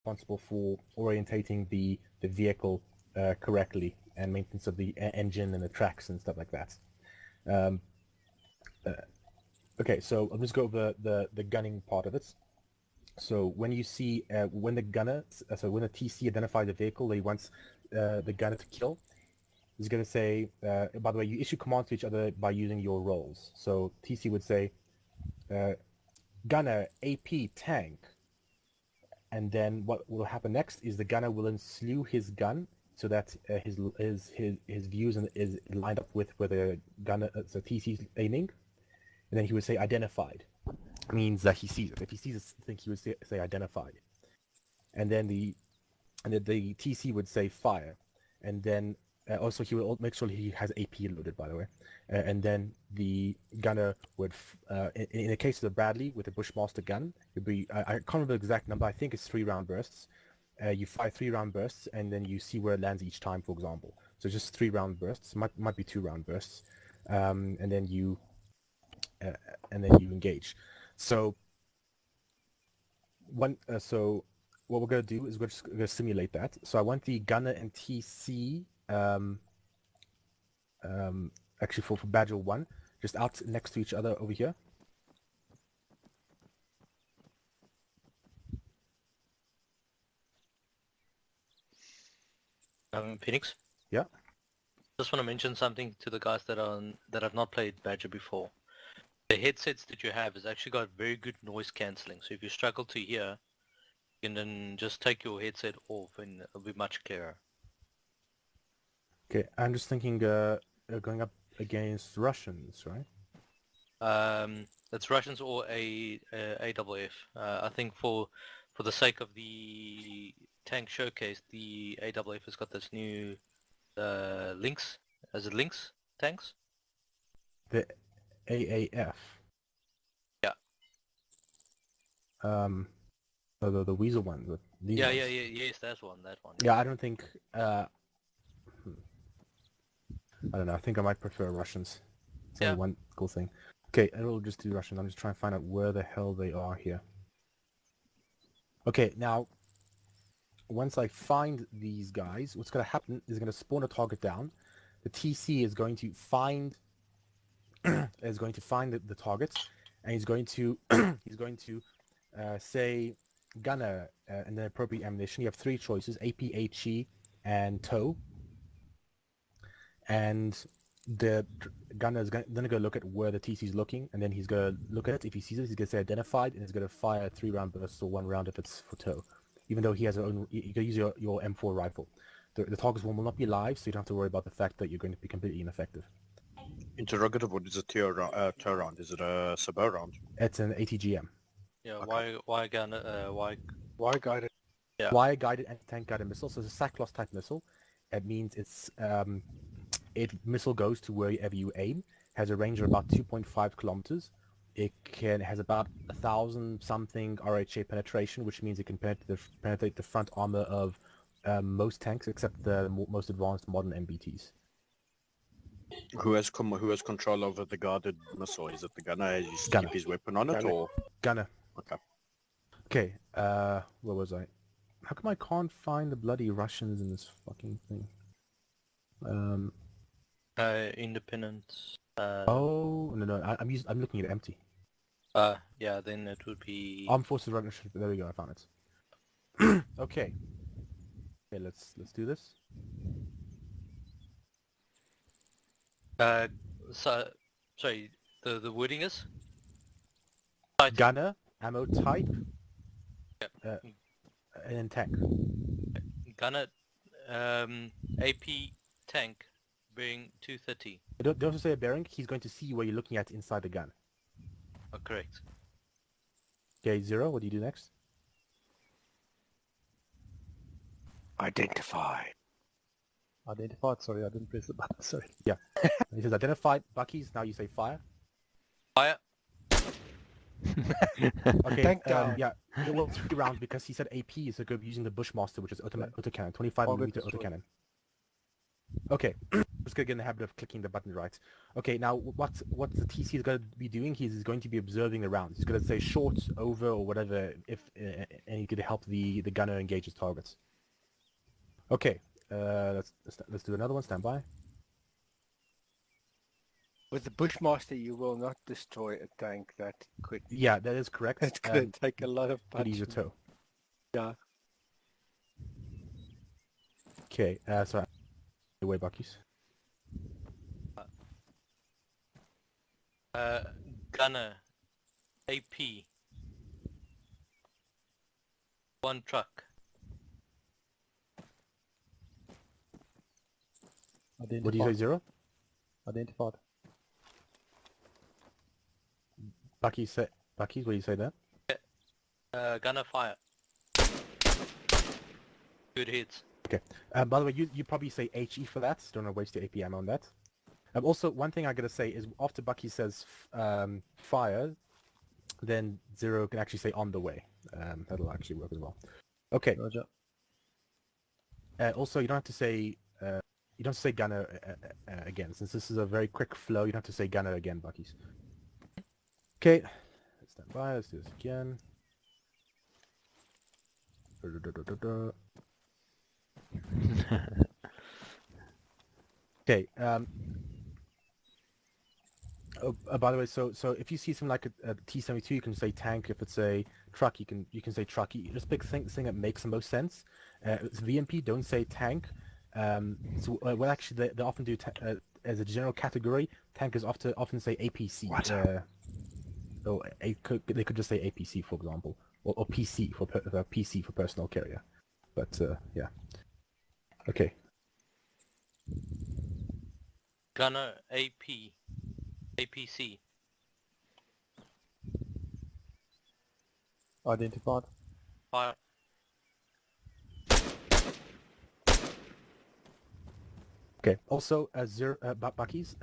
responsible for orientating the vehicle correctly and maintenance of the engine and the tracks and stuff like that. Okay, so I'll just go over the gunning part of it. So when you see when the gunner, when the TC identifies a vehicle that he wants the gunner to kill, he's going to say, by the way, you issue commands to each other by using your roles. So TC would say, gunner AP tank, and then what will happen next is the gunner will then slew his gun so that his views is lined up with where the gunner, so TC's aiming, and then he would say identified. Means that he sees it. If he sees it, I think he would say identified, and then the TC would say fire, and then also he will make sure he has AP loaded, by the way, and then the gunner would, in the case of the Bradley with the Bushmaster gun, it'd be I can't remember the exact number. I think it's 3 round bursts. You fire 3 round bursts, and then you see where it lands each time, for example. So just 3 round bursts. Might be 2 round bursts, and then you engage. So so what we're going to do is we're just going to simulate that. So I want the gunner and TC, actually for Badger 1, just out next to each other over here. Phoenix? Yeah? Just want to mention something to the guys that have not played Badger before. The headsets that you have has actually got very good noise cancelling, so if you struggle to hear, you can then just take your headset off and it'll be much clearer. Okay, I'm just thinking going up against Russians, right? It's Russians or AWF. I think for the sake of the tank showcase, the AWF has got this new Lynx. Is it Lynx tanks? The AAF. Yeah. The Weasel one. Yes, that one. Yeah, I don't think. I don't know. I think I might prefer Russians. It's only one cool thing. Okay, I will just do Russians. I'm just trying to find out where the hell they are here. Okay, now once I find these guys, what's going to happen is going to spawn a target down. The TC is going to find the target, and he's going to say gunner and then appropriate ammunition. You have 3 choices: AP, HE, and TOW. And the gunner is going to go look at where the TC is looking, and then he's going to look at it. If he sees it, he's going to say identified, and he's going to fire 3 round bursts or 1 round if it's for TOW. Even though he has you can use your M4 rifle. The targets will not be live, so you don't have to worry about the fact that you're going to be completely ineffective. Interrogative, what is a TOW round? Is it a Sabot round? It's an ATGM. Yeah, okay. Wire guided? Yeah. Wire guided anti-tank guided missile. So it's a SACLOS type missile. It means missile goes to wherever you aim. Has a range of about 2.5 kilometers. It has about 1,000 something RHA penetration, which means it can penetrate the front armor of most tanks except the most advanced modern MBTs. Who has control over the guarded missile? Is it the gunner? Has he keep his weapon on it, or gunner? Okay. Okay. Where was I? How come I can't find the bloody Russians in this fucking thing? Independence. Oh no! I'm looking at empty. Yeah, then it would be Armed Forces Russian. There we go. I found it. Okay. Okay, let's do this. Sorry, the wording is? Gunner, ammo type, Yeah. and then tank. Gunner, AP tank, bearing 230. Don't also say a bearing. He's going to see where you're looking at inside the gun. Oh, correct. Okay, 0. What do you do next? Identify. Identified. Sorry, I didn't press the button. Sorry. Yeah. He says identified. Bucky's. Now you say fire. Fire. Okay. Yeah. It was 3 rounds because he said AP, so go using the Bushmaster, which is autocannon, 25mm autocannon. Okay, just gonna get in the habit of clicking the button right. Okay, now what the TC is going to be doing? He's going to be observing the round. He's going to say short, over, or whatever, if and he could help the gunner engage his targets. Okay, let's do another one. Stand by. With the Bushmaster, you will not destroy a tank that quick. Yeah, that is correct. It's going to take a lot of Could use a punching. toe. Yeah. Okay, sorry. Away, Buckies. Gunner, AP, one truck. Identified. What do you say, Zero? Identified. Buckies, what do you say there? Gunner, fire. Good hits. Okay. By the way, you probably say HE for that. Don't want to waste your AP ammo on that. Also, one thing I gotta say is after Bucky says fire, then Zero can actually say on the way. That'll actually work as well. Okay. Roger. Also, you don't have to say gunner again, since this is a very quick flow. You don't have to say gunner again, Buckies. Okay. Let's stand by. Let's do this again. Okay. By the way, so if you see something like a T-72, you can say tank. If it's a truck, you can say truck. Just pick the thing that makes the most sense. It's VMP. Don't say tank. Well, actually, they often do as a general category. Tank is often say APC. They could just say APC, for example, or PC for PC for personal carrier. But yeah. Okay. Gunner, AP, APC. Identified. Fire. Okay. Also, Zero, Buckies.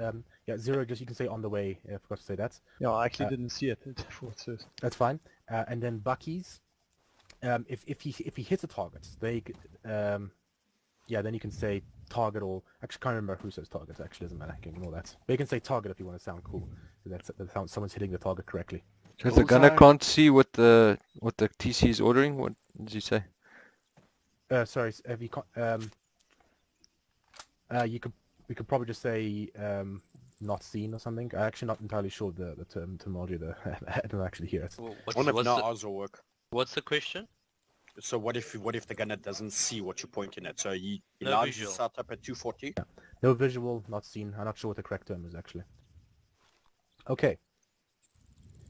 Yeah, Zero. Just you can say on the way. I forgot to say that. Yeah, I actually didn't see it before it first. That's fine. And then Buckies. If he hits a target, yeah, then you can say target, or actually can't remember who says target. Actually, doesn't matter. I can ignore that. But you can say target if you want to sound cool. So that sounds someone's hitting the target correctly. So the gunner can't see what the TC is ordering. What did you say? Sorry. If you can't, we could probably just say not seen or something. I'm actually not entirely sure the terminology there. I don't actually hear it. Well, One of ours will work. what's the question? So what if the gunner doesn't see what you're pointing at? So he No lines visual. his up at 240. No visual, not seen. I'm not sure what the correct term is actually. Okay.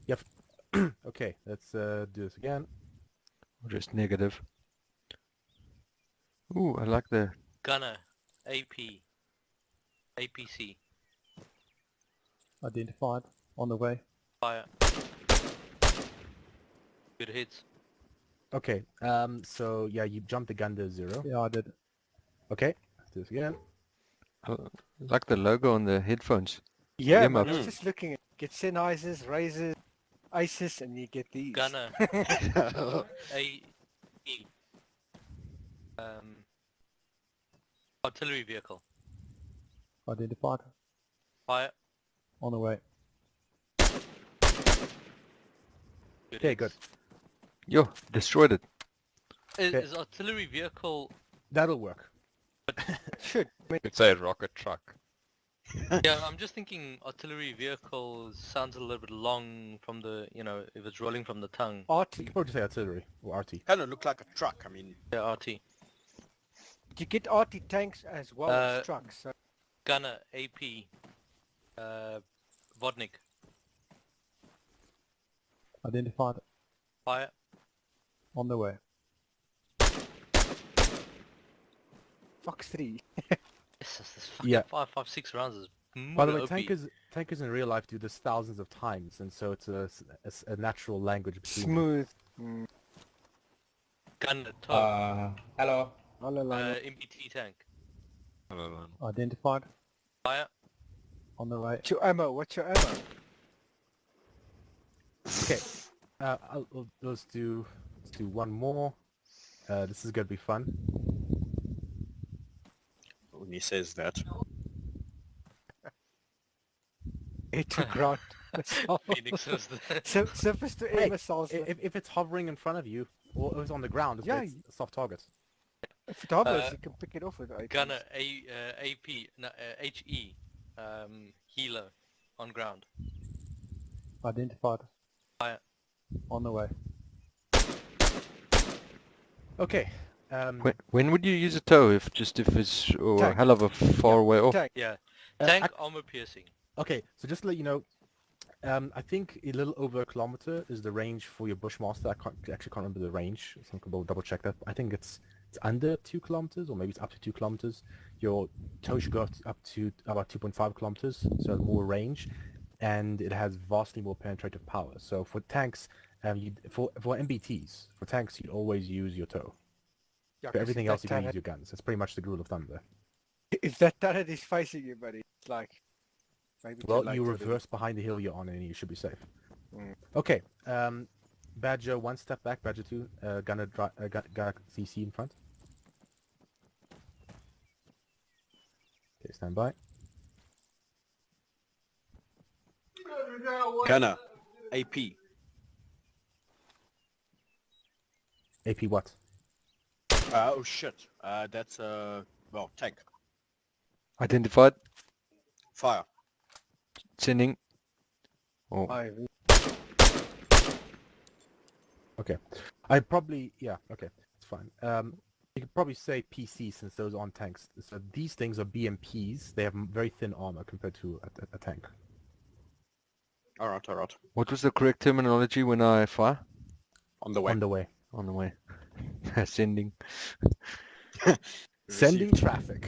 Yep. Okay, let's do this again. Or just negative? Ooh, I like the... Gunner, AP, APC. Identified. On the way. Fire. Good hits. Okay. So yeah, you jumped the gun to 0. Yeah, I did. Okay. Let's do this again. I like the logo on the headphones. Yeah, Ear man, I muffs. was just looking at get Sennheisers, Razors, Aces, and you get these. Gunner, A, E. Artillery vehicle. Identified. Fire. On the way. Good Okay, hits. good. Yo, destroyed it. Okay. Is artillery vehicle? That'll work. Should. I mean, Could say rocket truck. Yeah, I'm just thinking artillery vehicle sounds a little bit long from the, if it's rolling from the tongue. You RT. can probably just say artillery or RT. Kind of look like a truck. I mean, Yeah, RT. You get RT tanks as well as trucks. So Gunner, AP, Vodnik. Identified. Fire. On the way. Fox 3. This fucking Yeah. 5.56 rounds is By the way, OP. tankers in real life do this thousands of times, and so it's a natural language between them. Smooth. Gunner, toe. Hello. Hello, Lionel. MBT tank. Identified. Fire. On the way. What's your ammo? What's your ammo? Okay. Let's do one more. This is gonna be fun. when he says that. It's a ground missile. Phoenix is the... Surface to air Hey, missiles. if it's hovering in front of you or it's on the ground, Yeah, it's a soft target. If it hovers, Uh, you can pick it off with APs. Gunner AP, no, HE, healer on ground. Identified. Fire. On the way. Okay. When would you use a tow if it's a Tank. hell of a far way off? Tank. Yeah. Uh, Tank ac- armor piercing. Okay, so just to let you know, I think a little over a kilometer is the range for your Bushmaster. I actually can't remember the range, so I'll double check that. I think it's under 2 kilometers, or maybe it's up to 2 kilometers. Your tow should go up to about 2.5 kilometers, so more range, and it has vastly more penetrative power. So for tanks, for MBTs, for tanks, you always use your tow. Yeah, For 'cause everything if else, that you can turret- use your guns. That's pretty much the rule of thumb there. If that turret is facing you, buddy, it's like... Maybe Well, too late you to reverse behind the hill you're on, and you should be safe. Mm. Okay, Badger 1 step back, Badger 2, Gunner CC in front. Okay, stand by. Gunner, AP, AP what? oh shit, that's well, tank, Identified. fire, Sending. Oh, I Okay. I probably, yeah, okay, it's fine. You could probably say PC since those aren't tanks. So these things are BMPs. They have very thin armor compared to a tank. alright, what was the correct terminology when I fire? on the way. On the way. On the way. Sending. Sending traffic.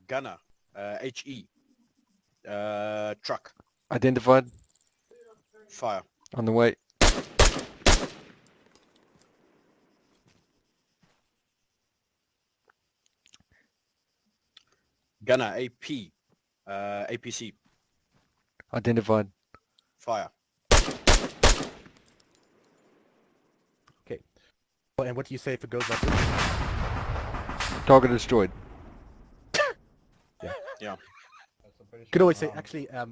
Gunner, HE, truck, Identified. fire, On the way. Gunner, AP, APC, Identified. fire, Okay. Well, and what do you say if it goes like this? Target destroyed. yeah, You could always say, actually, I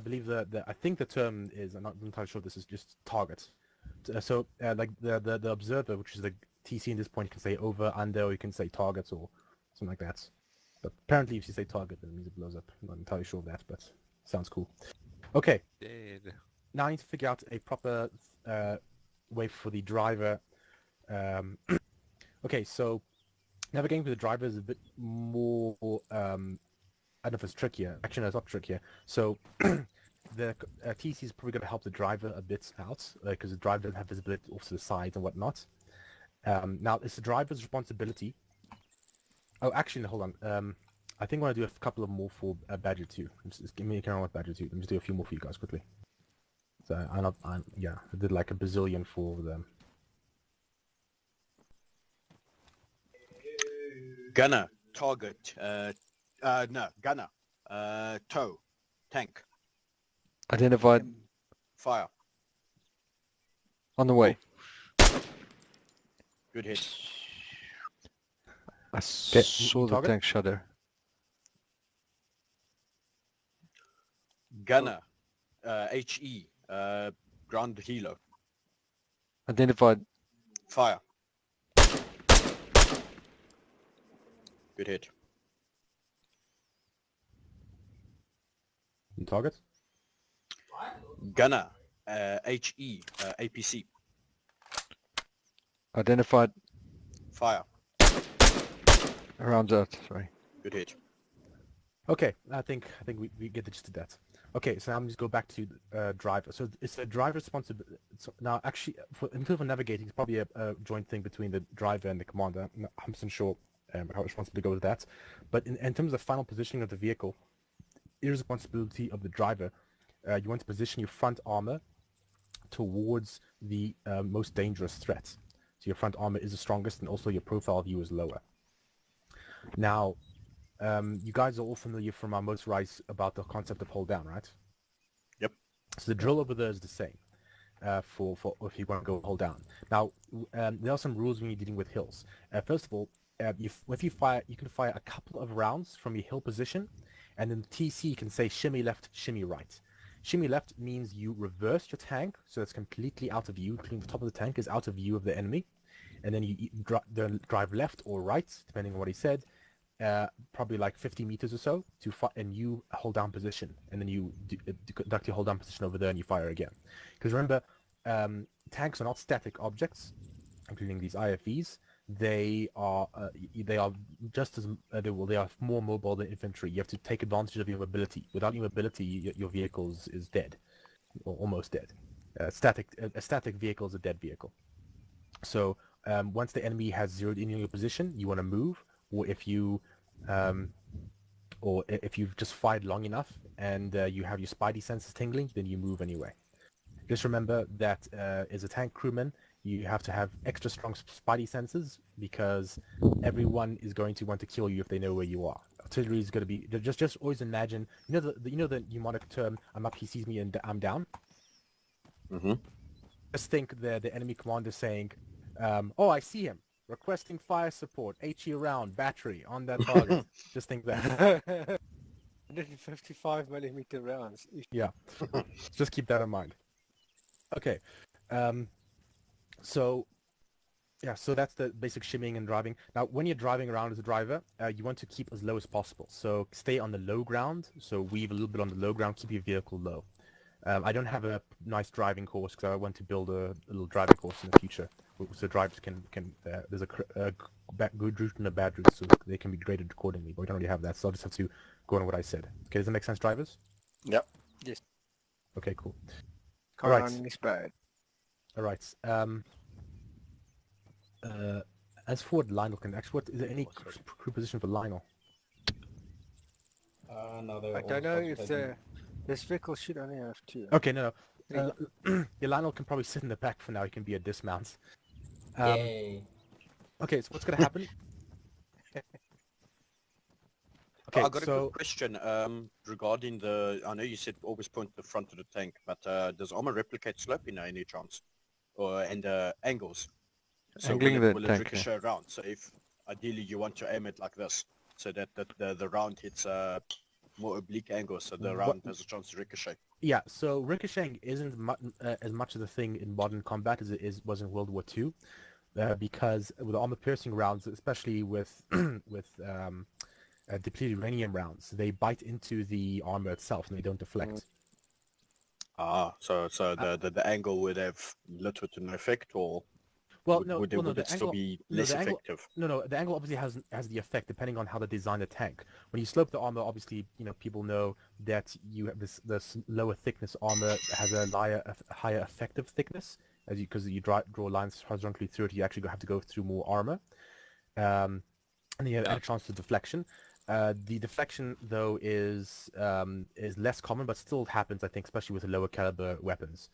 believe I think the term is, I'm not entirely sure this is just target. So, like the observer, which is the TC in this point, can say over, under, or you can say targets or something like that. But apparently if you say target, then it means it blows up. I'm not entirely sure of that, but sounds cool. Okay, Dead. now I need to figure out a proper way for the driver. Okay, so navigating with the driver is a bit more, I don't know if it's trickier. Actually, no, it's not trickier. So the TC is probably going to help the driver a bit out, because the driver doesn't have visibility off to the sides and whatnot. Now, it's the driver's responsibility. Oh, actually, no, hold on. I think I want to do a couple of more for Badger 2. Just give me a camera with Badger 2. Let me just do a few more for you guys quickly. So I did like a bazillion for them. Gunner, target, no, gunner, tow, tank, Identified. fire, On the way. good hit. I saw the target? tank shudder. Gunner, HE, ground healer, Identified. fire, good hit. You target? Gunner, HE, APC, Identified. fire, Rounds out. Sorry. good hit. Okay, I think we get the gist of that. Okay, so now I'm just go back to driver. So it's the driver responsibility. So now, actually, in terms of navigating, it's probably a joint thing between the driver and the commander. I'm not 100% sure how responsibility goes with that. But in terms of final positioning of the vehicle, it is responsibility of the driver. You want to position your front armor towards the most dangerous threat. So your front armor is the strongest, and also your profile view is lower. Now, you guys are all familiar from our most rise about the concept of hold down, right? Yep. So the drill over there is the same. for if you want to go hold down. Now, there are some rules when you're dealing with hills. First of all, if you fire, you can fire a couple of rounds from your hill position, and then TC can say shimmy left, shimmy right. Shimmy left means you reverse your tank, so it's completely out of view, including the top of the tank is out of view of the enemy, and then you drive left or right, depending on what he said, probably like 50 meters or so, and you hold down position, and then you conduct your hold down position over there, and you fire again. Because remember, tanks are not static objects, including these IFVs. They are just as they are more mobile than infantry. You have to take advantage of your mobility. Without your mobility, your vehicle is dead, or almost dead. A static vehicle is a dead vehicle. So once the enemy has zeroed in on your position, you want to move, or if you've just fired long enough and you have your spidey senses tingling, then you move anyway. Just remember that as a tank crewman, you have to have extra strong spidey senses, because everyone is going to want to kill you if they know where you are. Artillery is going to be just always imagine, the mnemonic term, I'm up, he sees me, and I'm down. Mm-hmm. Just think the enemy commander saying, oh, I see him, requesting fire support, HE round, battery on that target. Just think that. 155mm rounds. Yeah. Just keep that in mind. Okay. So that's the basic shimmying and driving. Now, when you're driving around as a driver, you want to keep as low as possible. So stay on the low ground. So weave a little bit on the low ground. Keep your vehicle low. I don't have a nice driving course because I want to build a little driving course in the future, so drivers can there's a good route and a bad route, so they can be graded accordingly. But we don't really have that, so I'll just have to go on what I said. Okay, does that make sense, drivers? Yep. Yes. Okay, cool. All Alright. right. Is bad. All right. As for Lionel, is there any crew position for Lionel? No, I don't know if this vehicle should only have two. Okay, no. Yeah, Lionel can probably sit in the back for now. He can be a dismount. Yay. Okay, so what's gonna happen? Okay, I got a so quick question regarding I know you said always point to the front of the tank, but does armor replicate slope in any chance? And angles? So Angling will the it tank, ricochet around? So if ideally you want to aim it like this, so that the round hits more oblique angle, so the round has a chance to ricochet. yeah, so ricocheting isn't as much of a thing in modern combat as it was in World War II, because with armor-piercing rounds, especially with depleted uranium rounds, they bite into the armor itself and they don't deflect. So the angle would have little to no effect, or would it still be less effective? No, the angle obviously has the effect depending on how they design the tank. When you slope the armor, obviously, people know that you have this lower thickness armor has a higher effective thickness, because you draw lines horizontally through it. You actually have to go through more armor, and then you have a chance to deflection. The deflection, though, is less common, but still happens, I think, especially with the lower caliber weapons,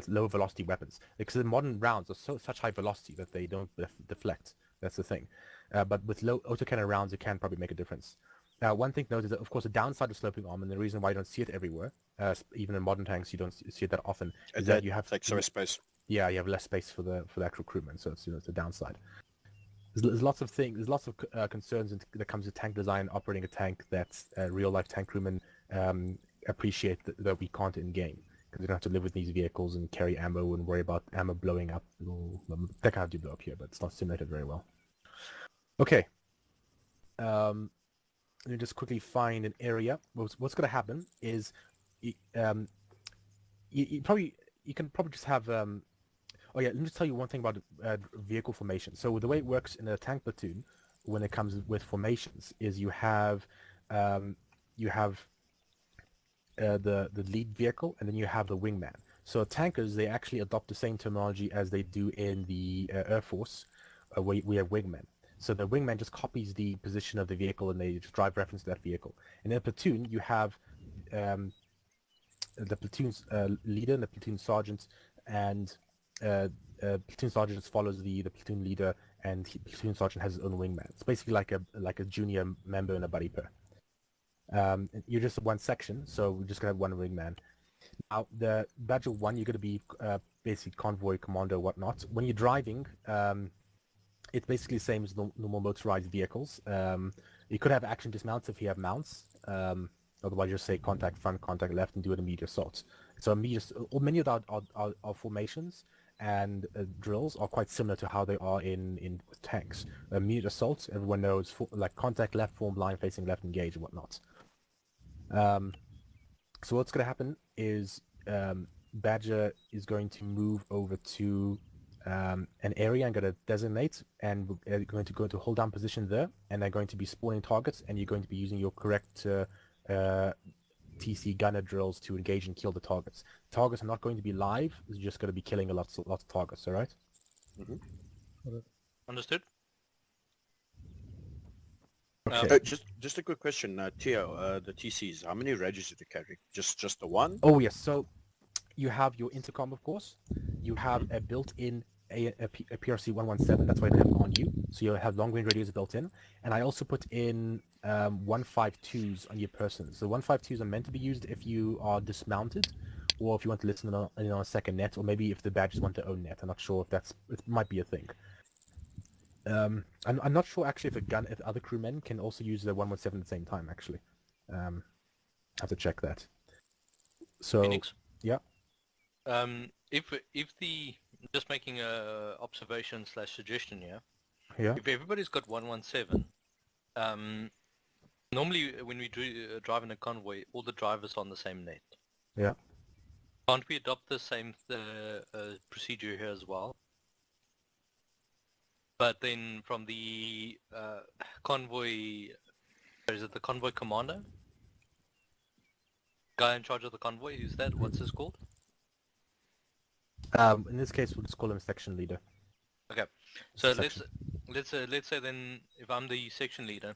lower velocity weapons. Because the modern rounds are such high velocity that they don't deflect. That's the thing. But with low autocannon rounds, it can probably make a difference. One thing to note is that, of course, the downside of sloping armor, and the reason why you don't see it everywhere, even in modern tanks, you don't see it that often, is that you have extra space. Yeah, you have less space for the actual crewman, so it's a downside. There's lots of things. There's lots of concerns that comes with tank design, operating a tank that real life tank crewmen appreciate that we can't in game, because we don't have to live with these vehicles and carry ammo and worry about ammo blowing up. That kind of do blow up here, but it's not simulated very well. Okay. Let me just quickly find an area. What's going to happen is you can probably just have. Oh yeah, let me just tell you one thing about vehicle formation. So the way it works in a tank platoon, when it comes with formations, is you have the lead vehicle, and then you have the wingman. So tankers, they actually adopt the same terminology as they do in the Air Force, where we have wingmen. So the wingman just copies the position of the vehicle, and they just drive reference to that vehicle. In a platoon, you have the platoon's leader and the platoon sergeant, and platoon sergeant follows the platoon leader, and platoon sergeant has his own wingman. It's basically like a junior member in a buddy pair. You're just one section, so we're just gonna have one wingman. Now, the badge of 1, you're gonna be basically convoy, commando, whatnot. When you're driving, it's basically the same as normal motorized vehicles. You could have action dismounts if you have mounts. Otherwise, just say contact front, contact left, and do an immediate assault. So many of our formations and drills are quite similar to how they are in tanks. Immediate assault, everyone knows, like contact left, form line, facing left, engage, and whatnot. So what's going to happen is Badger is going to move over to an area I'm going to designate, and we're going to go into hold down position there, and they're going to be spawning targets, and you're going to be using your correct TC gunner drills to engage and kill the targets. Targets are not going to be live, it's just going to be killing lots of targets, alright? Understood? Okay. Just a quick question, Theo, the TCs, how many radios do they carry? Just the one? Oh yes, so you have your intercom, of course. You have a built-in a PRC 117, that's why I have it on you. So you'll have long-range radios built in. And I also put in 152s on your person. So 152s are meant to be used if you are dismounted, or if you want to listen on a second net, or maybe if the badges want their own net. I'm not sure if it might be a thing. I'm not sure actually if other crewmen can also use the 117 at the same time, actually. I have to check that. So, Phoenix? yeah. If the just making a observation / suggestion here. Yeah. If everybody's got 117, normally when we drive in a convoy, all the drivers are on the same net. Yeah. Can't we adopt the same procedure here as well? But then from the convoy, is it the convoy commander? Guy in charge of the convoy, who's that? What's this called? In this case, we'll just call him section leader. Okay, so Section. let's say then if I'm the section leader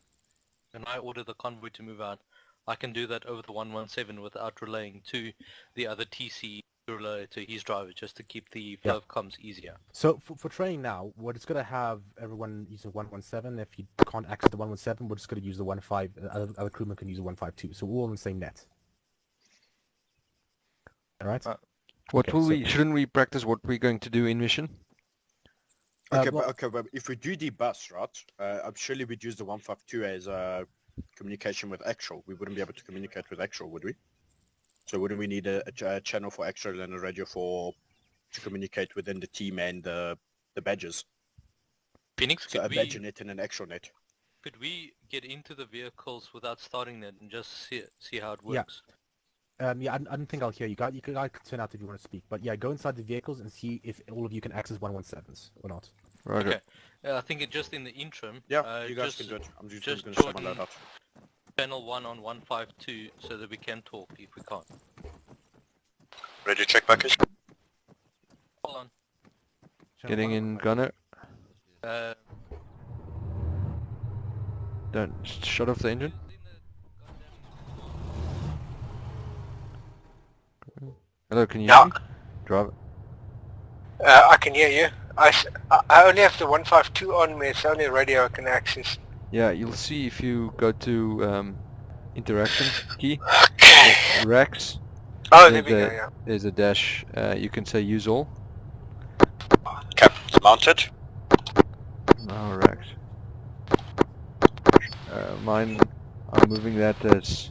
and I order the convoy to move out, I can do that over the 117 without relaying to the other TC to relay to his driver, just to keep the flow of comms easier. So for training now, we're just going to have everyone using 117. If you can't access the 117, we're just going to use the 15. Other crewmen can use the 152. So we're all on the same net. All right. Shouldn't we practice what we're going to do in mission? Okay, well- but if we do the bus, right, surely we'd use the 152 as communication with actual. We wouldn't be able to communicate with actual, would we? So wouldn't we need a channel for actual and a radio to communicate within the team and the badges? Phoenix, So a badger net and an actual net. could we get into the vehicles without starting them and just see how it works? Yeah, I don't think I'll hear you. You can turn out if you want to speak. But yeah, go inside the vehicles and see if all of you can access 117s or not. Right. Okay. I think just in the interim, Yeah, you guys just, can do it. I'm just just going to start my Jordan- load out. channel 1 on 152 so that we can talk if we can't. Radio check package. Hold on. Getting in gunner. Don't shut off the engine. Hello, can you hear me? Driver. I can hear you. I only have the 152 on me. It's only radio I can access. Yeah, you'll see if you go to interaction key, Okay. racks. Oh, there we go, yeah. There's a dash. You can say use all. Captain's mounted. No racks. Mine, I'm moving that as,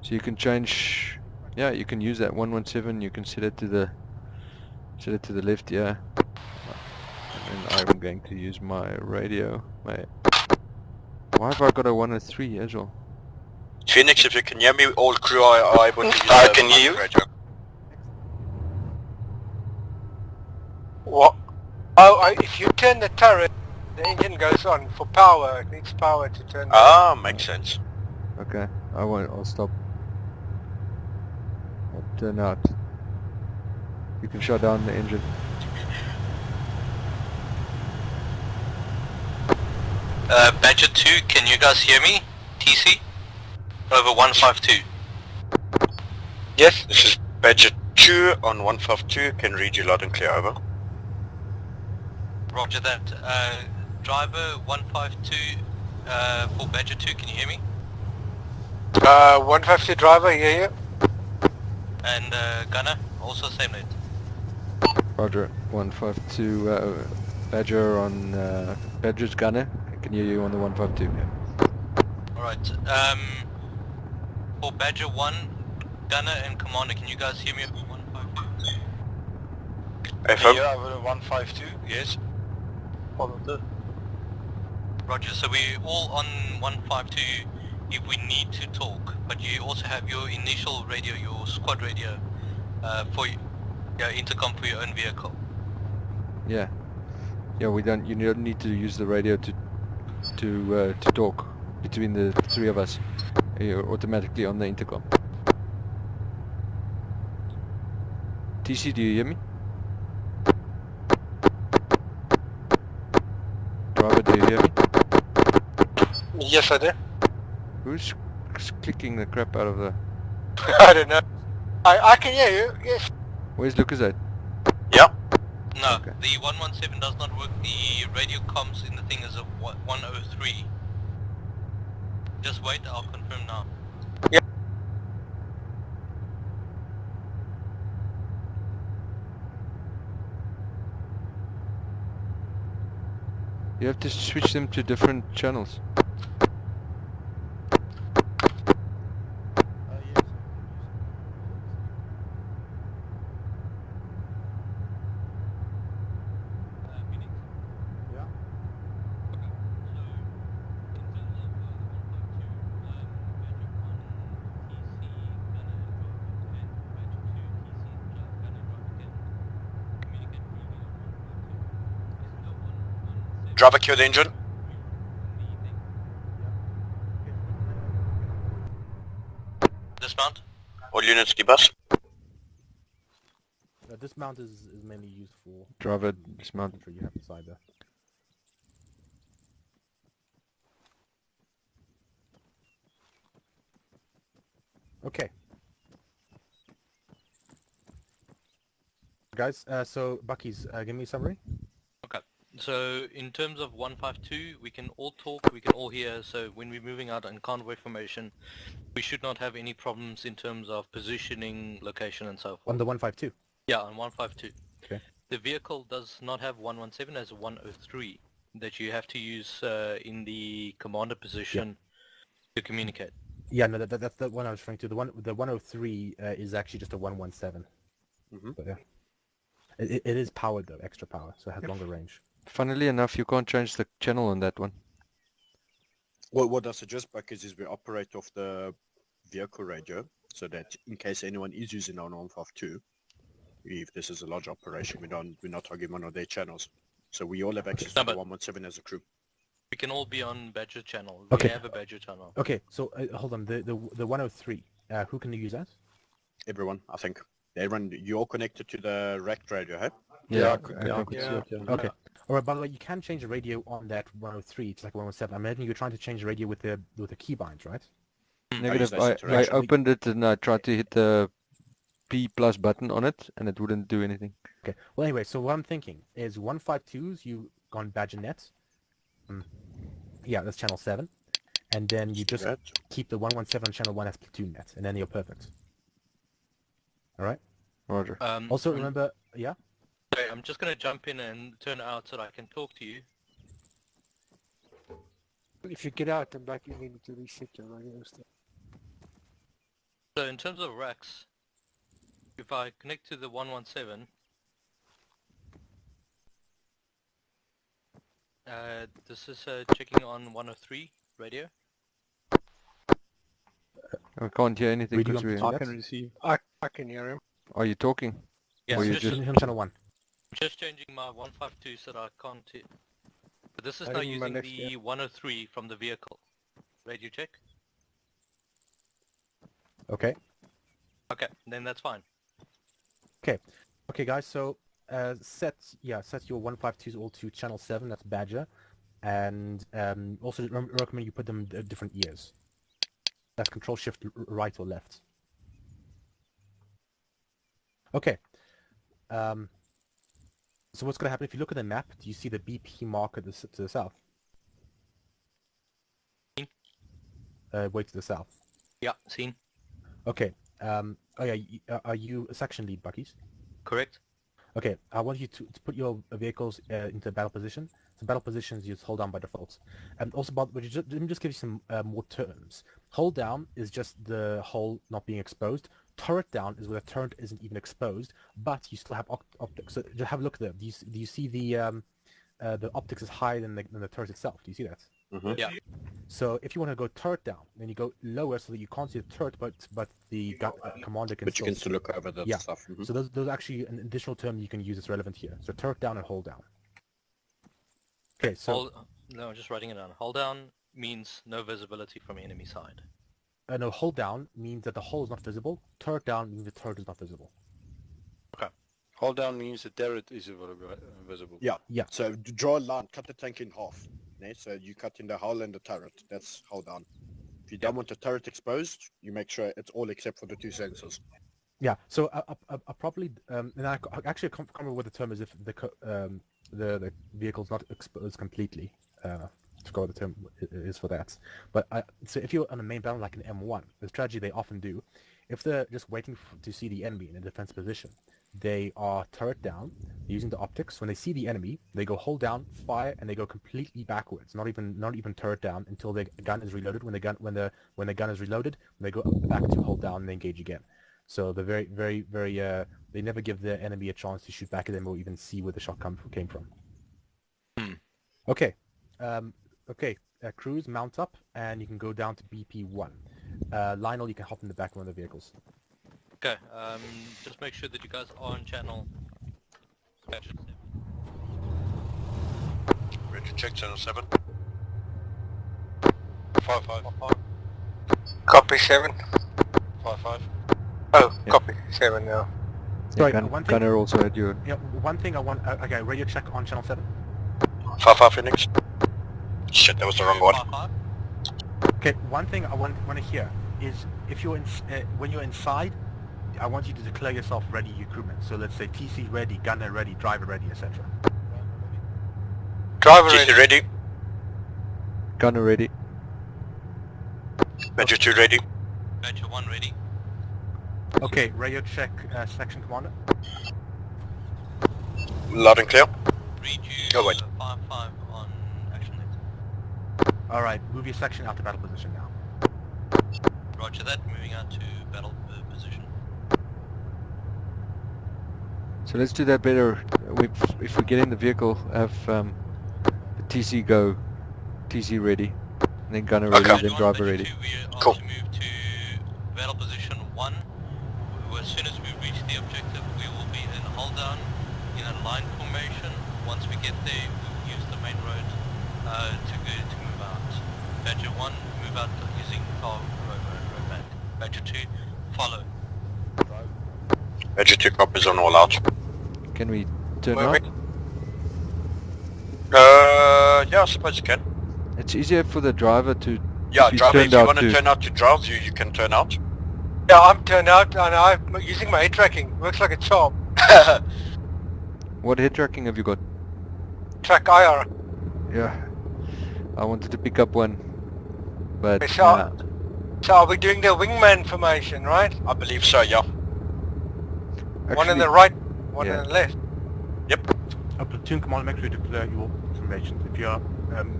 so you can change. Yeah, you can use that 117. You can set it to the left. Yeah. And I'm going to use my radio. Why have I got a 103 as well? Phoenix, if you can hear me, all crew are able to use the can hear you. Radio. What? Oh, if you turn the turret, the engine goes on for power. It needs power to turn. Ah, makes sense. Okay, I won't. I'll stop. I'll turn out. You can shut down the engine. Badger 2, can you guys hear me? TC? Over 152. Yes, this is Badger 2 on 152. Can read you loud and clear, over. Roger that. Driver 152 for Badger 2, can you hear me? 150 driver, hear you. And Gunner, also same net. Roger, 152, Badger on, Badger's gunner. I can hear you on the 152. Alright, for Badger 1, Gunner and Commander, can you guys hear me over 152? FM. Yeah, 152, yes. Roger, so we're all on 152 if we need to talk, but you also have your initial radio, your squad radio, for your intercom for your own vehicle. Yeah. Yeah, you don't need to use the radio to talk between the three of us. You're automatically on the intercom. TC, do you hear me? Driver, do you hear me? Yes, I do. Who's clicking the crap out of the... I don't know. I can hear you, yes. Where's Lucas at? No, Okay. the 117 does not work. The radio comms in the thing is a 103. Just wait, I'll confirm now. You have to switch them to different channels. Driver, cue the engine. Dismount. All units debus. This mount is mainly used for Driver, dismount. infantry you have inside there. Okay. Guys, so Bucky's, give me a summary. Okay. So in terms of 152, we can all talk, we can all hear, so when we're moving out in convoy formation, we should not have any problems in terms of positioning, location and so forth. On the 152. Yeah, on 152. Okay. The vehicle does not have 117 as a 103 that you have to use in the commander position to communicate. Yeah, no, that's the one I was referring to. The 103 is actually just a 117. Mhm. But yeah. It is powered though, extra power, so it has longer range. Funnily enough, you can't change the channel on that one. What I suggest, Buckets, is we operate off the vehicle radio, so that in case anyone is using our 152, if this is a large operation, we're not targeting one of their channels. So we all have access to the 117 as a crew. We can all be on Badger channel. Okay. We have a Badger channel. Okay, so hold on, the 103, who can use that? Everyone, I think. Everyone, you're all connected to the RECT radio, hey? Yeah, I okay. can see it, yeah. Okay. Alright, by the way, you can change the radio on that 103 to like 117. I imagine you're trying to change the radio with the keybinds, right? Negative. nice I interaction. opened it and I tried to hit the P+ button on it and it wouldn't do anything. Okay. Well, anyway, so what I'm thinking is 152s, you gone BadgerNet. Yeah, that's channel 7. And then you just Right. keep the 117 on channel 1 as platoon net, and then you're perfect. Alright? Roger. Also, remember, yeah? Sorry, I'm just going to jump in and turn it out so that I can talk to you. If you get out and back, you need to reset your radio stuff. So in terms of racks, if I connect to the 117, this is checking on 103 radio. I can't hear anything Radio because on we... I can receive. I can hear him. Are you talking? Yes, Or you just, just- On channel 1. just changing my 152 so that I can't hit. But this is I now didn't using manage the 103 from the vehicle. Radio check? Okay. Okay, then that's fine. Okay, guys, so set your 152s all to channel 7, that's Badger. And also recommend you put them in different ears. That's control shift right or left. Okay. So what's going to happen if you look at the map? Do you see the BP marker to the south? Way to the south. Yeah, seen. Okay. Oh yeah. Are you a section lead, Buckies? Correct. Okay, I want you to put your vehicles into battle position. So battle positions you just hold down by default. And also, let me just give you some more terms. Hold down is just the hull not being exposed. Turret down is where the turret isn't even exposed, but you still have optics. So just have a look there. Do you see the optics is higher than the turret itself? Do you see that? Mm-hmm. Yeah. So if you want to go turret down, then you go lower so that you can't see the turret, but the commander can But you still can see. still look over that Yeah. stuff. Mm-hmm. So those are actually an additional term you can use that's relevant here. So turret down and hold down. Okay, so No, just writing it down. Hold down means no visibility from enemy side. no, hold down means that the hull is not visible. Turret down means the turret is not visible. Hold down means the turret is visible. Yeah. Yeah. So draw a line, cut the tank in half. Yeah? So you cut in the hull and the turret. That's hold down. If you don't want the turret exposed, you make sure it's all except for the two sensors. Yeah. So I probably and I actually can't remember what the term is if the vehicle's not exposed completely. I forgot what the term is for that. But so if you're on a main battle like an M1, the strategy they often do, if they're just waiting to see the enemy in a defense position, they are turret down using the optics. When they see the enemy, they go hold down, fire, and they go completely backwards. Not even turret down until the gun is reloaded. When the gun is reloaded, they go back to hold down and they engage again. So they're very they never give the enemy a chance to shoot back at them or even see where the shot came from. Okay. Okay, crews, mount up, and you can go down to BP1. Lionel, you can hop in the back of one of the vehicles. Okay, just make sure that you guys are on channel. Ready to check channel 7. 5-5. Copy 7. 5-5. Oh, Yeah. copy 7 now. Sorry, Yeah, one thing. Gunner also had your... Yeah, one thing I want. Okay, radio check on channel 7. 5-5 Phoenix. Shit, that was the wrong one. 5-5. Okay, one thing I want to hear is if you're when you're inside, I want you to declare yourself ready, your crewman. So let's say TC ready, gunner ready, driver ready, etc. Driver TC ready. ready. Gunner ready. Badger 2 ready. Badger 1 ready. Okay, radio check, section commander. Loud and clear. Read you Oh, wait. 5-5 on action net. All right, move your section out to battle position now. Roger that, moving out to battle position. So let's do that better. If we get in the vehicle, have the TC go, TC ready, and then gunner ready, Okay. then driver ready. We are Cool. to move to battle position 1. As soon as we reach the objective, we will be in hold down in a line formation. Once we get there, we'll use the main road to move out. Badger 1, move out using road back. Badger 2, follow. Badger 2 copies on all out. Can we turn Wait, out? wait. Yeah, I suppose you can. It's easier for the driver to... Yeah, be driver, if turned you out want to to- turn out to drive, you can turn out. Yeah, I'm turned out and I'm using my head tracking. Works like a charm. What head tracking have you got? Track IR. Yeah, I wanted to pick up one, but Okay, so are we doing the wingman formation, right? I believe so, yeah. One on actually, the right, one yeah. on the left. A platoon commander, make sure you declare your formations. If you're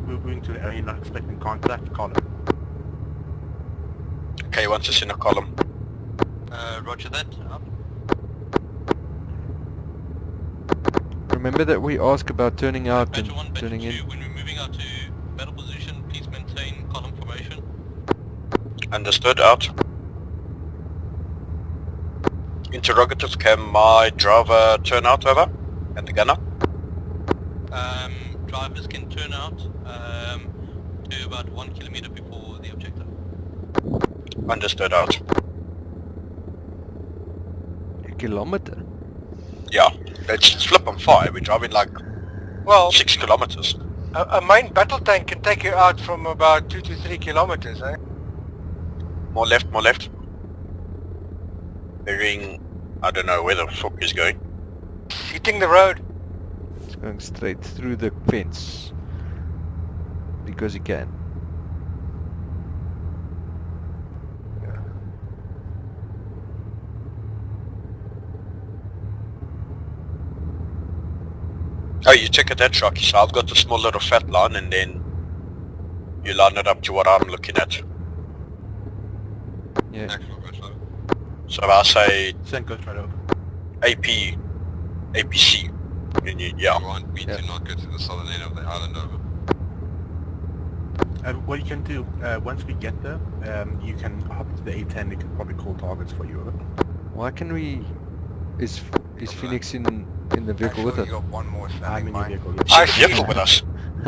moving to the area not expecting contact, call it. Okay, once it's in a column. Roger that, up. remember that we ask about turning out and Badger 1, Badger turning 2, in. when we're moving out to battle position, please maintain column formation. Understood, out. Interrogative, can my driver turn out, over? And the gunner? Drivers can turn out to about 1 kilometer before the objective. Understood, out. A kilometer? Yeah, it's flip on fire. We're driving like Well, 6 kilometers. a main battle tank can take you out from about 2 to 3 kilometers, eh? More left, more left. Bearing, I don't know where the fuck he's going. Hitting the road. It's going straight through the fence. Because he can. Oh, you check it that, Rocky. So I've got the small little fat line, and then you line it up to what I'm looking at. Yeah. So if I say Send Ghost Rider over. AP, APC, then yeah. You want me to not go to the southern end of the island over? What you can do, once we get there, you can hop into the A10, it can probably call targets for you. Over. Why can we... Is Phoenix in the vehicle with Actually, us? you got one more I'm standing in your by. vehicle. I She's see. the vehicle with us.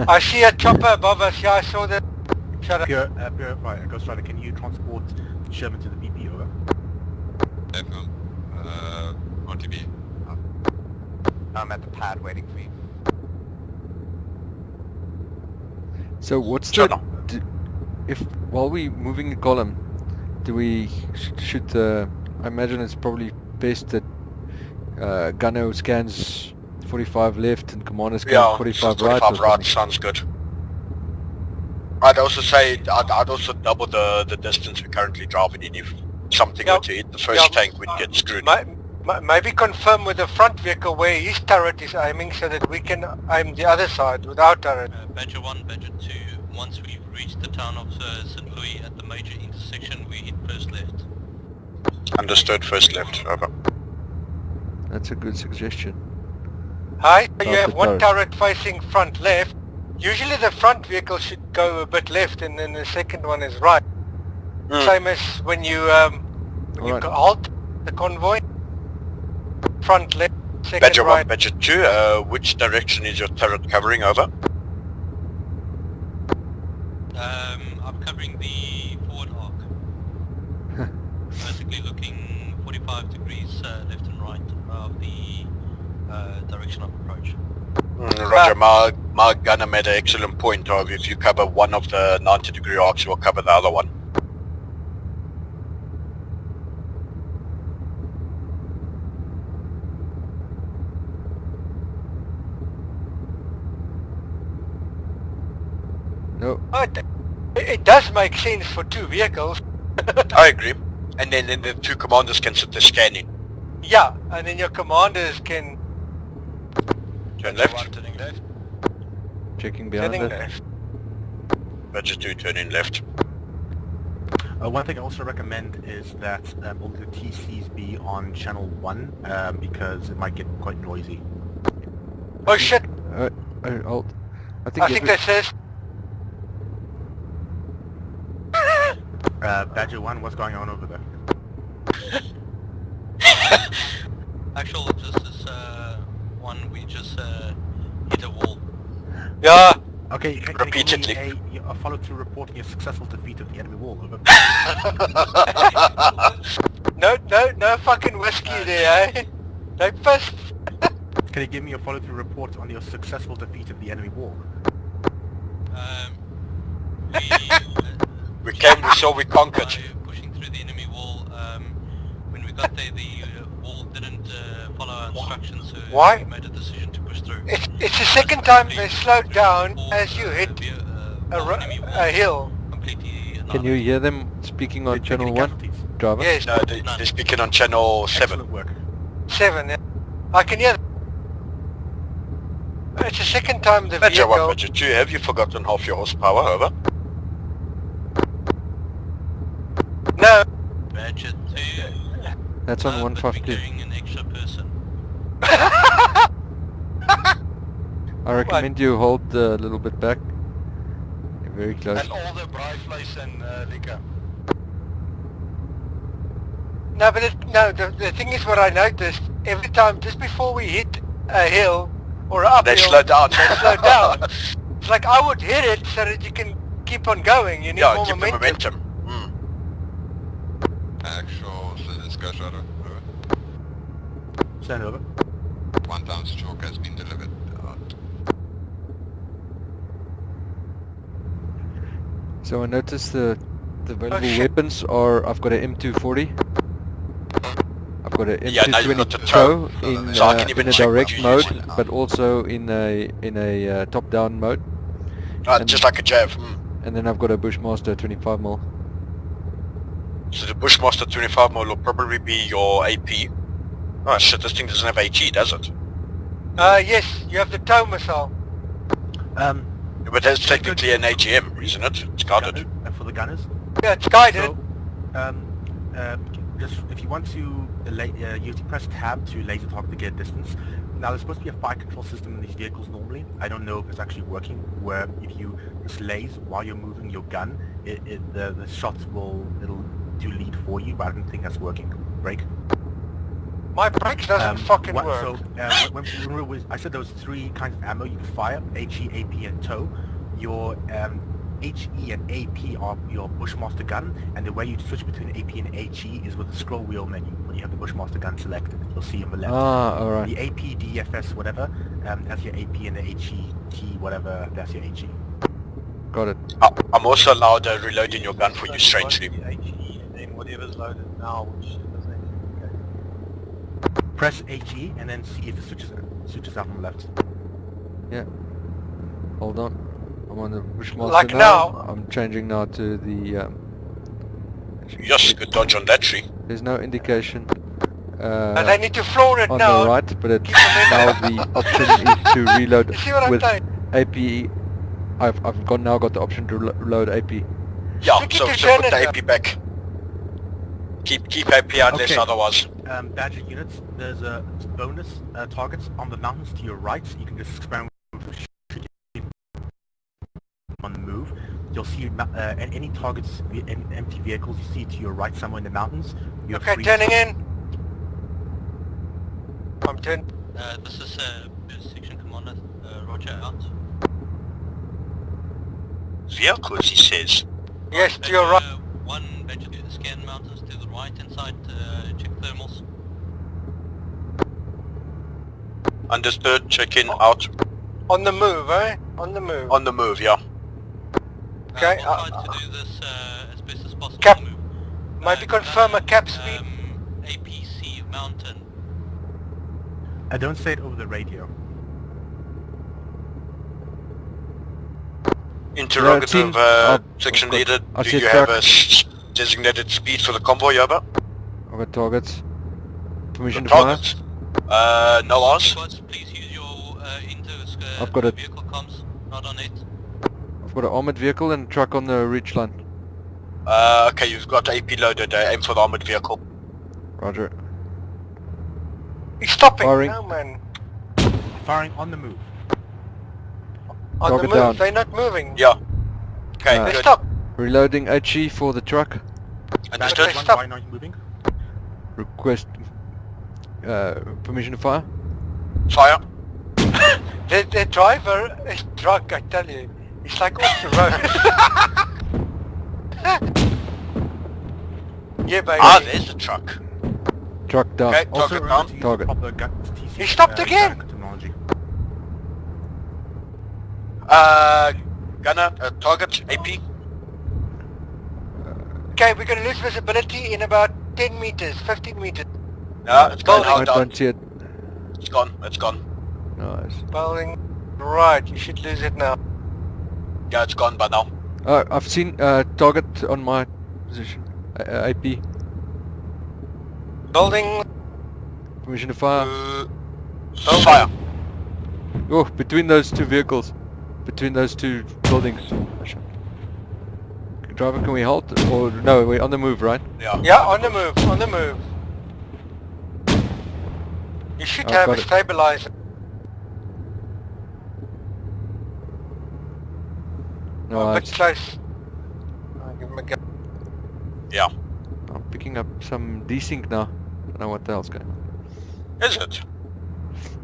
I see a chopper above us. Yeah, I saw that. Shut up. Right, Ghost Rider, can you transport Sherman to the BP, over? FM. RTB. I'm at the pad waiting for you. So what's Sure, the... no. If while we moving the column, do we should I imagine it's probably best that Gunno scans 45 left and Commander scans Yeah, 45 so right. 45 or right something? sounds good. I'd also say, I'd also double the distance we're currently driving in. If something were to hit the first tank, we'd get screwed. Maybe confirm with the front vehicle where his turret is aiming so that we can aim the other side without turret. Badger 1, Badger 2, once we've reached the town of St. Louis at the major intersection, we hit first left. Understood, first left, over. That's a good suggestion. Hi, you Not have the one turret. turret facing front left. Usually the front vehicle should go a bit left and then the second one is right. Same as when you Alright. halt the convoy. Front left, second Badger 1, right. Badger 2, which direction is your turret covering, over? I'm covering the forward arc. Basically looking 45 degrees left and right of the direction of approach. Roger, my gunner made an excellent point of if you cover one of the 90-degree arcs, we'll cover the other one. No. It does make sense for two vehicles. I agree. And then the two commanders can sit there scanning. Yeah, and then your commanders can Turn left. Turning left. Checking behind turning us. left. Badger 2, turning left. One thing I also recommend is that all the TCs be on channel 1 because it might get quite noisy. Oh shit, I think I think that says... Badger 1, what's going on over there? Actual logistics one, we just hit a wall. Yeah, Okay, can Repeatedly. you give me a follow-through reporting a successful defeat of the enemy wall, over? no fucking whiskey there, eh? No piss. Can you give me a follow-through report on your successful defeat of the enemy wall? We We came, we saw, we conquered. by pushing through the enemy wall. When we got there, the wall didn't follow our instructions, so Why? we made a decision to push through. It's the second time they slowed down as you hit a hill. Completely Can you hear them speaking on Did you take channel any 1, casualties? driver? Yes, No, they're speaking on channel 7. Excellent work. 7. Yeah. I can hear them. It's the second time the Badger 1, vehicle... Badger 2, have you forgotten half your horsepower, over? No, Badger 2. That's on but we're 152. carrying an extra person. I recommend you hold a little bit back. You're very close. And all the Bryflies and liquor. no, but the thing is what I noticed, every time just before we hit a hill or an uphill, They slow down. they slow down. It's like I would hit it so that you can keep on going. You need Yeah, more keep the momentum. momentum. Actual, so let's go shut up. Send over. 1 times chalk has been delivered. So I noticed the available shit. weapons are, I've got an M240, I've got an Yeah, now you've got the M220 tow. Pro in, So I can even in a check what direct you're mode, using. but also in a top-down mode, Just like a JAV. and then I've got a Bushmaster 25mm. So the Bushmaster 25mm will probably be your AP. Oh shit, this thing doesn't have HE, does it? Yes, you have the tow missile. But that's technically an AGM, isn't it? It's guarded. For the gunners. Yeah, it's guided. So, just if you want to use the press tab to laser target to get distance. Now there's supposed to be a fire control system in these vehicles normally. I don't know if it's actually working. Where if you just laser while you're moving your gun, the shots it'll do lead for you. But I don't think that's working. Brake. My brakes doesn't fucking work. So when I said those three kinds of ammo you can fire: HE, AP, and tow. Your HE and AP are your Bushmaster gun, and the way you switch between AP and HE is with the scroll wheel menu. When you have the Bushmaster gun selected, you'll see on the left. Ah, alright. The AP, DFS, whatever, that's your AP, and the HE, T, whatever, that's your HE. Got it. I'm also allowed reloading your gun for you, strangely. HE and then whatever's loaded now, which doesn't okay. Press HE and then see if it switches out on the left. Yeah. Hold on. I'm on the Bushmaster Like now. I'm changing now to the... Yes, good dodge on that tree. There's no indication And they need to floor it on now. the right, but it's now the option is to reload You see what I'm with saying? AP. I've now got the option to load AP. Yeah, Stick it so to put Janet, the AP back. Keep AP unless Okay. otherwise. Badger units, there's a bonus targets on the mountains to your right. You can just experiment with shooting on the move. You'll see any targets, empty vehicles you see to your right somewhere in the mountains. You're Okay, free turning to... in. I'm turning. This is Section Commander, Roger out. Vehicles, he says. Yes, to your right. One Badger scan mountains to the right hand side, check thermals. Understood, check in, out. On the move, eh? On the move. On the move, yeah. Okay, We'll try to do this as best as possible Cap- on the move. Maybe confirm a cap speed. APC mountain. don't say it over the radio. Interrogative, section I've got- leader, I do see you a have truck. a designated speed for the convoy, over? I've got targets. Permission The to fire? targets? No ours. Squads, please use your I've got it. vehicle comms, not on it. I've got an armored vehicle and a truck on the ridge line. Okay, you've got AP loaded, aim for the armored vehicle. Roger. He's stopping. Firing. No, man. Firing on the move. On Target the move. down. They're not moving. Yeah. Okay, Uh, They good. stop. Reloading HE for the truck. Understood. Okay, stop. Why not moving? Request permission to fire. Fire. The driver is drunk, I tell you. He's like off the road. Yeah, baby. Ah, there's the truck. Truck down. Okay, Also target remember down. to use Target. proper TC, He stopped again! gun terminology. Gunner, target, AP. Okay, we're gonna lose visibility in about 10 meters, 15 meters. No, it's gone, I out, down. don't see it. It's gone, it's gone. Nice. Bowling. Right, you should lose it now. Yeah, it's gone by now. I've seen target on my position. AP. Building. Permission to fire. Fire. Oh, between those two vehicles. Between those two buildings. Driver, can we halt? Or no, we're on the move, right? Yeah. Yeah, on the move, on the move. You should I've have got a it. stabilizer. No, a I, bit close. I'll give him a go. Yeah. I'm picking up some desync now. Don't know what the hell's going on. Is it?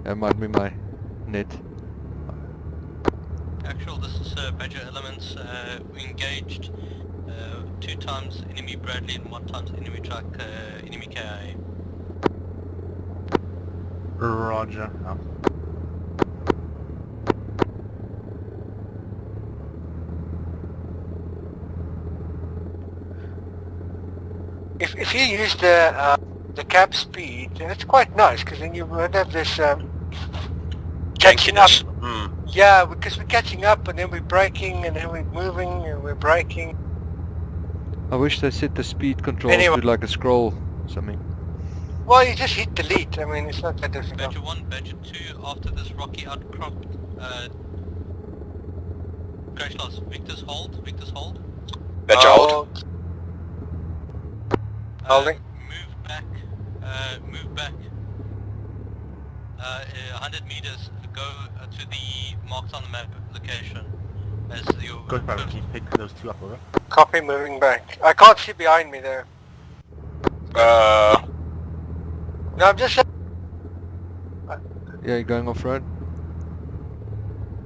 That might be my net. Actual, this is Badger Elements. We engaged 2 times enemy Bradley and 1 times enemy truck, enemy KIA. Roger. If you use the cap speed, that's quite nice because then you won't have this catching up. Jankiness. Hmm. Yeah, because we're catching up and then we're braking and then we're moving and we're braking. I wish they set the speed control Anyway. to like a scroll or something. Well, you just hit delete. I mean, it's not that difficult. Badger 1, Badger 2, after this rocky outcrop, crash loss. Victor's hold. Badger hold. Holding. Move back. 100 meters, go to the marks on the map location. As your Good, brother. Can you pick those two up, over? Copy, moving back. I can't see behind me there. No, I'm just... Yeah, you're going off-road?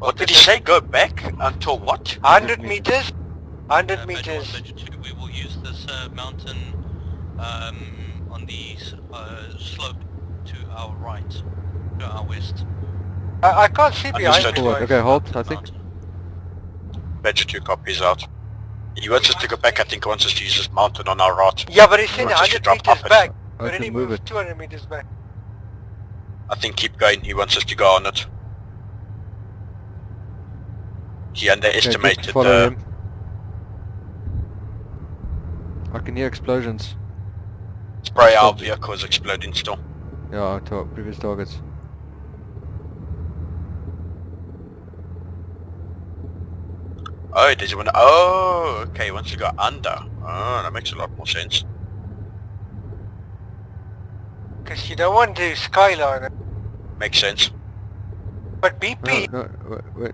What did he say? Go back until what? 100 meters? 100 Badger 1, meters. Badger 2, we will use this mountain on the slope to our right, to our west. I can't see behind Understood. me. Forward. guys. Okay, halt, I think. Badger 2 copies out. He wants us to go back, I think he wants us to use this mountain on our right. Yeah, but he said Wants us to 100 drop meters up it. back. I But then can he move moved it. 200 meters back. I think keep going, he wants us to go on it. He Okay, underestimated good, follow him. I can hear explosions. spray our vehicle is exploding still. Yeah, our previous targets. Oh, does he want to... Oh, okay, once you go under. Oh, that makes a lot more sense. Because you don't want to skyline it. Makes sense. But BP... No, wait.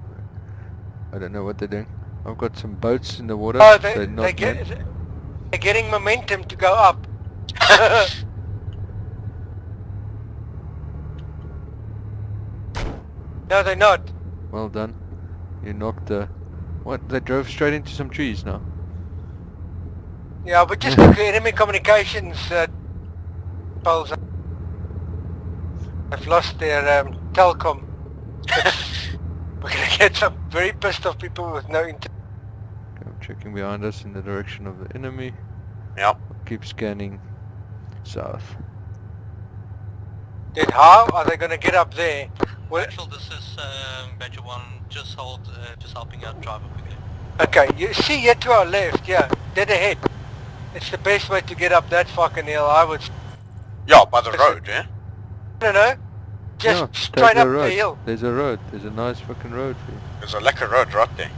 I don't know what they're doing. I've got some boats in the water. Oh, they're not manned. they're getting momentum to go up. No, they're not. Well done. You knocked the... What? They drove straight into some trees now. Yeah, but just the enemy communications poles. They've lost their telecom. We're gonna get some very pissed off people with no internet. Okay, I'm checking behind us in the direction of the enemy. Yeah. Keep scanning south. Then how are they gonna get up there? Well, Actual, this is Badger 1, just hold, just helping out driver quickly. okay, you see here to our left, yeah, dead ahead. It's the best way to get up that fucking hill, I would... Yeah, by the road, yeah? No, just No, straight take the up the road. hill. There's a road. There's a nice fucking road for you. There's a lekker road right there.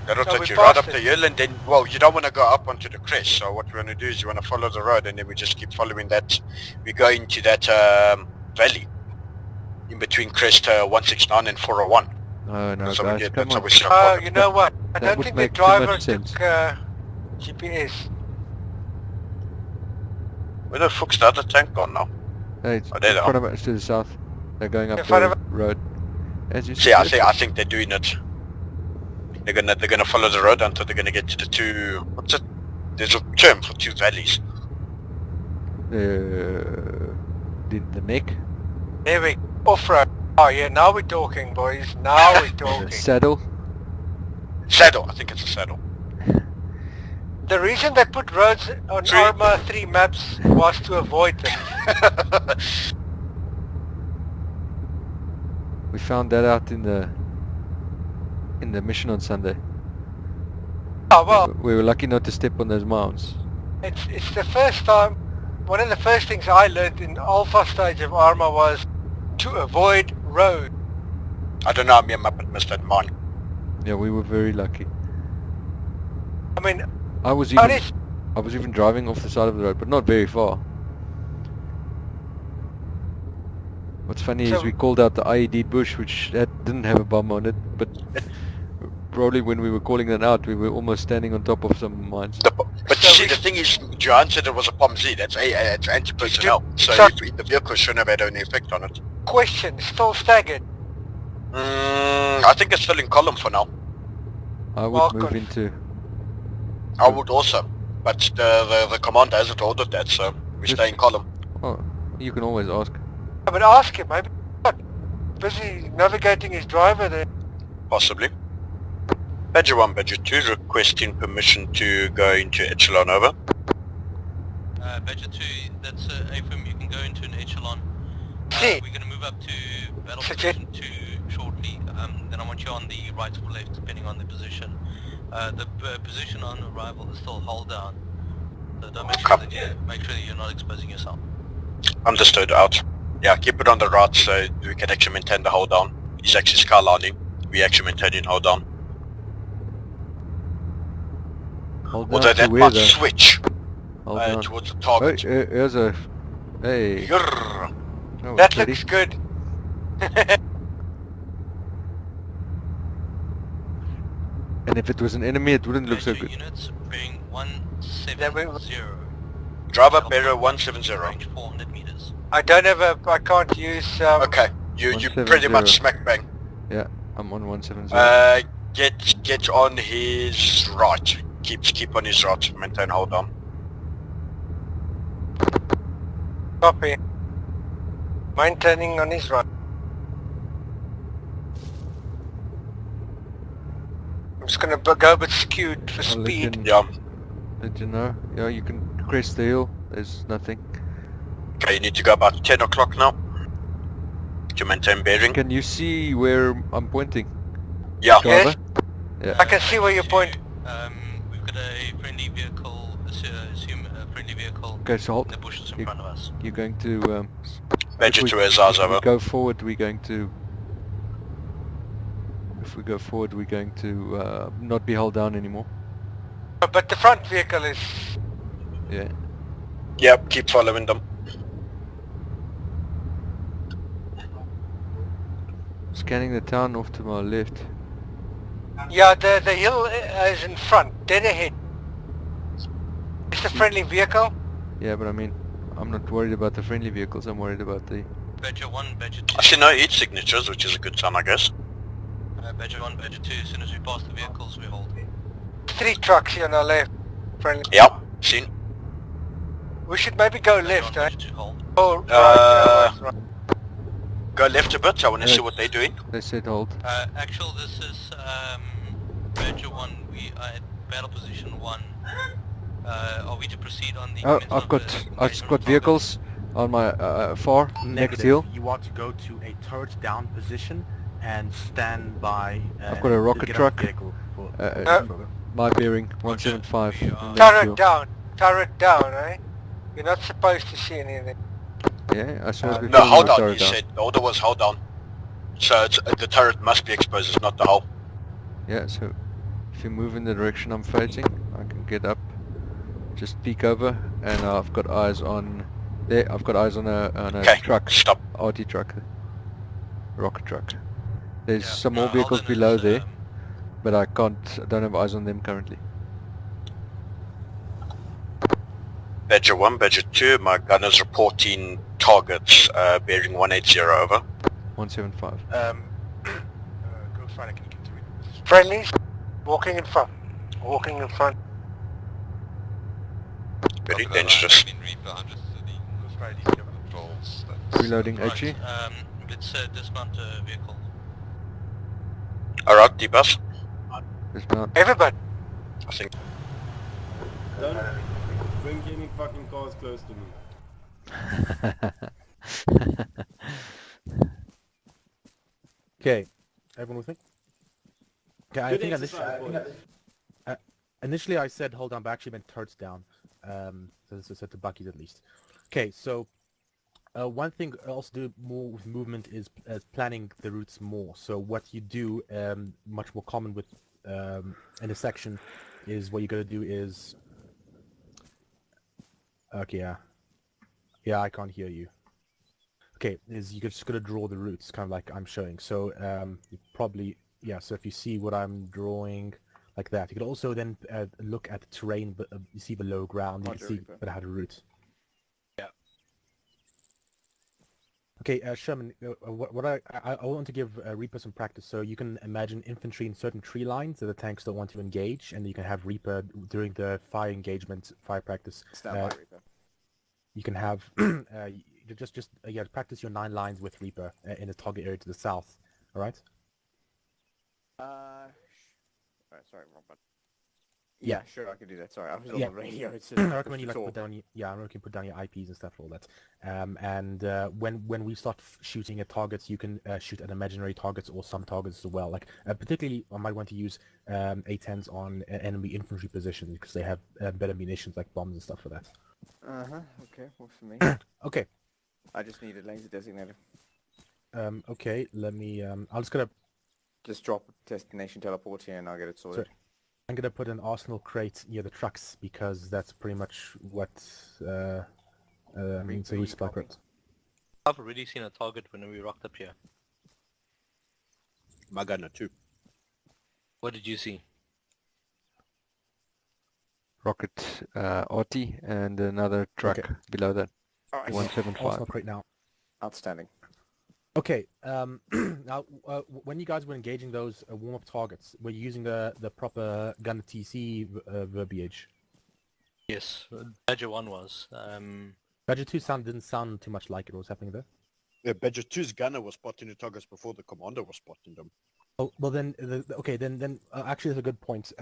That'll So take we you right passed up the it. hill and then, well, you don't want to go up onto the crest, so what we want to do is you want to follow the road and then we just keep following that. We go into that valley in between crest 169 and 401. No, That's how we guys, get, come that's how on. we stop Oh, following. you know what? I That don't would think the make too much driver sense. took GPS. Where the fuck's the other tank gone now? Hey, it's Oh, there in they front of us to the south. They're going up In front the of road. As you See, I said. think they're doing it. They're gonna follow the road until they're gonna get to the two... What's it? There's a term for two valleys. The neck. There we go. Off-road. Oh yeah, now we're talking, boys. Now we're The talking. saddle. Saddle, I think it's a saddle. The reason they put roads on Tree. Arma 3 maps was to avoid them. We found that out in the mission on Sunday. Oh well, We were lucky not to step on those mounds. it's the first time. One of the first things I learned in Alpha stage of Arma was to avoid road. I don't know, me and Muppet missed that mine. Yeah, we were very lucky. I mean, I was even driving off the side of the road, but not very far. What's funny is So- we called out the IED bush, which didn't have a bomb on it, but probably when we were calling that out, we were almost standing on top of some mines. But So you see, we- the thing is, Johan said it was a POM-Z, that's anti-personnel. So So- the vehicle shouldn't have had any effect on it. question, still staggered. I think it's still in column for now. I would Well, move good. into... I would also, but the commander hasn't ordered that, so we Just- stay in column. Oh, you can always ask. I would ask him, maybe not. Busy navigating his driver there. Possibly. Badger 1, Badger 2 requesting permission to go into echelon, over. Badger 2, that's AFM, you can go into an echelon. See. We're going to move up to battle Suggest- position 2 shortly, then I want you on the right or left depending on the position. The position on arrival is still hold down, so don't make sure that you're not exposing yourself. Understood, out. Yeah, keep it on the right so we can actually maintain the hold down. He's actually skylining. We actually maintaining hold down. Hold Although down to that where might though? switch Hold down. towards the Oh, target. here's a... Hey. Grrr. Oh, That steady. looks good. And if it was an enemy, it wouldn't look so Major good. units bearing 170. Driver bearer 170. Range 400 meters. I don't have a. I can't use. Okay, you pretty 170. much smack bang. Yeah, I'm on 170. Get on his right. Keep on his right. Maintain hold down. Copy. Maintaining on his right. I'm just gonna go a bit skewed for I'll speed. Yeah. Let you know. Yeah, you can crest the hill. There's nothing. Okay, you need to go about 10 o'clock now. To maintain bearing. Can you see where I'm pointing? Yeah. Yes. Yeah. I can see where you point. We've got a friendly vehicle, assume a friendly vehicle Okay, so in hold. the bushes in You- front of us. You're going to... Major if we- 2 is ours if we over. go forward, we're going to... If we go forward, we're going to not be held down anymore. But the front vehicle is. Yeah. Yep, keep following them. Scanning the town off to my left. Yeah, the hill is in front, dead ahead. It's a friendly vehicle. Yeah, but I mean, I'm not worried about the friendly vehicles, I'm worried about the... Badger 1, Badger 2. I see no heat signatures, which is a good sign, I guess. Badger 1, Badger 2, as soon as we pass the vehicles, we hold. 3 trucks here on our left. Friendly. Yep, seen. We should maybe go Badger 1, left, eh? Badger 2, hold. Oh, right, right. Go left a bit, I want to see what they're doing. They said hold. Actual, this is Badger 1, we are at battle position 1. Are we to proceed on the... Oh, commencement I've got of the I've engagement got target? vehicles on my far next Negative. hill. You want to go to a turret down position and stand by. I've got a rocket get out of the truck. vehicle for- My bearing 175. we are- Turret down. Turret down, eh? You're not supposed to see anything. Yeah, I saw it before. No, hold my on, turret you down. said. The order was hold on. So it's, the turret must be exposed, it's not the hull. Yeah, so if you move in the direction I'm facing, I can get up, just peek over, and I've got eyes on there. I've got eyes on a Okay, truck, stop. RT truck, rocket truck. There's Yeah, some more vehicles Holden below is, there, but I don't have eyes on them currently. Badger 1, Badger 2, my gunner's reporting targets, bearing 180 over. 175. Ghost Rider, can you get to it? Friendlies. Walking in front. Walking in front. Very Copy that, dangerous. I've been Reaper 113. Ghost Rider, you can have Patrols. That's Reloading Right, HE. let's dismount a vehicle. Alright, D-bus. Dismount. Everybody. I think. Don't bring any fucking cars close to me. Okay, everyone with me? Okay, I Good think exercise, boys. initially I said hold on, but I actually meant turrets down. So to buckies at least. Okay, so one thing I also do more with movement is planning the routes more. So what you do, much more common with in a section, is what you gotta do is. Okay, yeah, I can't hear you. Okay, is you're just gonna draw the routes, kind of like I'm showing. So you probably, yeah. So if you see what I'm drawing, like that, you could also then look at the terrain, but you see below ground, you can see that I had a route. Yeah. Okay, Sherman, what I want to give Reaper some practice. So you can imagine infantry in certain tree lines that the tanks don't want to engage, and you can have Reaper during the fire engagement, fire practice. Stand by, Reaper. You can have just practice your 9 lines with Reaper in the target area to the south. All right. Sorry, wrong button. Yeah. Yeah, sure, I can do that. Sorry, I was on Yeah. the radio. It's I recommend you like put down. I recommend you put down your IPs and stuff for all that. And when we start shooting at targets, you can shoot at imaginary targets or some targets as well. Like particularly, I might want to use A10s on enemy infantry positions because they have better munitions like bombs and stuff for that. Okay, works for me. Okay. I just need a laser designator. Okay, let me. I'm just gonna. Just drop destination teleport here and I'll get it sorted. Sorry. I'm gonna put an arsenal crate near the trucks because that's pretty much what means a resupply crate. I've already seen a target when we rocked up here. My gunner too. What did you see? Rocket Arty and another truck below that. Alright. 175. Arsenal crate now. Outstanding. Okay. Now, when you guys were engaging those warm-up targets, were you using the proper gunner TC verbiage? Yes, Badger 1 was. Badger 2 didn't sound too much like it. What was happening there? Yeah, Badger 2's gunner was spotting the targets before the commander was spotting them. Oh, well then, then actually that's a good point.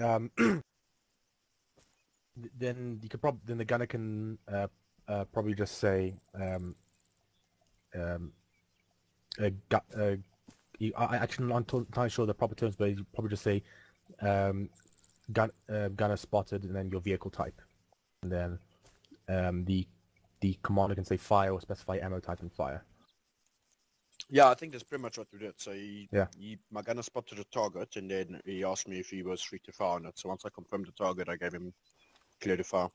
Then you could then the gunner can probably just say I actually not entirely sure the proper terms, but you probably just say gunner spotted and then your vehicle type, and then the commander can say fire or specify ammo type and fire. Yeah, I think that's pretty much what we did. So Yeah. my gunner spotted a target, and then he asked me if he was free to fire on it. So once I confirmed the target, I gave him clear to fire.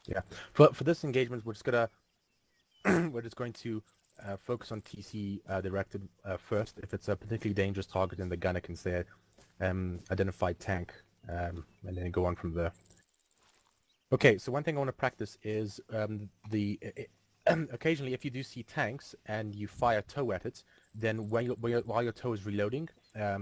Yeah. For this engagement, we're just going to focus on TC directed first. If it's a particularly dangerous target, then the gunner can say identified tank, and then go on from there. Okay, so one thing I want to practice is occasionally if you do see tanks and you fire tow at it, then while your tow is reloading, I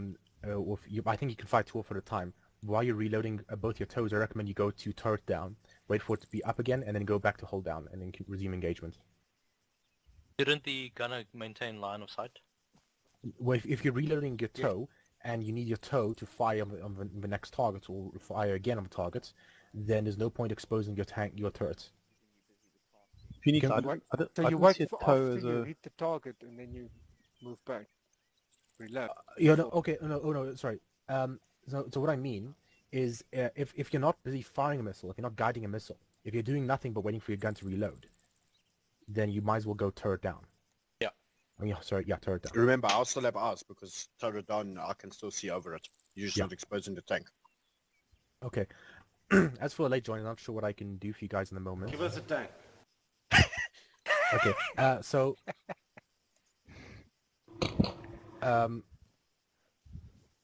think you can fire 2 off at a time. While you're reloading both your tows, I recommend you go to turret down, wait for it to be up again, and then go back to hold down, and then resume engagement. Didn't the gunner maintain line of sight? Well, if you're reloading your tow, and you need your tow to fire on the next target, or fire again on the target, then there's no point exposing your turret. If you need Can- to, So you wait for after you hit the target and then you move back. Reload. Yeah, no, okay, no, sorry. So what I mean is, if you're not busy firing a missile, if you're not guiding a missile, if you're doing nothing but waiting for your gun to reload, then you might as well go turret down. Yeah. Oh, yeah, sorry, yeah, turret down. Remember, I'll still have ours because turret down, I can still see over it. You're just not exposing the tank. Okay. As for a late join, I'm not sure what I can do for you guys in the moment. Give us a tank. Okay, so...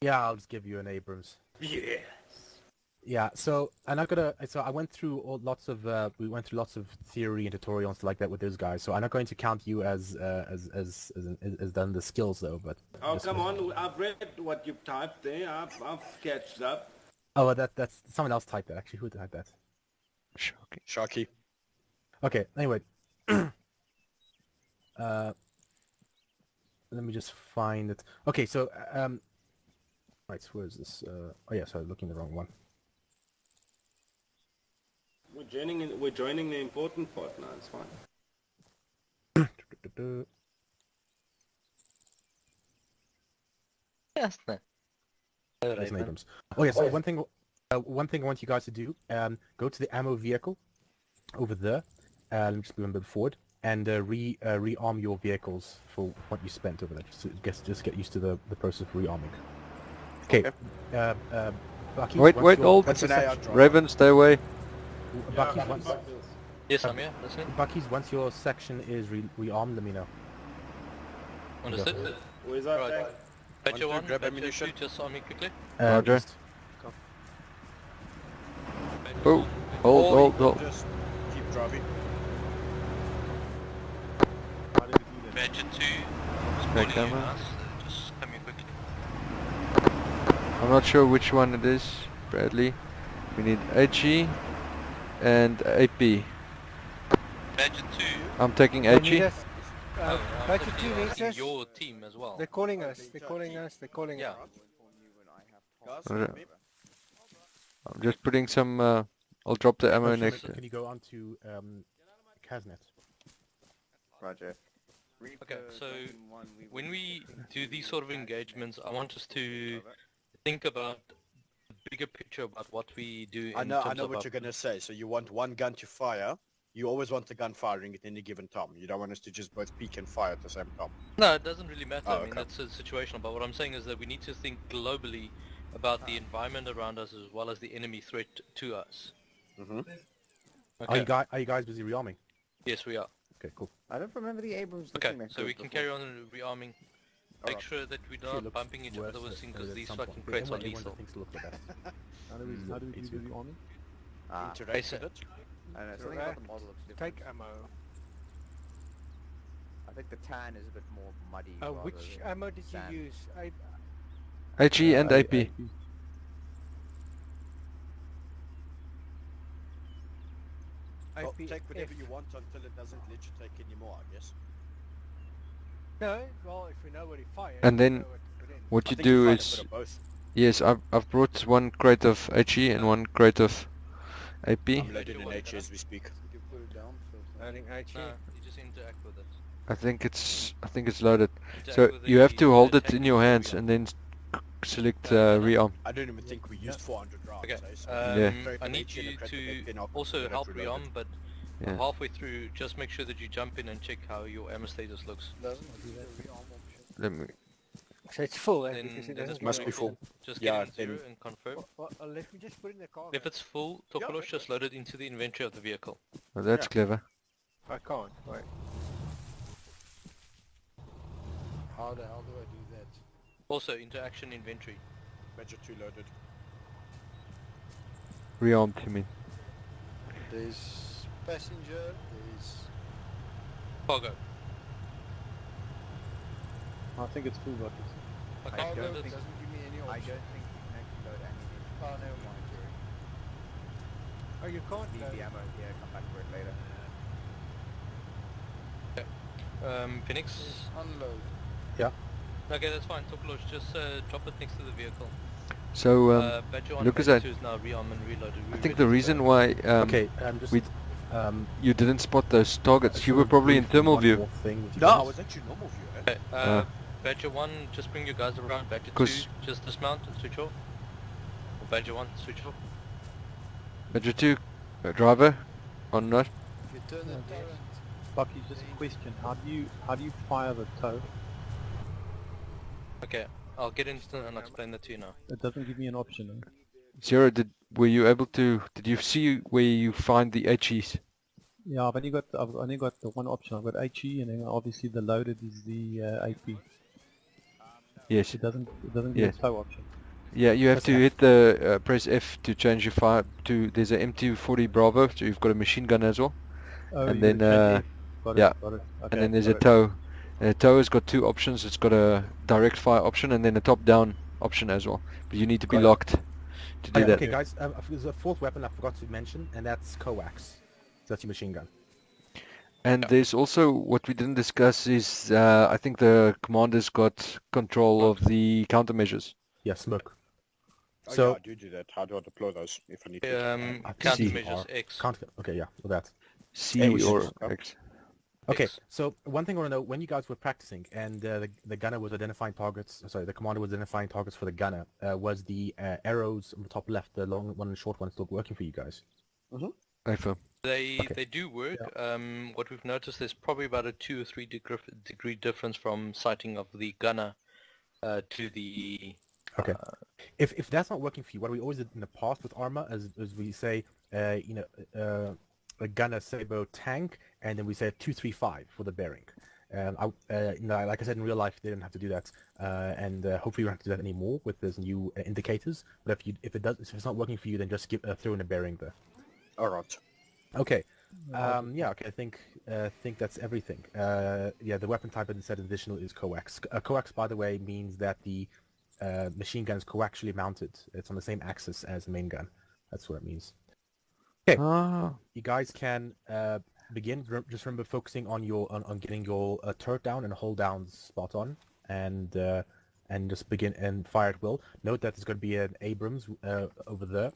yeah, I'll just give you an Abrams. Yes. Yeah, so I went through lots of theory and tutorials and stuff like that with those guys. So I'm not going to count you as done the skills though. But Oh, come on. I've read what you typed there. I've sketched up. oh, that's someone else typed that actually. Who typed that? Sharky. Okay. Anyway, let me just find it. Okay, so right, where is this? Oh yeah, sorry, looking at the wrong one. We're joining the important part now. It's fine. Yes, no. There's Abrams. Oh yes, one thing I want you guys to do, go to the ammo vehicle over there. Let me just move a bit forward and rearm your vehicles for what you spent over there. Just get used to the process of rearming. Okay. Bucky, Wait, once hold. your Raven, stay away. Bucky, Yes, I'm here. Listening. Bucky's, once your section is rearmed, let me know. Understood. Where's our Right. tank? Badger 1, grab Badger ammunition. 2, just arm me quickly. Roger. East. Oh, hold. Just keep driving. Badger 2, Back calling you camera. guys. Just come here quickly. I'm not sure which one it is, Bradley. We need HE and AP. Badger 2. I'm taking They need HE. us. Badger 2 needs asking us. your team as well. They're calling us. They're calling us. They're calling Yeah. us. Alright. I'm just putting some. I'll drop the ammo next. Can you go on to Kaznet? Roger. Okay, so when we do these sort of engagements, I want us to think about the bigger picture about what we do. I know terms of what our- you're gonna say. So you want one gun to fire, You always want the gun firing at any given time. You don't want us to just both peek and fire at the same time. No, it doesn't really matter. Oh, I mean, okay. that's situational. But what I'm saying is that we need to think globally about the environment around us as well as the enemy threat to us. Mm-hmm. Okay. Are you guys busy rearming? Yes, we are. Okay, cool. I don't remember the Abrams Okay, looking that so we good can before. carry on rearming. Make Alright. sure that we're Actually, it not looks bumping each other worse with things at because these some fucking point. crates are Everyone lethal. thinks to look the best. How do we do the arming? Ah, Interact with it. I don't know, something about the model looks different. Take ammo. I think the tan is a bit more muddy. Which rather than ammo did sand. you use? HE and AP. Well, IP take whatever F. you want until it doesn't let you take any more, I guess. No, well, if we know what he fired, And we then know what to put in. what I you think do find a is, bit of both. yes, I've brought one crate of HE and one crate of AP. I'm loading in H as we speak. You can put it down. So Loading HE. No, you just interact with it. I think it's loaded. Interact So with you have to the hold it tank in your before hands rearm. and then select No. rearm. I don't even think we used 400 rounds. Okay, eh, so Yeah. throw it I in need H and you a crack with to that pin up, also get it help reloaded. rearm, but Yeah. halfway through, just make sure that you jump in and check how your ammo status looks. doesn't do the rearm option. Let me. So it's full, eh? Then, Because it then doesn't it's Must probably be full. Just Yeah, get in zero then- and confirm. let me just put in the car. If it's full, Tokolos just load it into the inventory of the vehicle. Well, that's Yeah. clever. I can't. Wait. How the hell do I do that? Also, interaction inventory. Badger 2 loaded. Rearmed, you mean? There's passenger, there's... Cargo. I think it's full buckets. Okay, I good. don't It think- doesn't give me any I option. don't think you can actually load ammunition. Oh, never mind, Jerry. Oh, you can't Leave load. the ammo here, come back for it later. Phoenix. Unload. Okay, that's fine. Tokolos, just drop it next to the vehicle. So Badger 1 look at Badger that. 2 is now rearm and reloaded. I think the reason why Okay, just we- you didn't spot those targets, you were probably in thermal one view. more thing with you No, I guys. was actually normal view, eh? Okay, Badger 1, just bring your guys around. Badger 2, 'Cause- just dismount and switch off. Or Badger 1, switch off. Badger 2, driver, or not? If you turn the turret, Bucky, just a question. How do you fire the tow? Okay, I'll get into it and I'll explain that to you now. It doesn't give me an option. Eh? Zero, were you able to, did you see where you find the HEs? Yeah, I've only got the one option. I've got HE, and then obviously the loaded is the AP. Yes. It doesn't give Yes. a tow option. Yeah, you have to hit the press F to change your fire to, there's a M240 Bravo, so you've got a machine gun as well. Oh, And you then, gotta change F. Got it, yeah. got it. Okay, And then there's a got it. tow. And a tow has got two options, it's got a direct fire option and then a top down option as well. But you need to be Got it. locked to do Oh, yeah, that. okay, guys, there's a fourth weapon I forgot to mention, and that's coax. So that's your machine gun. And there's also, what we didn't discuss is, I think the commander's got control of the countermeasures. Yeah, smoke. Oh, So- yeah, I do that. How do I deploy those if I need to? I think Countermeasures CR. X. Okay, yeah, with that. C Hey, or oh. X. Okay, X. so one thing I want to know, when you guys were practicing and the gunner was identifying targets, sorry, the commander was identifying targets for the gunner, was the arrows on the top left, the long one and short one, still working for you guys? Affirm. They do work. What we've noticed is probably about a 2 or 3 degree difference from sighting of the gunner to the... Okay. If that's not working for you, what we always did in the past with armor is we say, a gunner Sabo tank, and then we say 235 for the bearing. Like I said, in real life, they didn't have to do that, and hopefully you don't have to do that anymore with those new indicators. But if it's not working for you, then just throw in a bearing there. All right. Okay. Yeah. Okay. I think that's everything. Yeah. The weapon type instead additional is coax. Coax, by the way, means that the machine gun is coaxially mounted. It's on the same axis as the main gun. That's what it means. Okay. You guys can begin. Just remember focusing on on getting your turret down and hold down spot on, and just begin and fire at will. Note that there's going to be an Abrams over there.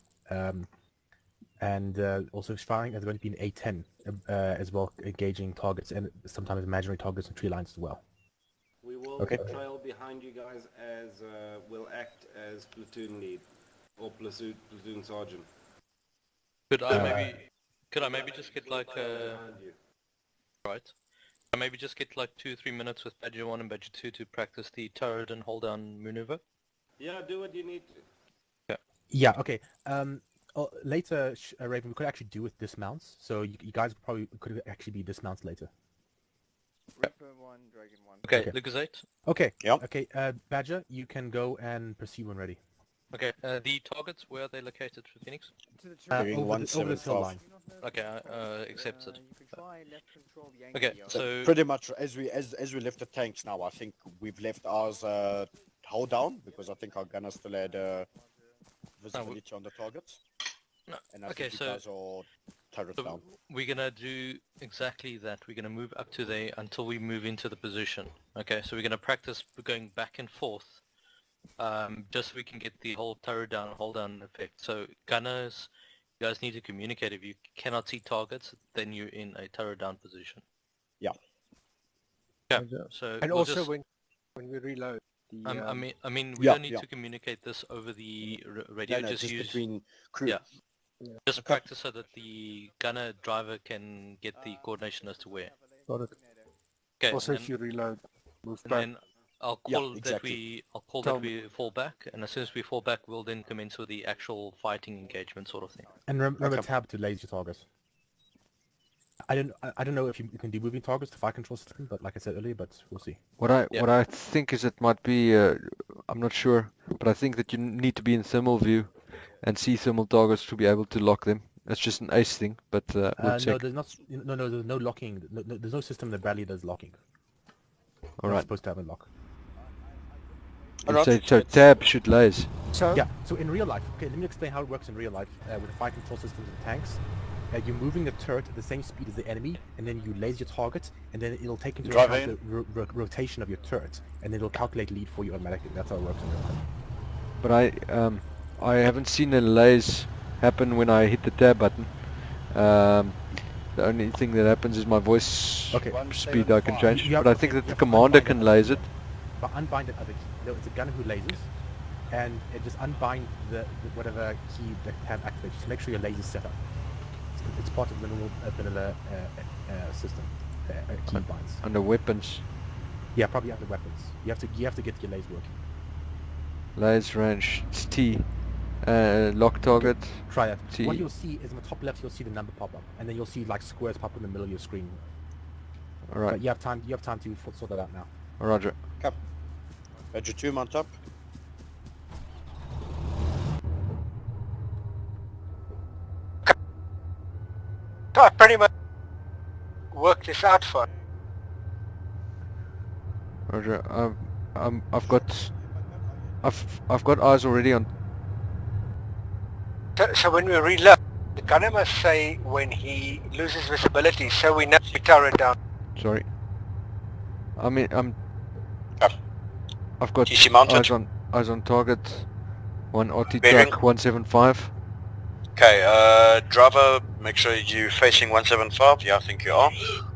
And also firing, there's going to be an A10 as well, engaging targets and sometimes imaginary targets and tree lines as well. We will Okay. trail behind you guys as we'll act as platoon lead or platoon sergeant. Could I maybe Could I maybe just get like right? I maybe just get like 2-3 minutes with Badger 1 and Badger 2 to practice the turret and hold down maneuver? Yeah, do what you need to. Yeah. Okay. Later, Raven, we could actually do with dismounts. So you guys probably could actually be dismounts later. Reaper 1, Dragon 1. Okay, Lucas 8. Okay. Yep. Okay. Badger, you can go and pursue when ready. Okay, the targets, where are they located for Phoenix? To the turret. Over this hill line. Okay, accepted. You can try left control the Okay, angle. so Pretty much as we left the tanks now, I think we've left ours hold down because I think our gunner still had visibility on the targets. No. And I Okay, think you so guys are turret down. we're gonna do exactly that. We're gonna move up to there until we move into the position. Okay, so we're gonna practice going back and forth, just so we can get the whole turret down, hold down effect. So gunners, you guys need to communicate. If you cannot see targets, then you're in a turret down position. Yeah. Yeah. So And we'll also just, when we reload. I mean, we yeah, don't need yeah. to communicate this over the radio. No, just just use between crew. Yeah. Just practice so that the gunner driver can get the coordination as to where. Got it. Okay. Also, and, if you reload, move and back. then I'll Yeah, call that exactly. we fall back, and as soon as we fall back, we'll then commence with the actual fighting engagement sort of thing. And remember Okay. tab to laser targets. I don't know if you can do moving targets to fire control system, but like I said earlier, but we'll see. What I think is it might be, I'm not sure, but I think that you need to be in thermal view and see thermal targets to be able to lock them. That's just an ace thing, but we'll No, check. there's not. No, there's no locking. There's no system that Bradley does locking. All You're right. supposed to have a lock. You say, so tab should lays. So, Yeah. So in real life, okay, let me explain how it works in real life with the fire control systems and tanks. You're moving the turret at the same speed as the enemy, and then you laser your target, and then it'll take into Drive account the rotation of your turret, and then it'll calculate lead for you automatically. That's how it works in real life. But I haven't seen a lays happen when I hit the tab button. The only thing that happens is my voice speed I can change. You have- But I think okay, that you the have to commander unbind can it. lays it. But unbind it. It's a gunner who lasers, and it just unbind the whatever key the tab activates. Just make sure your laser's set up. It's part of the normal vanilla system. Key binds. Under weapons. Yeah, probably under weapons. You have to get your laser working. Lays range. It's T. Lock target. Try that. T. What you'll see is in the top left, you'll see the number pop up, and then you'll see like squares pop in the middle of your screen. Alright. But you have time. You have time to sort that out now. Roger. Badger 2 mount up. I pretty much worked this out for. Roger. I've got eyes already on. So when we reload, the gunner must say when he loses visibility, so we know we turret down. Sorry. I mean I've got TC mounted. eyes on target. One RT Bearing. truck 175. Okay, driver, make sure you're facing 175. Yeah, I think you are.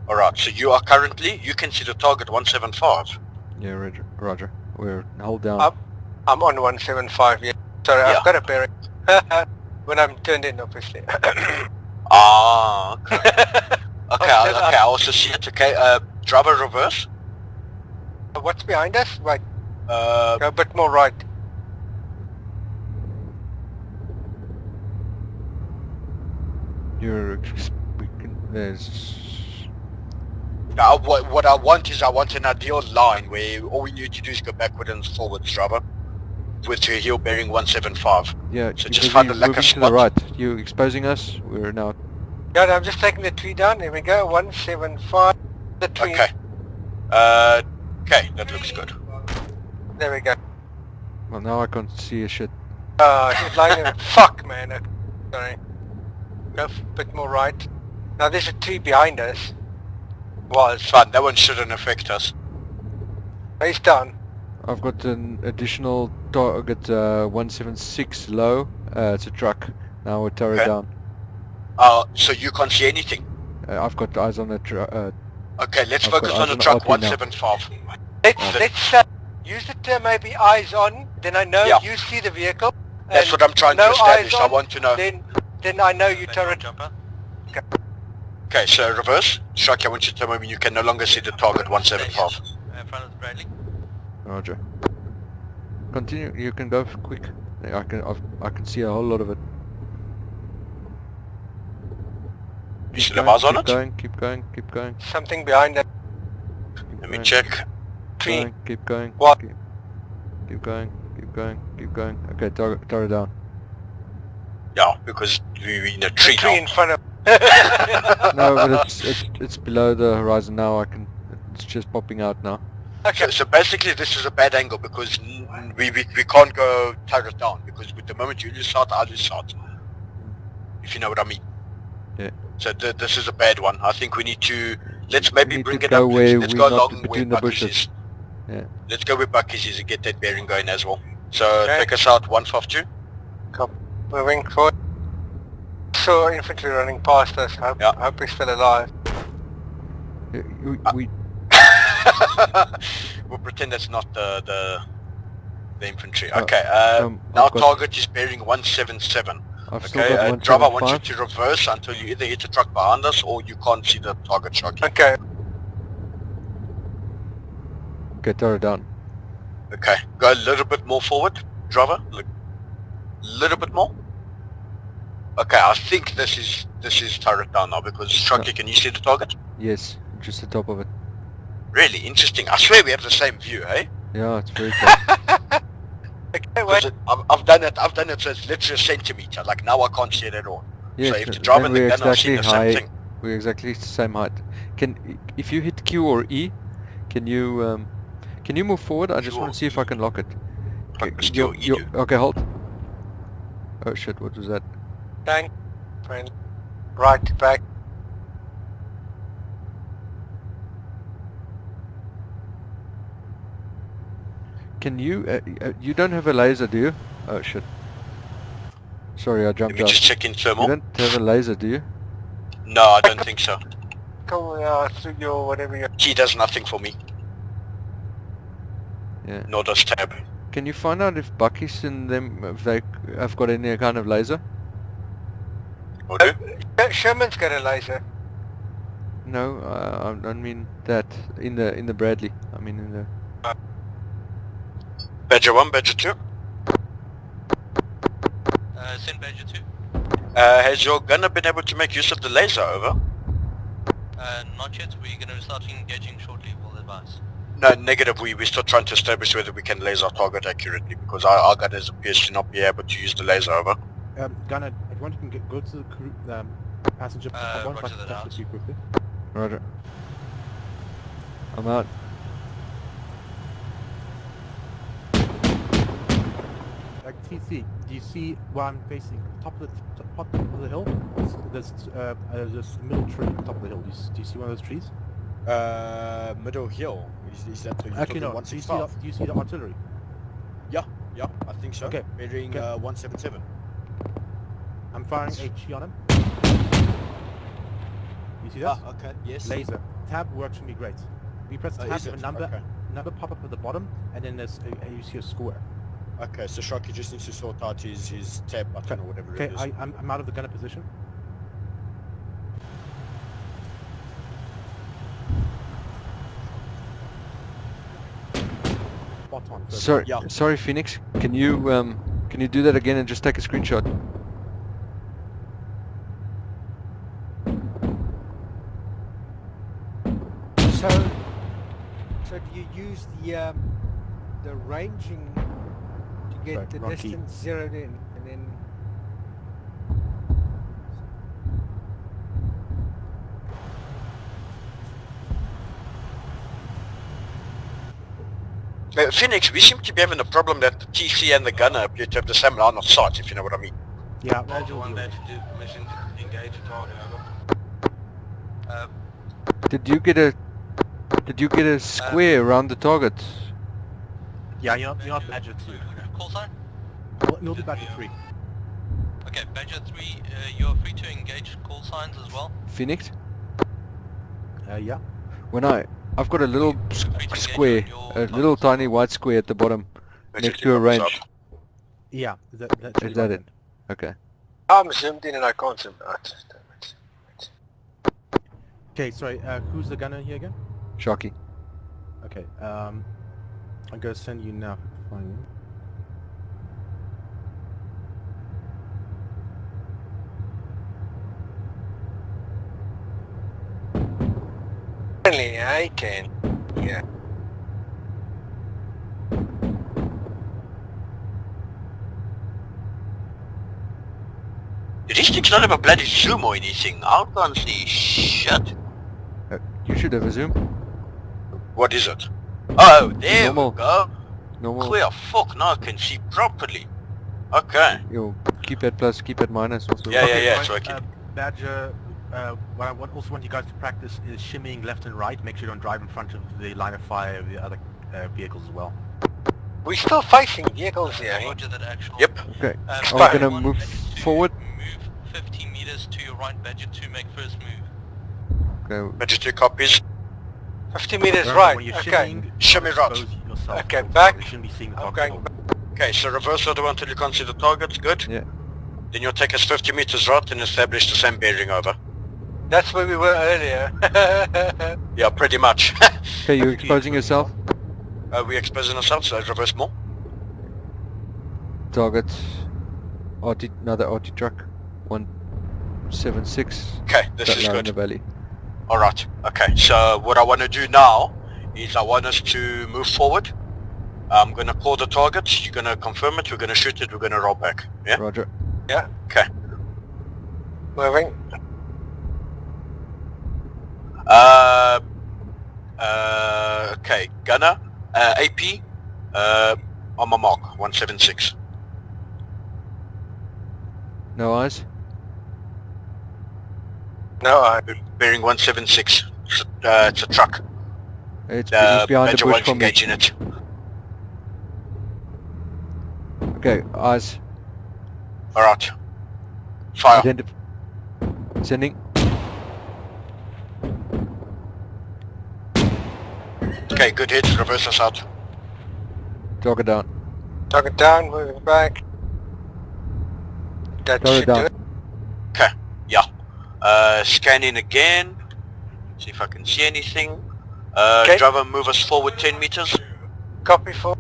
Alright, so you are currently, you can see the target 175. Yeah, Roger. We're hold down. I'm on 175, yeah. Sorry, Yeah. I've got a bearing. When I'm turned in, obviously. Ah, okay. Okay, I also see it. Okay, driver reverse. What's behind us? Right. Uh, Go a bit more right. There's now, what I want is I want an ideal line where all we need to do is go backward and forwards, driver, with your heel bearing 175. yeah. So you're just find a moving lekker to the spot. right. You exposing us. We're now. Yeah, no, I'm just taking the tree down. Here we go. 175. The tree. Okay. Okay, that looks good. There we go. Well, now I can't see a shit. She's lying there. Fuck, man. Okay, sorry. Go a bit more right. Now there's a tree behind us. It's fine. That one shouldn't affect us. He's done. I've got an additional target 176 low. It's a truck. Now we're turret Okay. down. So you can't see anything. I've got eyes on the truck. Okay, let's I've focus got on the eyes truck on the RT now. 175. Let's use the term maybe eyes on. Then I know Yeah. you see the vehicle. That's and what I'm trying to no establish. eyes I on, want to know. Then I know you turret. Okay, so reverse. Sharky, I want you to tell me when you can no longer see the target 175. In front of the Bradley. Roger. Continue. You can go quick. I can see a whole lot of it. You see the bars on it? Keep going. Something behind that. Let me check. Keep going. What? Keep going. Okay, target down. Yeah, because we're in a tree Tree now. in front of. No, but it's below the horizon now. It's just popping out now. Okay, so basically this is a bad angle because we can't go target down because with the moment you lose sight, I lose sight. If you know what I mean. Yeah. So this is a bad one. I think we need to let's maybe bring it go up. where Let's we're go not along where between the Bucky's bushes. is. Yeah. Let's go where Bucky's is and get that bearing going as well. So Okay. take us out 152. Moving forward. Saw infantry running past us. Yeah. Hope he's still alive. We We'll pretend that's not the infantry. Oh, Okay, now I've got- target is bearing 177. I've still Okay, got driver, I want 175. you to reverse until you either hit a truck behind us or you can't see the target, Sharky. Okay. Okay, turret down. Okay, go a little bit more forward, driver. Look, little bit more. Okay, I think this is turret down now because Sharky, can you see the target? Yes, just the top of it. Really interesting. I swear we have the same view, eh? Yeah, it's very close. Okay, wait. I've done it so it's literally a centimeter. Like now I can't see it at all. Yes, so if the driver then and the we're gunner are seeing exactly the same high. thing. We're exactly the same height. If you hit Q or E, can you move forward? I just Q want or to see if I can lock it. I can still E do. Okay, hold. Oh shit, what was that? Tank. Friend. Right back. Can you? You don't have a laser, do you? Oh shit. Sorry, I Let jumped me out. just check in You thermal. don't have a laser, do you? No, I don't think so. Go through your whatever you. Key does nothing for me. Yeah. Nor does tab. Can you find out if Bucky's in them, if they have got any kind of laser? Will do. Sherman's got a laser. No, I don't mean that. In the Bradley. I mean in the. Badger 1, Badger 2. Send Badger 2. Has your gunner been able to make use of the laser, over? Not yet. We're going to start engaging shortly, we'll advise. No, negative. We're still trying to establish whether we can laser our target accurately because our gunners appears to not be able to use the laser, over. Gunner, if you want, you can go to the crew, passenger. Roger that out. Quickly. Roger. I'm out. Like TC, do you see where I'm facing? Top of the hill. There's this middle tree on top of the hill. Do you see one of those trees? Middle hill. Is that Actually, no. Do you see the artillery? Yeah, I think so. Okay. Bearing Okay. 177. I'm firing HE on him. You see that? Okay, yes. Laser. Tab works for me great. We press tab, is a it? number, Okay. number pop up at the bottom, and then there's you see a square. Okay, so Sharky just needs to sort out his tab button or whatever Okay, it is. I'm out of the gunner position. Spot on. Further. Sorry, Yeah. sorry, Phoenix. Can you do that again and just take a screenshot? So do you use the ranging to get Sorry, the wrong key. distance zeroed in, and then Phoenix, we seem to be having a problem that the TC and the gunner appear to have the same line of sight, if you know what I mean. Yeah. Badger 1 there to do permission to engage a target, over. Did you get a square around the target? Yeah, you're not Badger 2. Call sign? You'll be Badger 3. Okay, Badger 3, you're free to engage call signs as well. Phoenix? Yeah. When I've got a little square, a little tiny white square at the bottom, next to a range. Yeah. Is that it? Okay. I'm zoomed in and I can't zoom out. Damn it. Okay, sorry, who's the gunner here again? Shocky. Okay, I'm gonna send you now. Find you. Only I can. Yeah. This thing's not have a bloody zoom or anything. I can't see shit. You should have a zoom. What is it? Oh, there Normal. we go. Normal. Clear. Fuck, now I can see properly. Okay. Yo, keep that plus, keep that minus also. Yeah, yeah, yeah. right, So I can... Badger, what I also want you guys to practice is shimmying left and right. Make sure you don't drive in front of the line of fire of the other vehicles as well. We're still facing vehicles here. Roger that actual. Yep. Okay. Expired. Are we gonna One, move Badger 2, forward? Move 50 meters to your right, Badger 2, make first move. Okay. Badger 2 copies. 50 meters Remember, right. when you're Okay. shimmying, Shimmy right. expose yourself. Okay, So back. You shouldn't be seeing the I'm target. going Okay, so reverse order until you can't see the target. Good. Yeah. Then you'll take us 50 meters right and establish the same bearing over. That's where we were earlier. Yeah, pretty much. Okay, you're exposing yourself. We're exposing ourselves, so reverse more. Target. RT, another RT truck. 176. Okay, this That is line in good. the valley. Alright, okay, so what I want to do now is I want us to move forward. I'm going to call the target, you're going to confirm it, we're going to shoot it, we're going to roll back. Yeah? Roger. Yeah. Okay. Moving. Okay, gunner, AP, on my mark, 176. No eyes? No, I... Bearing 176, it's a truck. It's behind the Badger bush won't from me. engage in it. Okay, eyes. Alright. Fire. Sending. Okay, good hit, reverse us out. Target down. Target down, moving back. That Target should do down. it. Okay, yeah. Scanning again. See if I can see anything. Okay. Driver, move us forward 10 meters. Copy for.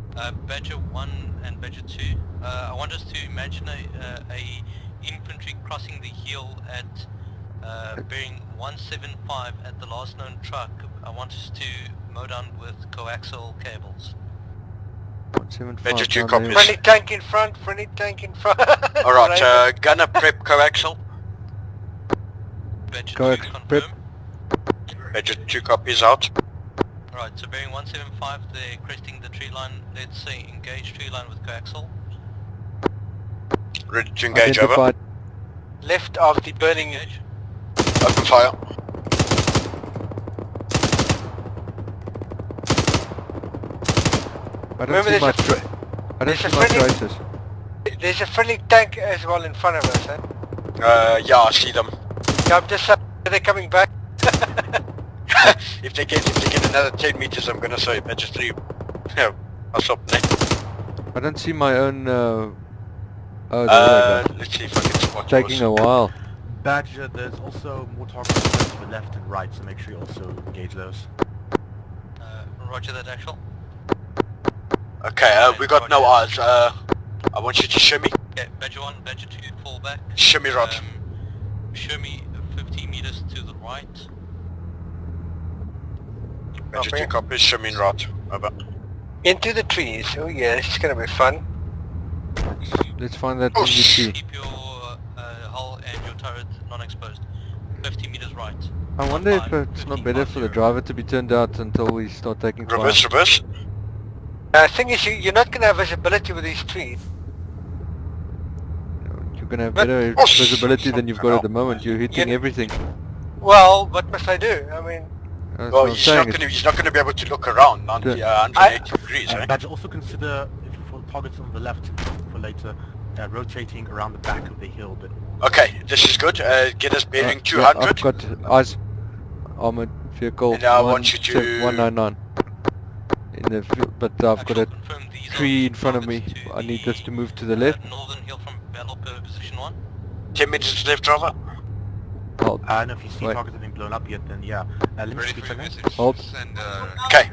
Badger 1 and Badger 2, I want us to imagine a infantry crossing the hill at bearing 175 at the last known truck. I want us to mow down with coaxial cables. 175 Badger 2 down copies. there. Friendly tank in front, friendly tank in front. Alright, Right. gunner prep coaxial. Badger 2 Coax prep. confirm. Badger 2 copies out. Alright, so bearing 175, they're cresting the tree line. Let's say engage tree line with coaxial. Ready to engage, over. Identified. Left of the burning. Engage. Open fire. I don't Remember see there's my a fr- I don't there's see a my friendly- traces. There's a friendly tank as well in front of us, eh? Yeah, I see them. Yeah, I'm just they're coming back. If they get another 10 meters, I'm gonna say Badger 3. Yeah, I'll stop there. I don't see my own oh, there we go. Let's see if I can spot Taking a yours. while. Badger, there's also more targets to the left and right, so make sure you also engage those. Roger that actual. Okay, we got no eyes. I want you to shimmy. Okay, Badger 1, Badger 2, fall back. Shimmy rod. Show me 50 meters to the right. Badger Okay. 2 copies, shimmy rod. Over. Into the trees. Oh yeah, this is gonna be fun. Let's find that Oh, NGT. Keep your hull and your turret non-exposed. 50 meters right. I wonder if 15, it's not better for the 50. driver to be turned out until we start taking fire. Reverse, reverse. Thing is, you're not gonna have visibility with these trees. You're gonna have But- better Oh, visibility than you've got fucking at the moment. You're hitting You- everything. Well, what must I do? I mean, That's Well, what I'm saying. he's not gonna be able to look around 180 degrees, eh? Badger, also consider, if for targets on the left for later, rotating around the back of the hill a bit. Okay, this is good. Get us bearing Yeah, 200. I've got eyes. Armored vehicle. And I want you to- 199. In the field, but I've got Actual a confirm these are tree the in front of me. targets to I need the, this to move to the left. Northern hill from Battle per position 1. 10 meters left, driver. Hold. And if you see Wait. targets have been blown up yet, then yeah. Let me Ready speak for right your now. message. Hold. Send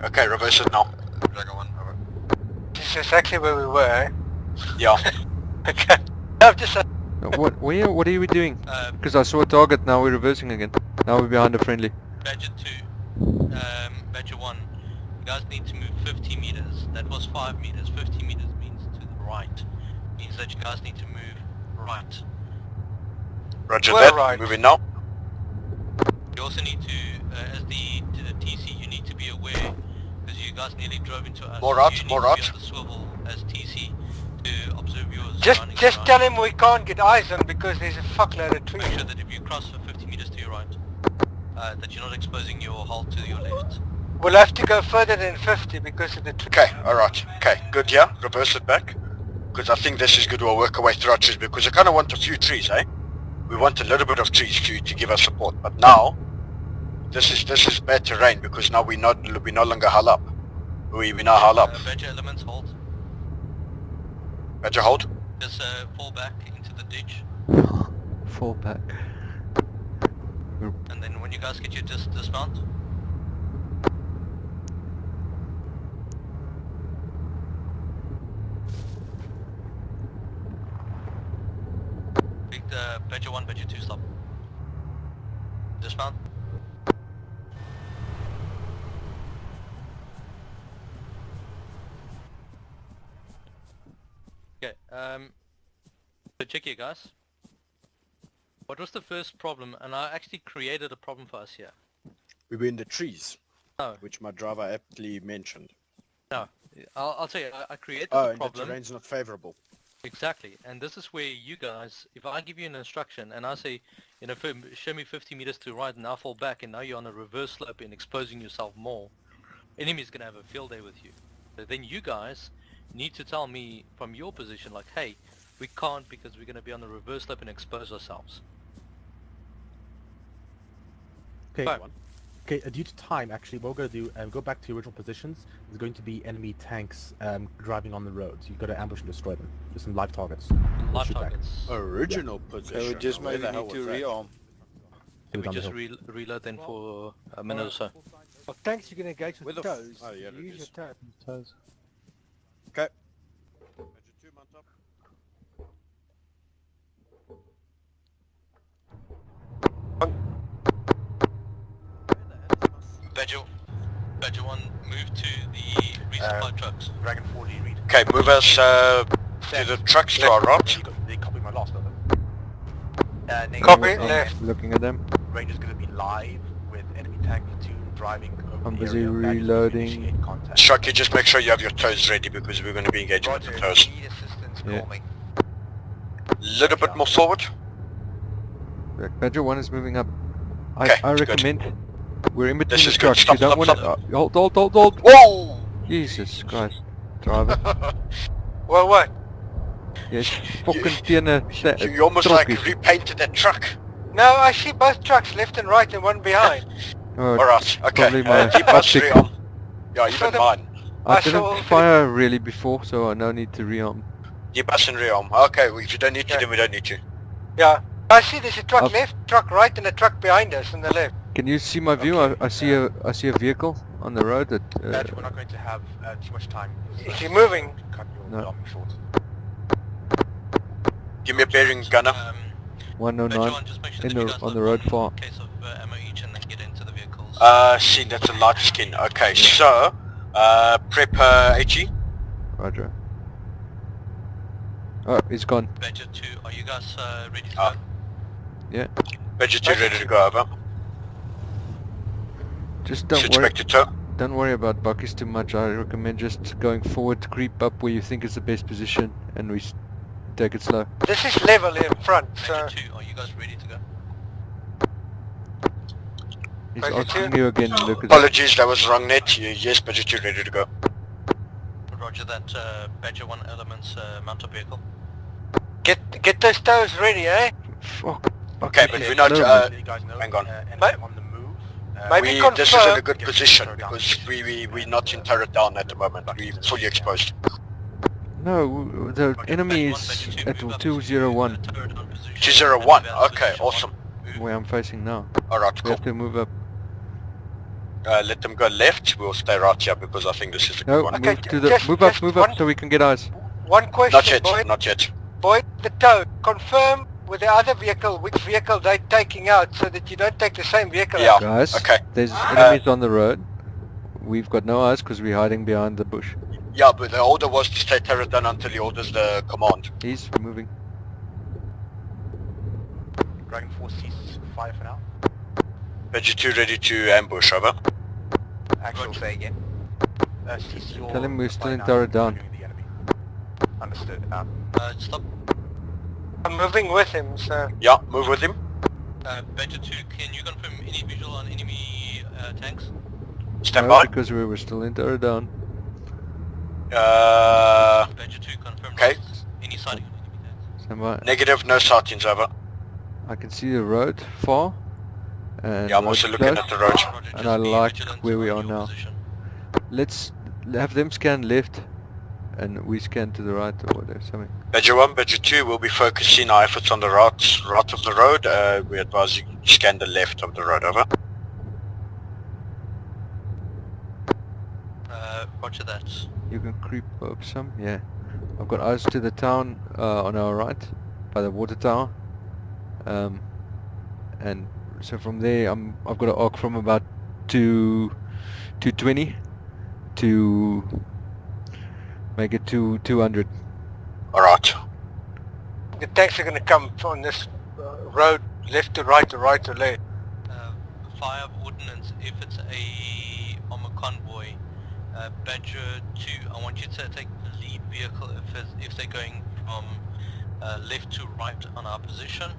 Okay, reverse it now. Dragon 1, over. This is exactly where we were, eh? Yeah. Okay. I've just... What are you doing? Because I saw a target, now we're reversing again. Now we're behind a friendly. Badger 2, Badger 1, you guys need to move 50 meters. That was 5 meters. 50 meters means to the right. Means that you guys need to move right. Roger We're that. right. Moving now. You also need to, as the TC, you need to be aware, because you guys nearly drove into us. More out, you need more to out. be on the swivel as TC to observe yours. Just tell him we can't get eyes on because there's a fuckload of trees. Make sure that if you cross for 50 meters to your right, that you're not exposing your hull to your left. We'll have to go further than 50 because of the trees. Okay, alright. Okay, good, yeah. Reverse it back. Because I think this is good. We'll work our way through our trees because I kind of want a few trees, eh? We want a little bit of trees to give us support. But now, this is bad terrain because now we no longer hull up. We now hull up. Badger elements, hold. Badger hold. Just fall back into the ditch. Fall back. And then when you guys get your dismount. Big Badger 1, Badger 2, stop. Dismount. Okay, so check here guys. What was the first problem? And I actually created a problem for us here. We were in the trees, No, which my driver aptly mentioned. no. I'll tell you, I created Oh, a and the problem. terrain's not favorable. Exactly, and this is where you guys, if I give you an instruction and I say, you know, show me 50 meters to the right and now fall back and now you're on a reverse slope and exposing yourself more, enemy's going to have a field day with you. So then you guys need to tell me from your position like, hey, we can't because we're going to be on the reverse slope and expose ourselves. Okay. Fine. Okay, due to time, actually, what we're going to do, go back to your original positions. There's going to be enemy tanks driving on the roads. You've got to ambush and destroy them. There's some live targets. Live Shoot back. targets. Original position. So we just Where maybe the hell need to was that? rearm. Can we down the just hill. reload then for a minute or so? Well, tanks you can engage Where with the toes. oh, yeah, You it use is. your toe. Toes. Okay. Badger 2, mount up. Badger 1, move to the resupply trucks. Dragon 4D read. Okay, move us to the trucks to our right. They copy my last of them. Copy, I'm left. looking at them. Ranger's going to be live with enemy tank platoon driving over I'm the busy area. That is reloading. initiate contact. Sharky, just make sure you have your toes ready because we're going to be engaging with the toes. Need assistance, Yeah. call me. Little bit more forward. Badger 1 is moving up. Okay, I good. recommend we're in between This the is good. trucks. Stop, You don't stop, want to hold. Whoa! Jesus Christ, driver. Well, what? Yes, fucking teen 'n You almost like trokkies. repainted that truck. No, I see both trucks, left and right, and one behind. Oh, Alright, okay. probably my Deep bus optic. rearm. Yeah, So even the- mine. I I saw all didn't three. fire really before, so I no need to rearm. Deep bus and rearm. Okay, well, if you don't need to, then we don't need to. Yeah. I see there's a truck Up. left, truck right, and a truck behind us on the left. Can you see my view? I see a vehicle on the road that Badger, we're not going to have too much time. Is he moving? Cut your No. arm short. Give me a bearing, gunner. Badger 109 1, just make sure in that you the guys on the load road one far. case of ammo each and then get into the vehicles. See, that's a light skin. Okay, so, prep HE. Roger. Oh, he's gone. Badger 2, are you guys ready to Ah. go? Yeah. Badger 2 ready to go over. Just don't Switch worry. back to tow. Don't worry about buckies too much. I recommend just going forward, creep up where you think is the best position, and we take it slow. This is level here in front, so... Badger 2, are you guys ready to go? He's Badger asking two. you again, Lucas. Apologies, that was wrong net. Yes, Badger 2 ready to go. Roger that, Badger 1 elements mount a vehicle. Get those toes ready, eh? Fuck. Okay, but we're not, No, So you guys know, hang on. enemy Mate, on the move. maybe This is in a confirm. good position because we're not in turret down at the moment. We're fully exposed. No, the enemy is at 201. 201, okay, awesome. where I'm facing now. Alright, We cool. have to move up. Let them go left. We'll stay right here because I think this is a No, good one. move to the move up so we can get eyes. One question, Not yet, Boyd. not yet. Boyd, the tow. Confirm with the other vehicle which vehicle they're taking out so that you don't take the same vehicle Yeah. out. Guys, Okay. there's enemies on the road. We've got no eyes because we're hiding behind the bush. Yeah, but the order was to stay terror down until he orders the command. He's moving. Dragon Force ceases fire for now. Badger 2 ready to ambush, over. Actual say again. Cease your Tell him we're still in fire turret now. down. Understood. Stop. I'm moving with him, so... Yeah, move with him. Badger 2, can you confirm any visual on enemy tanks? Stand No, by. because we were still in turret down. Badger 2, confirm Okay. any sighting on enemy tanks. Stand by. Negative, no sightings, over. I can see the road far. And Yeah, I'm also looking close, at the road. Roger, and just I be like vigilant where we on are your now. position. Let's have them scan left, and we scan to the right or whatever. Something. Badger 1, Badger 2 will be focusing our efforts on the right of the road. We advise you scan the left of the road, over. Roger that. You can creep up some. Yeah. I've got eyes to the town on our right, by the water tower. And so from there, I've got an arc from about 220 to make it to 200. Alright. The tanks are going to come on this road, left to right to right to left. Fire ordnance, if it's a armor convoy, Badger 2, I want you to take the lead vehicle if they're going from left to right on our position.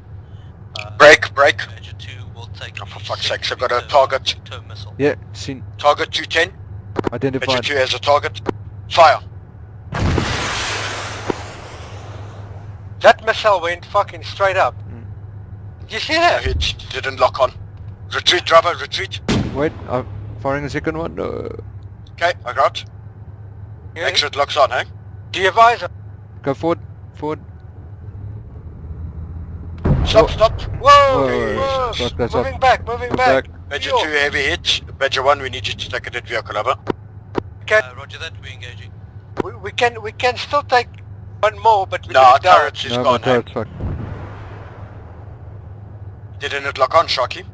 Break. Badger 2 will take... Oh, for fuck's sake, I've got a target. Tow missile. Yeah, seen. Target 210. Badger Identified. 2 has a target. Fire. That missile went fucking straight up. Did you see that? It didn't lock on. Retreat, driver, retreat. Wait, I'm firing the second one. No. Okay, I got. Yeah. Make sure it locks on, eh? Do you advise him? Go forward. Stop. Whoa! Stop, that's Moving up. back, moving back. Badger Yo. 2 heavy hit. Badger 1, we need you to take a dead vehicle, over. Roger that, we're engaging. We can still take one more, but we No, need our it down. turret is No, my gone, eh? turret's fucked. Didn't it lock on, Sharky?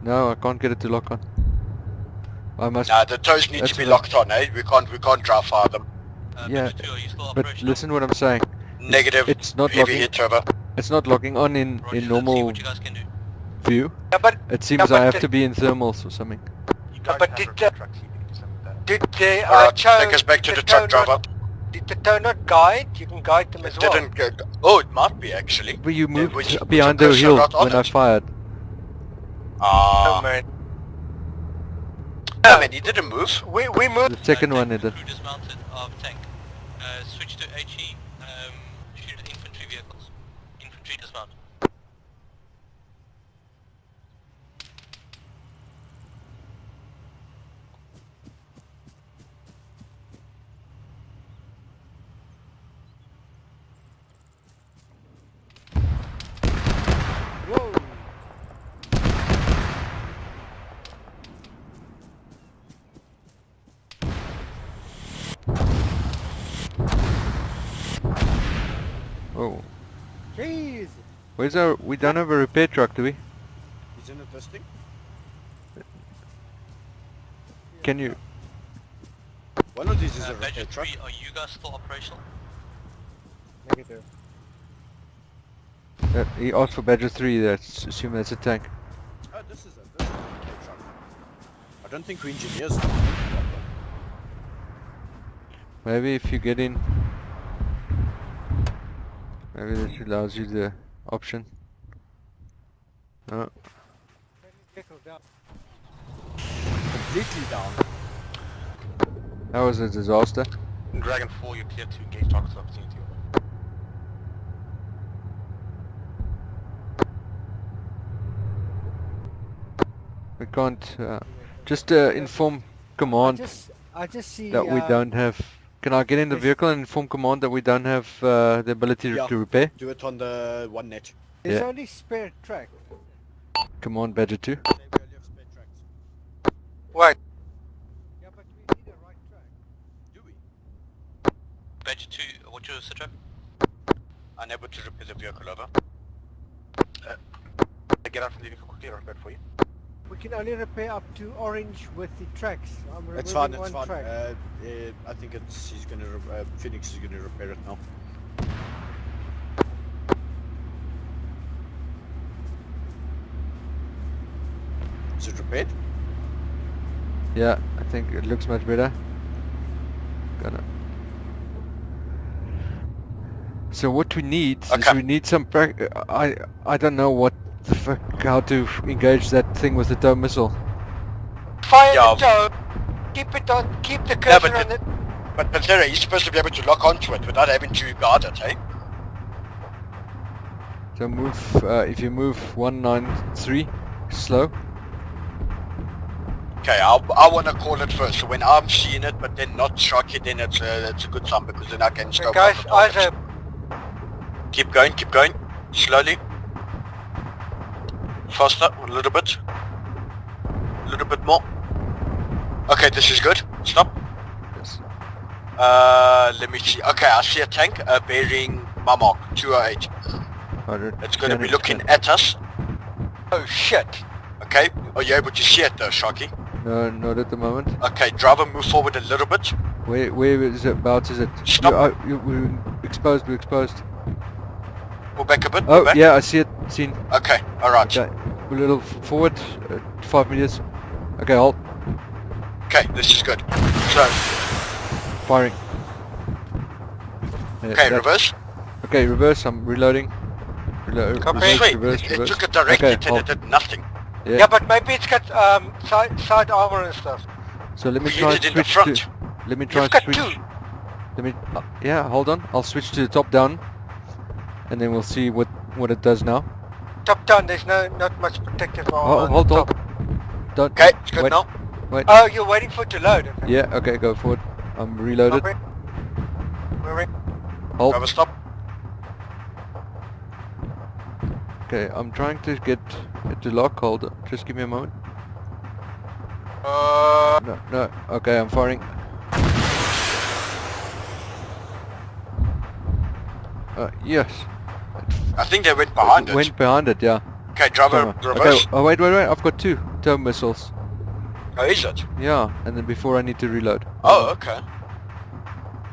No, I can't get it to lock on. I must. Nah, the toes need That's to be what- locked on, eh? We can't dry fire them. Yeah, Badger 2, are you still but operational? listen what I'm saying. Negative. It's not Heavy locking. hit, over. It's not locking on in Roger, let's see normal what you guys can do. view. Yeah, but It seems but I have the- to be in thermals or something. but did the Alright, tow... take us back to did the truck, tow driver. Did the tow not guide? You can guide them as well. Didn't go... Oh, it might be, actually. But you moved we behind took the us hill right on when I it. fired. Oh Ah. man. I mean, he didn't move. We moved... The second one it Crew did. dismounted of tank. Switch to HE. Shoot at infantry vehicles. Infantry dismount. Whoa! Oh. Jeez! Where's our... We don't have a repair truck, do we? Isn't it this thing? Can you... One of these is a Badger repair truck. 3, are you guys still operational? Negative. he asked for Badger 3, let's assume that's a tank. Oh, this is a repair truck. I don't think we engineers. Maybe if you get in... Maybe this allows you the option. No. Vehicle down. Completely down. That was a disaster. Dragon 4, you're clear to engage target opportunity. We can't... just inform command I just see that we don't have... Can I get in the Yes. vehicle and inform command that we don't have the ability Yeah. to repair? Do it on the one net. There's Yeah. only spare track. Come on, Badger 2. Wait. Yeah, but we need a right track. Badger 2, what's your sitter? Unable to repair the vehicle, over. Get out from the vehicle quickly, I'll repair it for you. We can only repair up to orange with the tracks. I'm removing It's fine, it's one fine. track. I think he's gonna, Phoenix is gonna repair it now. Is it repaired? Yeah, I think it looks much better. Gonna. So what we need is we need some I don't know what the fuck, how to engage that thing with the tow missile. Fire the tow. Keep it on. Keep the cursor on it. But Panthera, he's supposed to be able to lock onto it without having to guard it, eh? So move, if you move 193, slow. Okay, I want to call it first. So when I'm seeing it, but then not shock it, then it's a good sign because then I can scope Guys, eyes up. Keep going, slowly. Faster, a little bit more. Okay, this is good. Stop. Yes. Let me see. Okay, I see a tank bearing my mark, 208. It's going to be looking at us. Oh shit. Okay, are you able to see it though, Sharky? No, not at the moment. Okay, driver, move forward a little bit. Where is it? About is it? Stop. We're exposed. Pull back a bit. Oh, back. yeah, I see it. Seen. Okay, alright. Okay, a little forward, 5 meters. Okay, hold. Okay, this is good. So, Firing. Yeah, okay, that- reverse. Okay, reverse. I'm reloading. Sweet, Reverse. it took it directly Okay, and hold. it did nothing. Yeah, but maybe it's got side armor and stuff. So let me We try used and it in the switch front. to. Let me try You've and got switch. two. Let me. Yeah, hold on. I'll switch to the top down, and then we'll see what it does now. Top down, there's not much protective armor. Oh, on hold the on. top. Don't. Okay, it's good wait, now. Wait. Oh, you're waiting for it to load. Okay. Yeah. Okay. Go forward. I'm reloaded. Copy. Moving. Hold. Driver, stop. Okay. I'm trying to get it to lock. Hold on. Just give me a moment. No. Okay. I'm firing. Yes. I think they went behind it. Went behind it. Yeah. Okay, driver, reverse. Okay. Oh wait. I've got 2 tow missiles. Oh, is it? Yeah. And then before I need to reload. Oh, okay.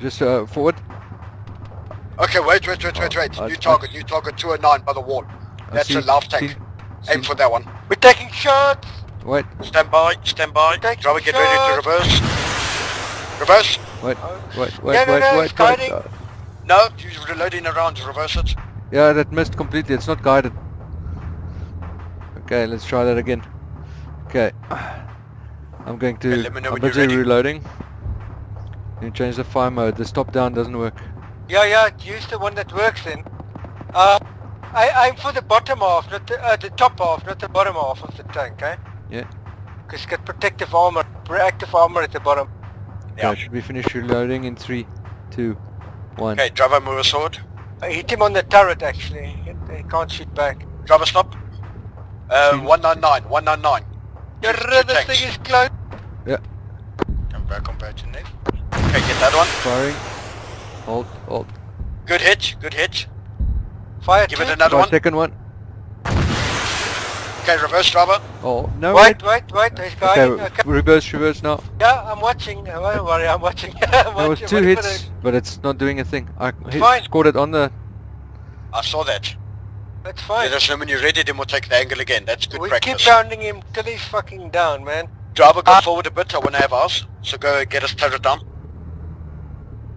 Just forward. Okay, wait. New target 209 by the wall. That's a laugh tank. Aim for that one. We're taking shots. Wait. Stand by. Driver, get ready to reverse. Reverse. Wait. No, it's guiding. No, he's reloading around. Reverse it. Yeah, that missed completely. It's not guided. Okay, let's try that again. Okay. I'm going to... Okay, let me know I'm when you're busy ready. reloading. You change the fire mode. The stop down doesn't work. Yeah, use the one that works then. I aim for the bottom half, not the top half, not the bottom half of the tank, eh? Yeah. Because it's got protective armor, reactive armor at the bottom. Okay, I should be finished reloading in 3, 2, 1. Okay, driver, move a sword. I hit him on the turret actually. He can't shoot back. Driver, stop. 199. This thing is close. Yeah. Come back on to Nick. Okay, get that one. Firing. Hold. Good hit. Fire Give two. it another Try one. second one. Okay, reverse, driver. Oh, no, Wait, he's guiding. Okay, Okay. reverse now. Yeah, I'm watching. Don't worry, I'm watching. There was 2 hits, but it's not doing a thing. I Fine. scored it on the... I saw that. That's fine. Let us know when you're ready, then we'll take the angle again. That's good We practice. keep pounding him till he's fucking down, man. Driver, go forward a bit. I want to have ours. So go get us turret down.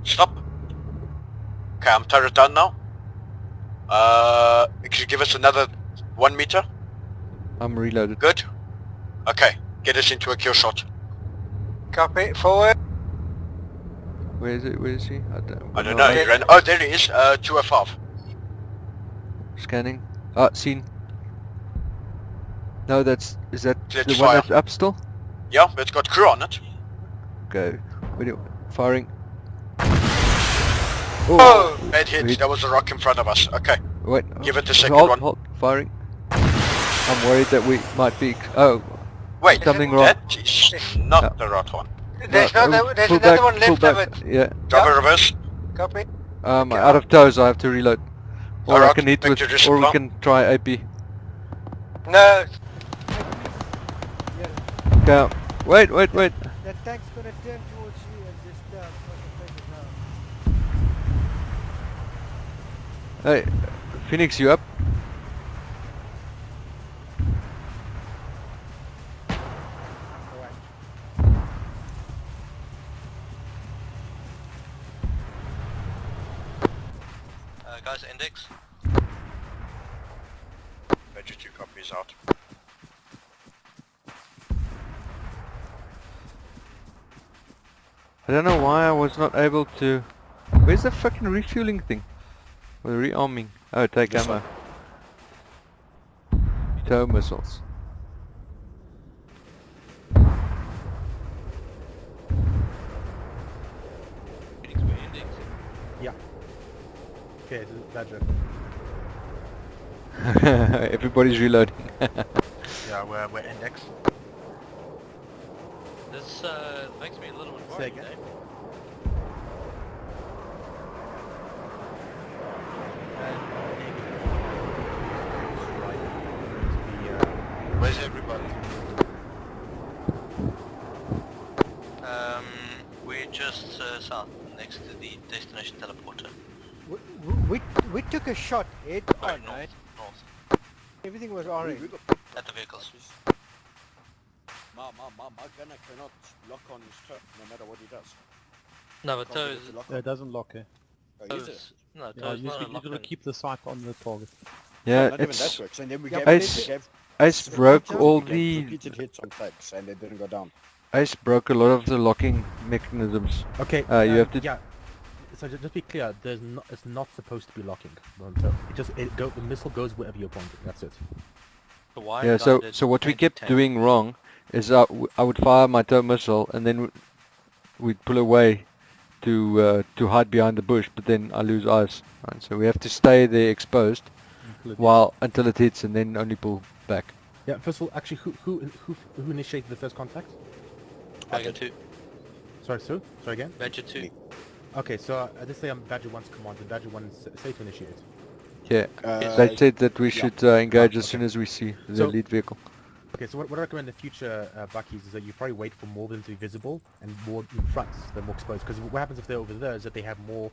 Stop. Okay, I'm turret down now. Could you give us another 1 meter? I'm reloaded. Good. Okay, get us into a kill shot. Copy. Forward. Where is he? I don't know. He ran. Oh, there he is. 205. Scanning. Seen. No, is that Let's the fire. one that's up still? Yeah, but it's got crew on it. Okay. Firing. Oh! Bad hit. Hit. There was a rock in front of us. Okay. Wait. Give it the second one. Hold. Firing. I'm worried that we might be. Oh, Wait, something wrong. that is not the right one. There's No, another, there's pull another back, one pull left of back. it. Yeah. Driver reverse. Copy. Out of tow, so I have to reload. Or I Alright, can hit back with, to or we discipline. can try AP. No, Okay. Wait. That tank's gonna turn towards you and just concentrate it now. Hey, Phoenix, you up? Guys, index. Badger 2 copies out. I don't know why I was not able to. Where's the fucking refueling thing? Or the rearming? Oh, take This ammo. Tow missiles. Phoenix, we're index. Yeah. Okay, this is Badger. Everybody's reloading. Yeah, we're index. This makes me a little bit Say worried, again? eh? Where's everybody? We're just south, next to the destination teleporter. We took a shot head Right, on, north, right? north, Everything was orange. at the vehicles. My gunner cannot lock on his turret no matter what he does. No, but Can't tow get is... it to lock It on. doesn't lock, eh? Oh, Tow is it? is no, Yeah, tow is you not a gotta lock-in. keep the sight on the target. Yeah, Not even it's that works. And then we Yeah, gave, but Ace broke we all gave the repeated hits on tanks and they didn't go down. Ace broke a lot of the locking mechanisms. Okay. You have to. Yeah. So just be clear, it's not supposed to be locking. So the missile goes wherever you're pointing. That's it. So why Yeah. So what we kept doing wrong is I would fire my tow missile and then we'd pull away to hide behind the bush, but then I lose eyes. Right? So we have to stay there exposed until it hits, and then only pull back. Yeah. First of all, actually, who initiated the first contact? Badger 2. Sorry, Sue. Sorry again. Badger 2. Okay, so let's say I'm Badger 1's command, and Badger 1 say to initiate. Yeah. They said that we should engage as okay. soon as we see the So- lead vehicle. Okay, so what I recommend in the future, Buckies, is that you probably wait for more of them to be visible and more in front, so they're more exposed. Because what happens if they're over there is that they have more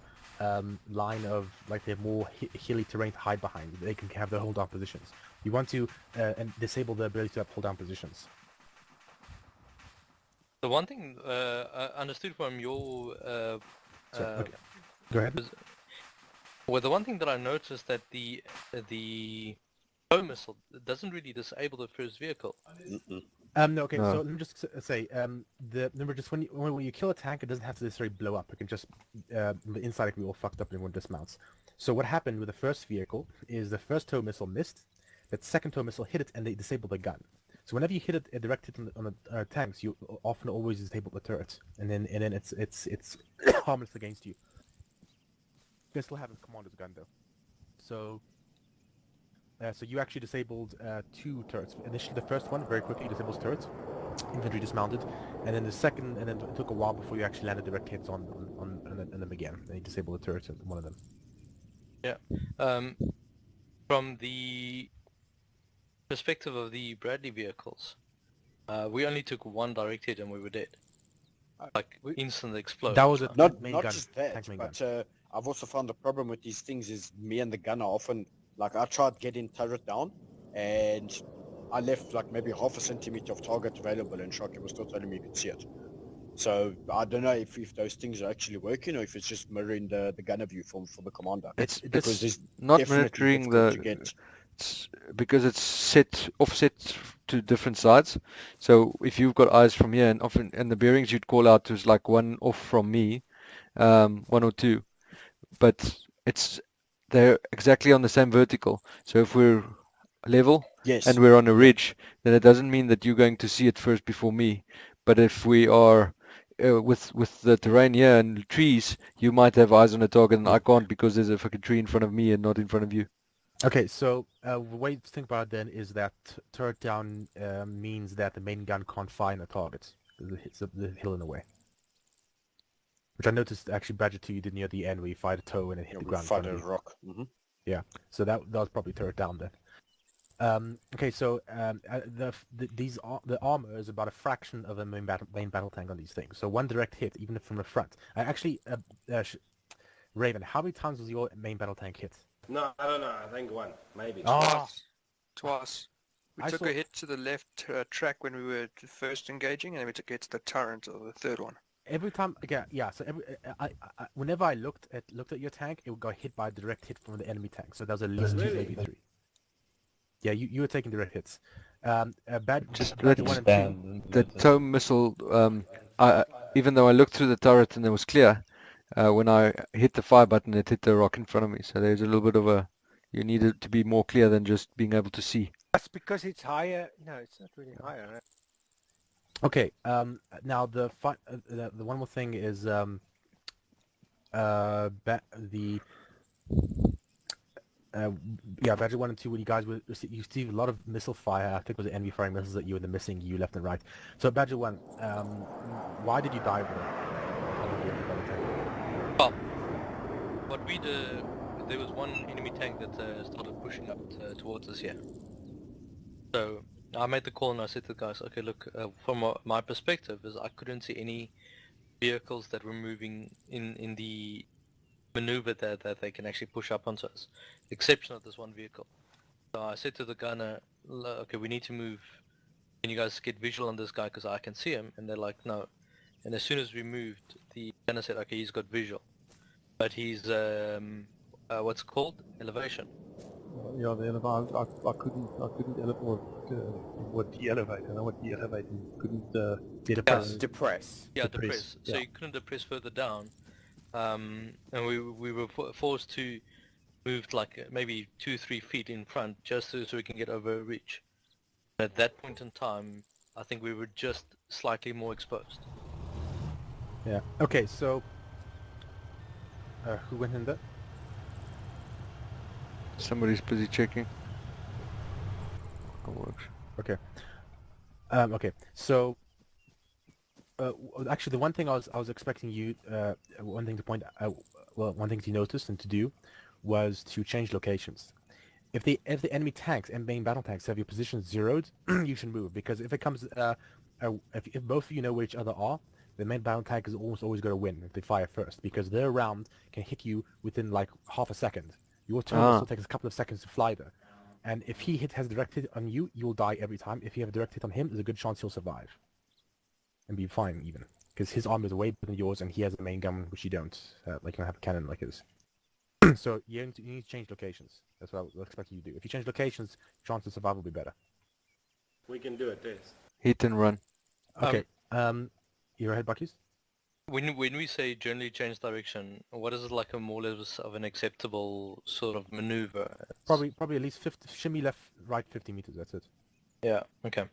line of, like they have more hilly terrain to hide behind. They can have their hold down positions. You want to and disable the ability to have hold down positions. The one thing I understood from your... Okay. Go ahead. Well, the one thing that I noticed that the tow missile doesn't really disable the first vehicle. No, okay, No. so let me just say, remember just when you kill a tank, it doesn't have to necessarily blow up. It can just, the inside can be all fucked up and everyone dismounts. So what happened with the first vehicle is the first tow missile missed, that second tow missile hit it and they disabled the gun. So whenever you hit it, a direct hit on the tanks, you often always disable the turret, and then it's harmless against you. You can still have a commander's gun though. So you actually disabled 2 turrets. Initially, the first one very quickly disables turrets, infantry dismounted, and then the second, and then it took a while before you actually landed direct hits on them again. Then you disabled the turrets on one of them. Yeah. From the perspective of the Bradley vehicles, we only took one direct hit and we were dead. Like instant explosion. That was a Not main gun, just that, tank main but gun. I've also found the problem with these things is me and the gunner often, like I tried getting turret down and I left like maybe half a centimeter of target available and Shock was still telling me you could see it. So I don't know if those things are actually working or if it's just mirroring the gunner view for the commander. It's because there's not definitely monitoring difficult to get. it's because it's offset to different sides. So if you've got eyes from here, and often and the bearings you'd call out is like one off from me, 1 or 2, but they're exactly on the same vertical. So if we're level Yes. and we're on a ridge, then it doesn't mean that you're going to see it first before me. But if we are with the terrain here and trees, you might have eyes on a target and I can't because there's a fucking tree in front of me and not in front of you. Okay, so the way to think about it then is that turret down means that the main gun can't fire the targets. It hits the hill in a way. Which I noticed actually Badger 2 you did near the end where you fired a toe and it hit Yeah, the we ground in fight front a of you. rock. Mm-hmm. Yeah, so that was probably turret down then. Okay, so the armor is about a fraction of a main battle tank on these things. So one direct hit, even from the front. Raven, how many times was your main battle tank hit? No, I don't know. I think one, maybe. Oh, Twice. We I took saw- a hit to the left track when we were first engaging, and then we took a hit to the turret of the third one. every time, yeah. So whenever I looked at your tank, it got hit by a direct hit from the enemy tank. So that was at least two, Really? maybe three. Yeah, you were taking direct hits. Just Badger 1 and 2. the tow missile. Even though I looked through the turret and it was clear, when I hit the fire button, it hit the rock in front of me. So there's a little bit of a. You need it to be more clear than just being able to see. That's because it's higher. No, it's not really higher. Right? Okay. Now the one more thing is Badger 1 and 2, when you guys you received a lot of missile fire. I think it was the enemy firing missiles at you and the missing you left and right. So Badger 1, why did you die over there? Well, what we did, there was one enemy tank that started pushing up towards us here. So I made the call and I said to the guys, okay, look, from my perspective is I couldn't see any vehicles that were moving in the maneuver that they can actually push up onto us, exception of this one vehicle. So I said to the gunner, okay, we need to move. Can you guys get visual on this guy because I can see him? And they're like, no. And as soon as we moved, the gunner said, okay, he's got visual, but he's what's it called? Elevation. Yeah, the elevator. I couldn't elevate what de-elevate. I know what de-elevate is. Couldn't Depress. Depress. So you couldn't depress further down, and we were forced to move like maybe 2-3 feet in front just so we can get over reach. At that point in time, I think we were just slightly more exposed. Yeah. Okay. So who went in there? Somebody's busy checking. It works. Okay. Okay. So, actually, the one thing I was expecting you, one thing to point out, one thing to notice and to do, was to change locations. If the enemy tanks and main battle tanks have your position zeroed, you should move, because if it comes, if both of you know where each other are, the main battle tank is almost always going to win if they fire first, because their round can hit you within like half a second. Your turn will still take a couple of seconds to fly there. And if he has a direct hit on you, you'll die every time. If you have a direct hit on him, there's a good chance he'll survive. And be fine, even. Because his armor is way bigger than yours, and he has a main gun, which you don't. Like, you don't have a cannon like his. So, you need to change locations. That's what I would expect you to do. If you change locations, chance of survival will be better. We can do it, Des. Hit and run. Okay. You're ahead, Buckies? When we say generally change direction, what is it like a more or less of an acceptable sort of maneuver? Probably at least 50, shimmy left, right 50 meters, that's it. Yeah, okay.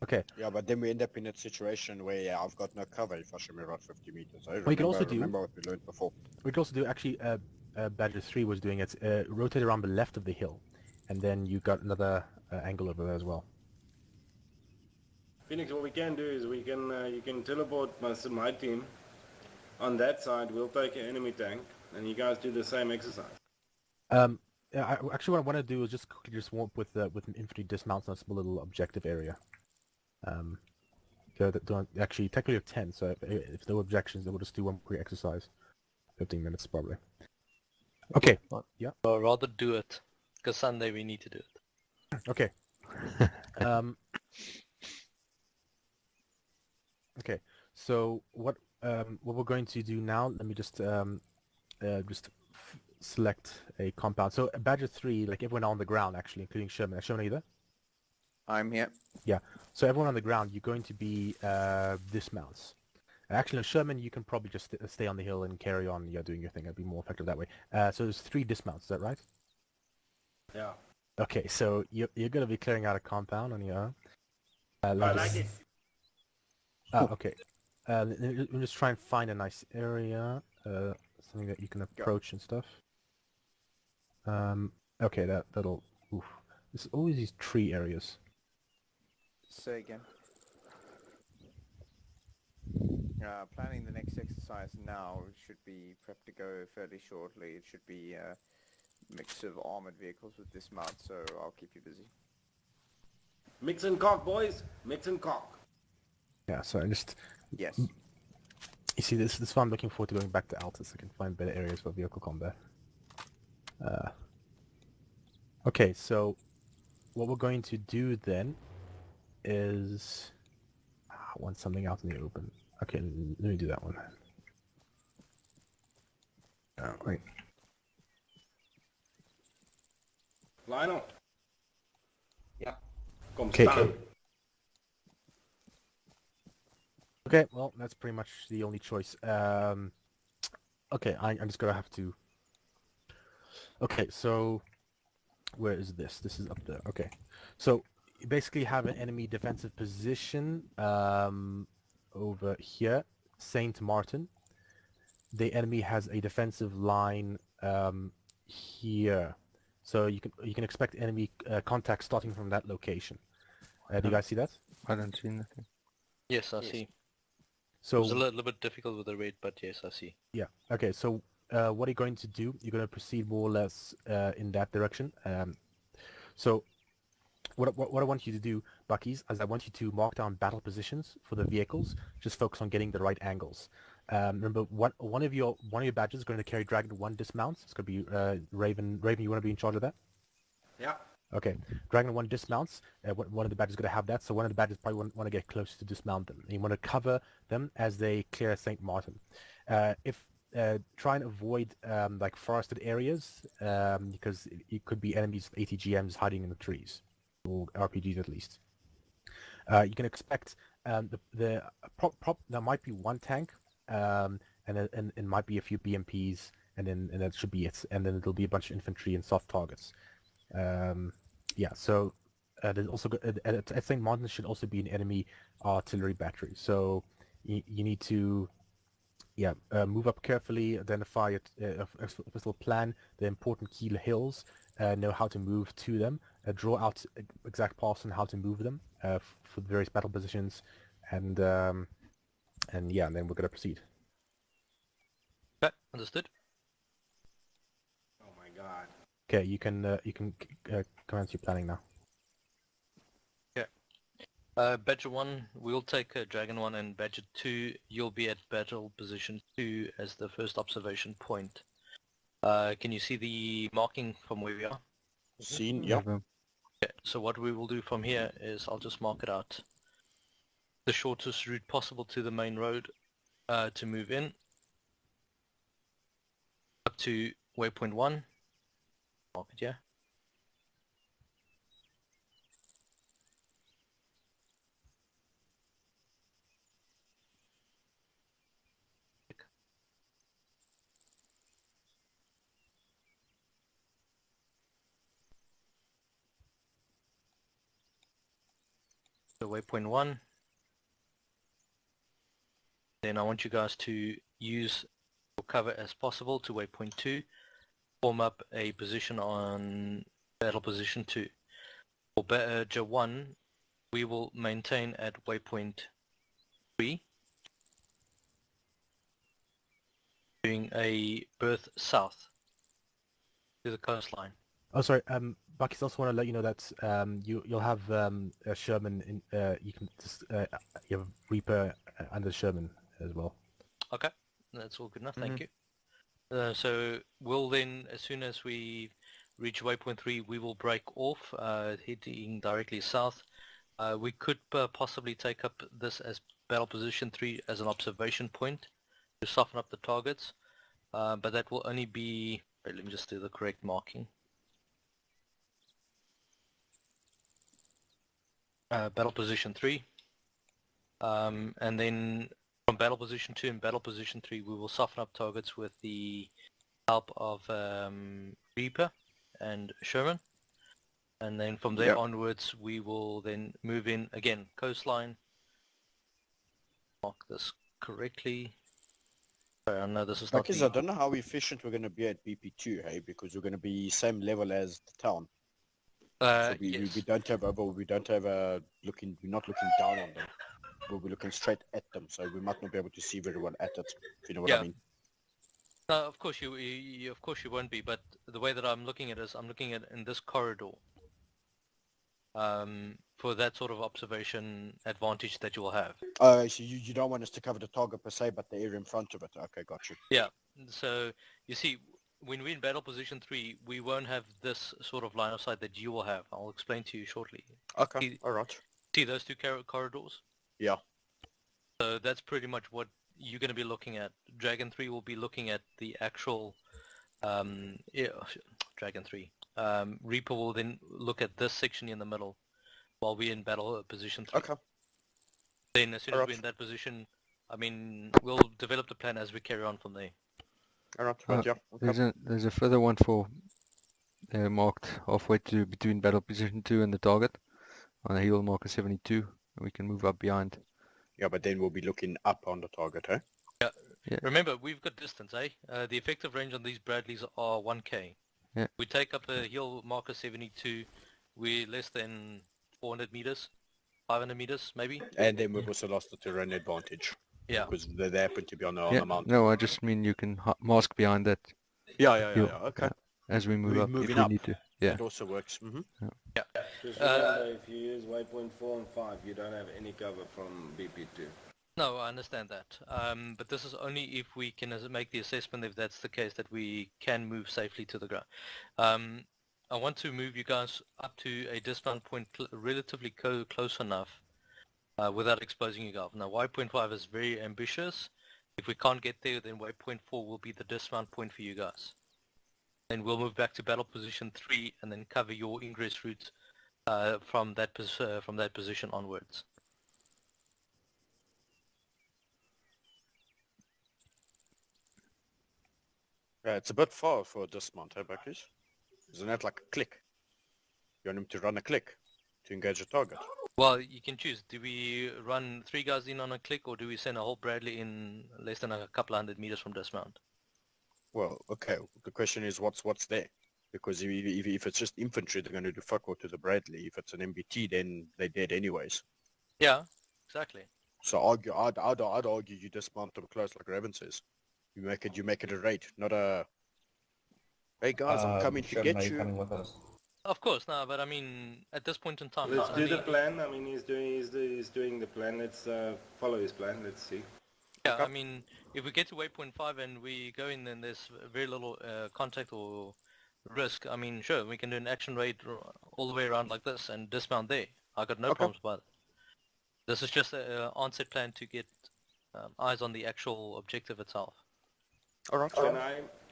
Okay. Yeah, but then we end up in that situation where I've got no cover if I shimmy right 50 meters. We can also do... Remember what we learned before. We could also do, actually, Badger 3 was doing it, rotate around the left of the hill, and then you got another angle over there as well. Phoenix, what we can do is we can you can teleport my team on that side. We'll take an enemy tank, and you guys do the same exercise. Actually, what I want to do is just quickly warp with an infantry dismounts on a small little objective area. Actually, technically of 10, so if there were objections, then we'll just do one quick exercise. 15 minutes, probably. Okay. Yeah. I'd rather do it, because Sunday we need to do it. Okay. Okay. So what we're going to do now? Let me just select a compound. So Badger 3, like everyone on the ground, actually, including Sherman. Sherman, are you there? I'm here. Yeah. So everyone on the ground, you're going to be dismounts. Actually, no, Sherman, you can probably just stay on the hill and carry on. You're doing your thing. It'd be more effective that way. So there's 3 dismounts. Is that right? Yeah. Okay. So you're going to be clearing out a compound on your own. I like it. Okay. Let me just try and find a nice area, something that you can approach and stuff. Okay, that'll. Oof. There's always these tree areas. Say again. Planning the next exercise now should be prepped to go fairly shortly. It should be a mix of armored vehicles with dismount, so I'll keep you busy. Mix and cock, boys. Mix and cock. Yeah, so I just. Yes. You see, this is why I'm looking forward to going back to Altus. So I can find better areas for vehicle combat. Okay, so what we're going to do then is I want something out in the open. Okay, let me do that one. Oh, wait. Lionel. Yeah. Kom Okay. staan. Okay, well, that's pretty much the only choice. Okay, I'm just gonna have to... Okay, so... Where is this? This is up there. Okay. So, you basically have an enemy defensive position over here, Saint Martin. The enemy has a defensive line here. So you can expect enemy contact starting from that location. Do you guys see that? I don't see nothing. Yes, I see. So It was a little bit difficult with the red, but yes, I see. yeah. Okay. So what are you going to do? You're going to proceed more or less in that direction. So what I want you to do, Buckies, is I want you to mark down battle positions for the vehicles. Just focus on getting the right angles. Remember, one of your badges is going to carry Dragon 1 dismounts. It's going to be Raven. Raven, you want to be in charge of that? Yeah. Okay. Dragon 1 dismounts. One of the badges is going to have that, so one of the badges probably want to get close to dismount them. And you want to cover them as they clear St. Martin. Try and avoid like forested areas because it could be enemies with ATGMs hiding in the trees, or RPGs at least. You can expect there might be one tank, and might be a few BMPs, and that should be it. And then there'll be a bunch of infantry and soft targets. Yeah, so there's also at St. Martin should also be an enemy artillery battery. So you need to move up carefully, identify a first plan the important key hills, know how to move to them, draw out exact paths on how to move them for the various battle positions, and then we're gonna proceed. Okay, understood. Oh my god. Okay, you can commence your planning now. Badger 1, we'll take Dragon 1, and Badger 2, you'll be at battle position 2 as the first observation point. Can you see the marking from where we are? Seen, yeah. Okay, so what we will do from here is I'll just mark it out. The shortest route possible to the main road to move in. Up to waypoint 1. Mark it, yeah. So waypoint 1. Then I want you guys to use your cover as possible to waypoint 2. Form up a position on battle position 2. For Badger 1, we will maintain at waypoint 3. Doing a berth south to the coastline. Oh, sorry. Bucky's also want to let you know that you'll have a Sherman in. You can just you have Reaper under Sherman as well. Okay, that's all good enough. Thank you. So we'll then, as soon as we reach waypoint 3, we will break off, heading directly south. We could possibly take up this as battle position 3 as an observation point to soften up the targets, but that will only be. Wait, let me just do the correct marking. Battle position 3, and then from battle position 2 and battle position 3 we will soften up targets with the help of Reaper and Sherman, and then from there onwards we will then move in again coastline. Mark this correctly. Sorry, no, this is not Because I don't know how efficient we're going to be at BP2, hey, because we're going to be same level as the town. So yes. we don't have looking. We're not looking down on them. We'll be looking straight at them. So we might not be able to see very well at it. If you know what I mean. No, of course you won't be. But the way that I'm looking at it is I'm looking at in this corridor. For that sort of observation advantage that you will have. So you don't want us to cover the target per se, but the area in front of it. Okay, got you. Yeah. So you see, when we're in battle position 3, we won't have this sort of line of sight that you will have. I'll explain to you shortly. Okay. All right. See those two corridors? Yeah. So that's pretty much what you're going to be looking at. Dragon 3 will be looking at the actual Dragon 3. Reaper will then look at this section in the middle while we're in battle position 3. Okay. Then as soon as we're in that position, I mean, we'll develop the plan as we carry on from there. Alright, yeah. Okay. There's a further one for marked halfway to between battle position 2 and the target on a hill marker 72. We can move up behind. Yeah, but then we'll be looking up on the target, eh? Yeah. Remember, we've got distance, eh? The effective range on these Bradleys are 1k. Yeah. We take up a hill marker 72, we're less than 400 meters, 500 meters maybe. And then we've also lost the terrain advantage. Yeah. Because they happen to be on the mountain. No, I just mean you can mask behind that. Yeah. Okay. As we move up, if moving we up. need to. Yeah. It also works. Mm-hmm. Yeah. Just remember, if you use waypoint 4 and 5, you don't have any cover from BP2. No, I understand that. But this is only if we can make the assessment, if that's the case, that we can move safely to the ground. I want to move you guys up to a dismount point relatively close enough without exposing you guys. Now, waypoint 5 is very ambitious. If we can't get there, then waypoint 4 will be the dismount point for you guys. Then we'll move back to battle position 3 and then cover your ingress route from that position onwards. It's a bit far for a dismount, hey, Buckies? Isn't that like a click? You want him to run a click to engage a target? Well, you can choose. Do we run 3 guys in on a click, or do we send a whole Bradley in less than a couple hundred meters from dismount? Well, okay. The question is, what's there? Because if it's just infantry, they're going to do fuck all to the Bradley. If it's an MBT, then they're dead anyways. Yeah, exactly. So I'd argue you dismount them close, like Raven says. You make it a raid, not a. Hey guys, I'm coming to get you. Coming with us. Of course, no, but I mean, at this point in time, Let's do the plan. I mean, he's doing the plan. Let's follow his plan. Let's see. Yeah, I mean, if we get to waypoint 5 and we go in, then there's very little contact or risk. I mean, sure, we can do an action raid all the way around like this and dismount there. I got no problems with it. This is just an onset plan to get eyes on the actual objective itself. All right.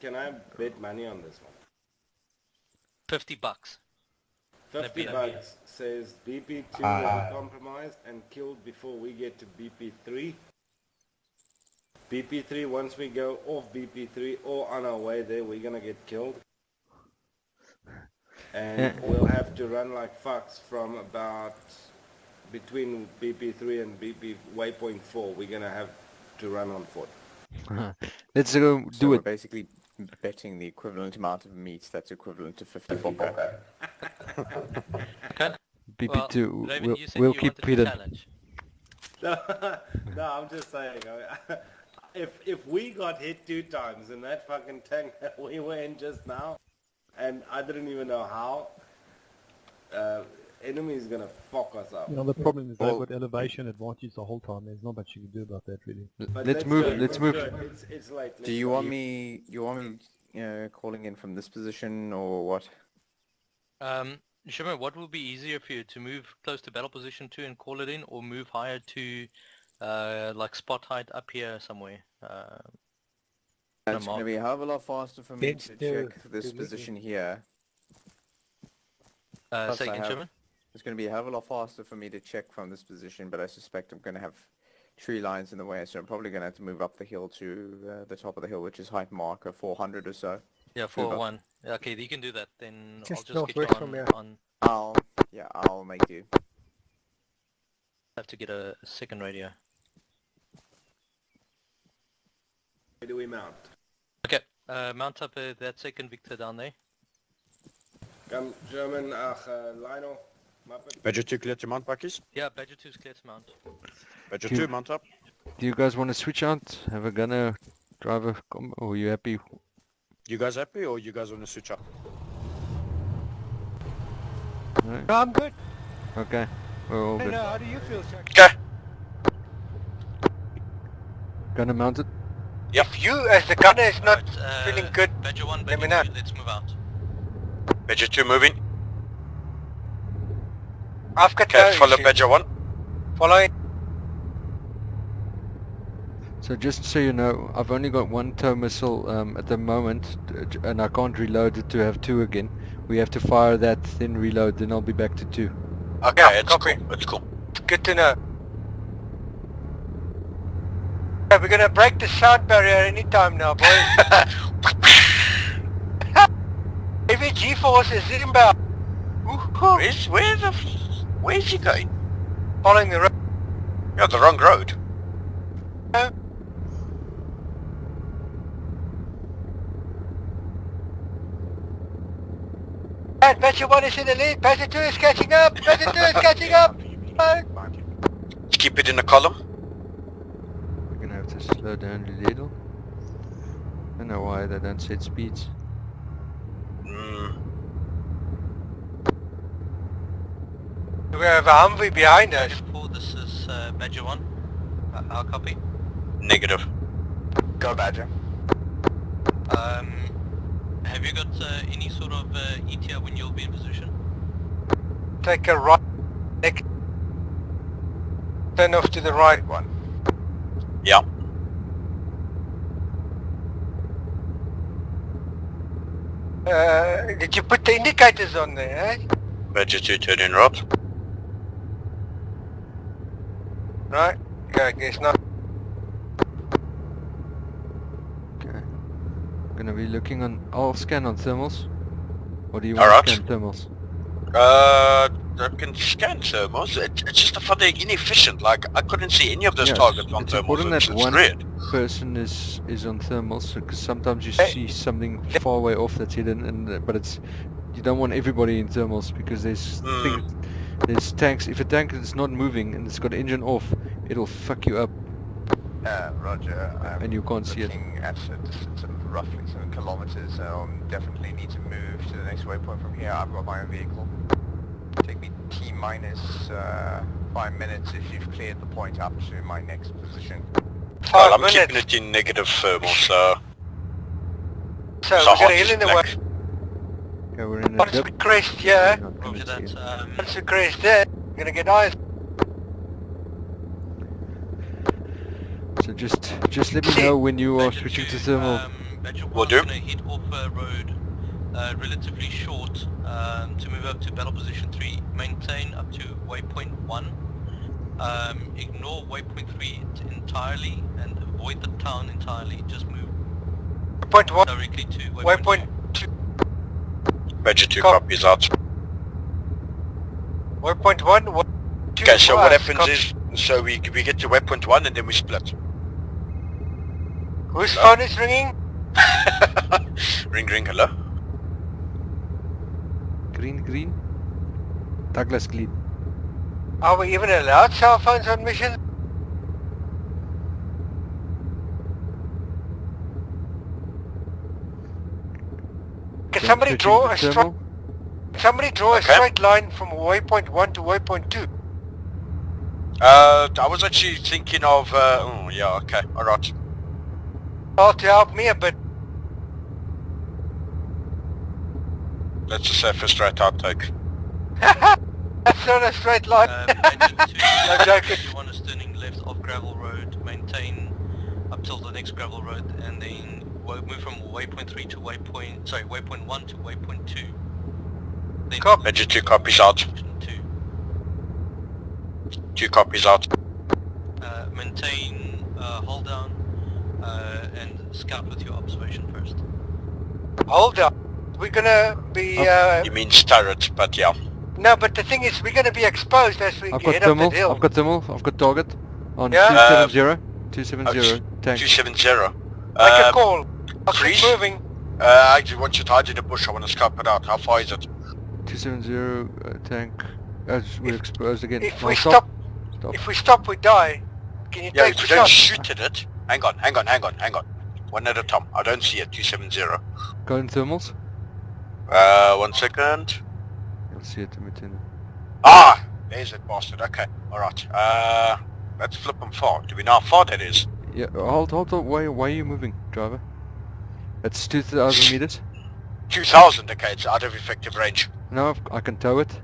Can I bet money on this one? $50. 50 bucks says BP2 will be compromised and killed before we get to BP3. BP3, once we go off BP3 or on our way there, we're gonna get killed. And we'll have to run like fucks from about between BP3 and BP waypoint 4. We're gonna have to run on foot. Let's go So do we're it. basically betting the equivalent amount of meat that's equivalent to 54 k. Okay. BP2. Well, Raven, you said we'll you keep wanted Peter. to challenge. No, I'm just saying. If we got hit 2 times in that fucking tank that we were in just now, and I didn't even know how, enemy's gonna fuck us up. You know, the problem is they've got elevation advantage the whole time. There's not much you can do about that, really. But Let's move. do it, Let's do move. it. It's late. Do you want me? Calling in from this position or what? Shimmer, what will be easier for you, to move close to battle position 2 and call it in, or move higher to like spot height up here somewhere? It's going to be a hell of a lot faster for me to check this position here. Say again, Shimmer? It's going to be a hell of a lot faster for me to check from this position, but I suspect I'm going to have tree lines in the way, so I'm probably going to have to move up the hill to the top of the hill, which is height marker 400 or so. Yeah, 401. Okay, you can do that. Then Just I'll just get you northwest from here. on. I'll make do. Have to get a second radio. Where do we mount? Okay, mount up that second Victor down there. Come, German, Lionel, Muppet. Badger 2 clear to mount, Buckies? Yeah, Badger 2 is clear to mount. Badger 2, mount up. Do you guys want to switch out? Have a gunner, driver, or are you happy? You guys happy or you guys want to switch up? No? No, I'm good. Okay, we're all Hey, good. no, how do you feel, Chuck? Okay. Gunner mounted? If you, as the gunner, is not feeling good, Badger 1, let me Badger know. 2, let's move out. Badger 2 moving. I've got Okay, no follow issue. Badger 1. Following. So just so you know, I've only got one tow missile at the moment, and I can't reload it to have 2 again. We have to fire that, then reload, then I'll be back to 2. Okay, Yeah, it's copy. cool. It's cool. Good to know. Yeah, we're gonna break the sound barrier anytime now, boys. Heavy G-force is inbound. Where's he going? Following the road. You're on the wrong road. And Badger 1 is in the lead. Badger 2 is catching up. Badger 2 is catching up. Let's keep it in a column. We're gonna have to slow down a little. I don't know why they don't set speeds. We have a Humvee behind us. Badger 4, this is Badger 1. I'll copy. Negative. Go Badger. Have you got any sort of ETA when you'll be in position? Take a right. Turn off to the right one. Yeah. Did you put the indicators on there, eh? Badger 2 turn in right. Right? Yeah, I guess not. Okay. I'm gonna be looking on... I'll scan on thermals. Or do you Alright. want to scan thermals? I can scan thermals. It's just a they're inefficient. Like, I couldn't see any of those Yes, targets on it's thermals. important that It's one red. person is on thermals, because sometimes you see something far away off that's hidden, and but it's... You don't want everybody in thermals, because there's things... There's tanks. If a tank is not moving and it's got engine off, it'll fuck you up. Roger. And you can't see it. Looking at a distance of roughly 7 kilometers. Definitely need to move to the next waypoint from here. I've got my own vehicle. Take me T minus 5 minutes if you've cleared the point up to my next position. Well, I'm keeping it in negative thermal, so... So we got a hill in the way. Okay, we're in a Once dip. we crest here, Roger that. once we crest there, we're gonna get eyes. So just let me know when you are switching to thermal. Badger 1 Will is do. going to hit off a road relatively short to move up to battle position 3. Maintain up to waypoint 1. Ignore waypoint 3 entirely and avoid the town entirely. Just move Waypoint 1. directly to Waypoint 2. Badger 2 copies out. Waypoint 1. 2 Okay, so for what us. happens Copy. is, so we get to waypoint 1 and then we split. Whose phone is ringing? Ring, hello? Green. Douglas Green. Are we even allowed cell phones on mission? Can somebody Switching draw to a straight? thermal. Somebody draw Okay. a straight line from waypoint 1 to waypoint 2. I was actually thinking of, oh yeah, okay, alright. Oh, to help me a bit. That's the safest right outtake. That's not a straight line. Badger 2, No joking. Badger 1 is turning left off gravel road. Maintain up till the next gravel road and then move from waypoint 3 to waypoint 1 to waypoint 2. Then Copy. Badger 2 copies out. 2 copies out. Maintain hold down and scout with your observation first. Hold up. We're gonna be, You mean turret, but yeah. no, but the thing is, we're gonna be exposed as we I've got head up thermal. that hill. I've got thermal. I've got target on Yeah? 270. 270 tank. 270. Make a call. I'll keep Chris? moving. I want you to hide in the bush. I want to scope it out. How far is it? 270 tank. As we're exposed again. If No, we stop. if we stop, we die. Can you Yeah, take if the we don't shot? shoot at it... Hang on. One at a time. I don't see it. 270. Go in thermals. 1 second. You'll see it in between. Ah! There's that bastard. Okay. Alright. Let's flip them far. Do we know how far that is? Yeah, hold on. Why are you moving, driver? It's 2,000 meters. 2,000. Okay, it's out of effective range. No, I can tow it.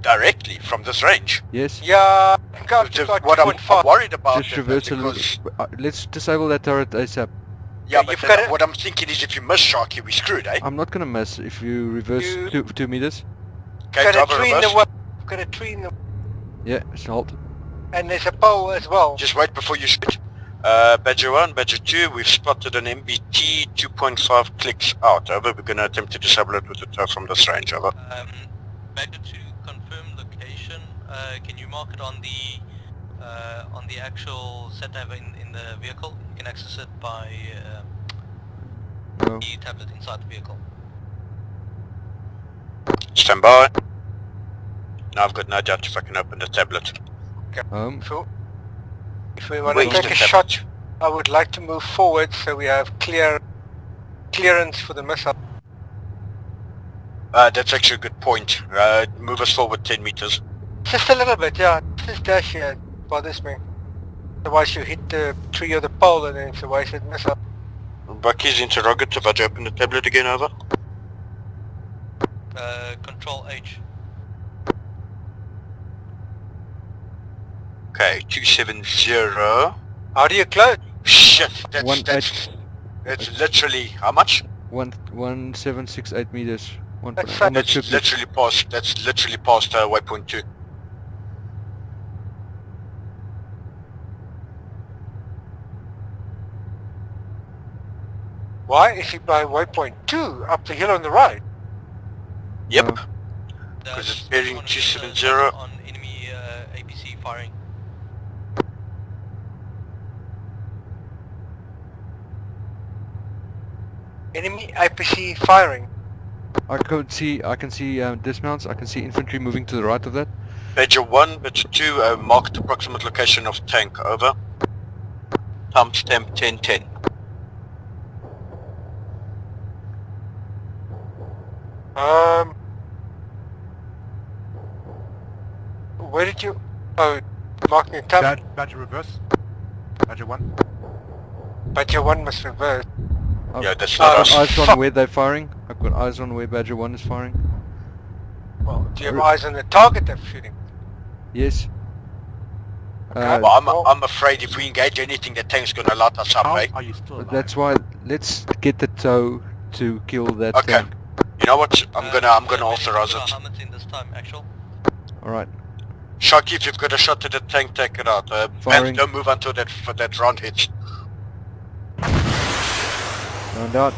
Directly from this range. Yes. Yeah, I can go up to like What I'm 2.5. worried about Just is reverse a because... little. Let's disable that turret ASAP. Yeah, You've but got then it. what I'm thinking is if you miss Sharky, we screwed, eh? I'm not gonna miss if you reverse You- 2 meters. Okay, Got a driver tree in the reverse. way. Got a tree in the... Yeah, it's halt. And there's a pole as well. Just wait before you shoot. Badger 1, Badger 2, we've spotted an MBT 2.5 clicks out. Over, we're going to attempt to disable it with the tow from this range. Over. Badger 2, confirm location. Can you mark it on the actual set nav in the vehicle? You can access it by No. the tablet inside the vehicle. Stand by. Now I've got no doubt if I can open the tablet. If we want Where's to take the a tablet? shot, I would like to move forward so we have clearance for the missile. That's actually a good point. Move us forward 10 meters. Just a little bit, yeah. This dash here bothers me. Otherwise you hit the tree or the pole and then it's a wasted missile. Bucky's interrogative. I'd open the tablet again. Over. Control H. Okay, 270. How do you close? Shit, that's literally how much? 1768 meters. That's That's literally past. That's literally past waypoint 2. Why is he by waypoint 2 up the hill on the right? Yep. Because it's bearing 270. On enemy APC firing. Enemy IPC firing. I can see dismounts. I can see infantry moving to the right of that. Badger 1, Badger 2, marked approximate location of tank. Over. Timestamp 1010. Where did you... Oh, marking a tab. Badger reverse. Badger 1. Badger 1 must reverse. Yeah, that's I've not got us. eyes on where they're firing. I've got eyes on where Badger 1 is firing. Well, do you have eyes on the target they're shooting? Yes. Well, I'm afraid if we engage anything, the tank's gonna light us up, eh? Are you still alive? That's why let's get the tow to kill that Okay. tank. You know what? I'm gonna authorize it. Helmets in this time, actual. Alright. Sharky, if you've got a shot at the tank, take it out. Firing. And don't move until that round hits. Round out.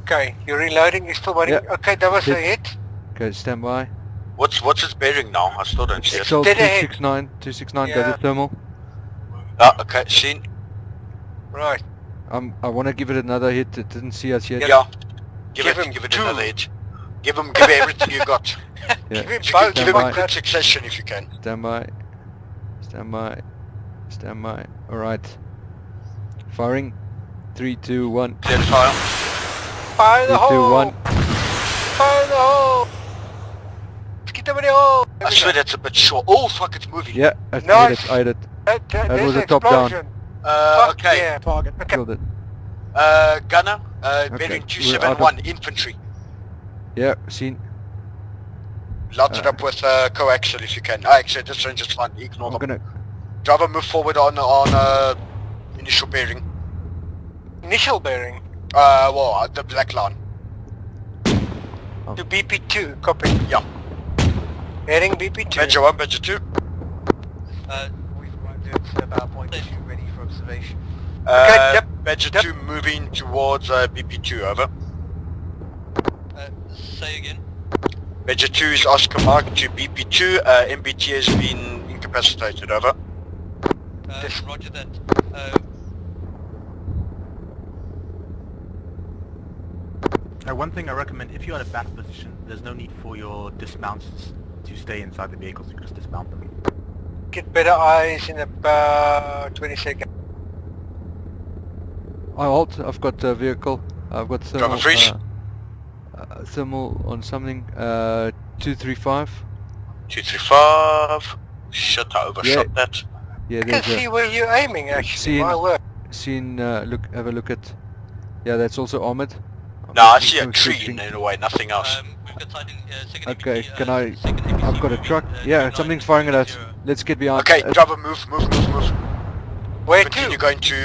Okay, you're reloading, you're still waiting. Yeah. Okay, that was a Hit. hit. Okay, stand by. What's its bearing now? I still don't see it. Still Dead ahead. 269, go Yeah. to thermal. Okay, seen. Right. I want to give it another hit. It didn't see us yet. Yeah. Give Give him it two. another hit. Give it everything you got. Yeah. Give him Give both. him by. a quick succession if you can. Stand by. Stand by. Stand by. Alright. Firing. 3, 2, 1. Clear fire. Fire the 3, 2, hole! 1. Fire the hole! Get over the hole! I swear that's a bit short. Oh fuck, it's moving. Yeah, I Nice. ate it. That was there's a an top down. explosion. Fuck Okay. yeah. Target. Killed it. Gunner, Okay, bearing we're out of- 271, infantry. Yeah, seen. Load it up with coaxial if you can. Actually, this range is fine. Ignore I'm them. gonna... Driver, move forward on initial bearing. Initial bearing. Well, the black line. To BP2, copy. Yeah. Heading BP2. Badger 1, Badger 2. We've arrived at about point 2, ready for observation. Okay, yep, Badger yep. 2 moving towards BP2, over. Say again. Badger 2 is Oscar Mark to BP2. MBT has been incapacitated, over. Roger that. One thing I recommend, if you're at a back position, there's no need for your dismounts to stay inside the vehicles. You can just dismount them. Get better eyes in about 20 seconds. I halt. I've got a vehicle. I've got thermal. Thermal on something. 235. 235. Shit, I overshot that. Yeah, I can there's see where you're aiming actually. My word. look, have a look at. Yeah, that's also armored. No, I see a tree in a way, nothing else. Okay, can I? I've got a truck. Yeah, something's firing at us. Let's get behind. Okay, driver, move. Where Continue to? going to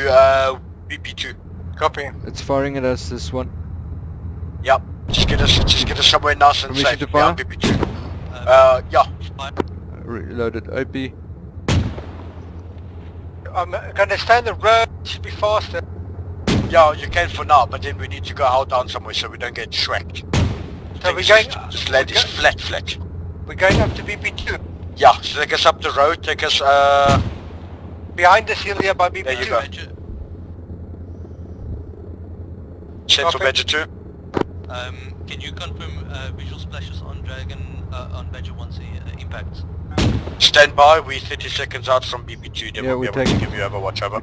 BP2. Copy. It's firing at us. This one. Yep. Just get us somewhere nice and Permission safe. to fire? Yeah, BP2. Yeah. Reloaded OP. I'm gonna stay on the road. Should be faster. Yeah, you can for now, but then we need to go out down somewhere so we don't get shreked. So we're going. Just land is flat. We're going up to BP2. Yeah, so take us up the road. Take us. Behind us here by BP2. There you go. Set for Badger 2. Can you confirm visual splashes on Dragon on Badger 1C impacts? Stand by. We're 30 seconds out from BP2. Then Yeah, we'll be able to give you overwatch over.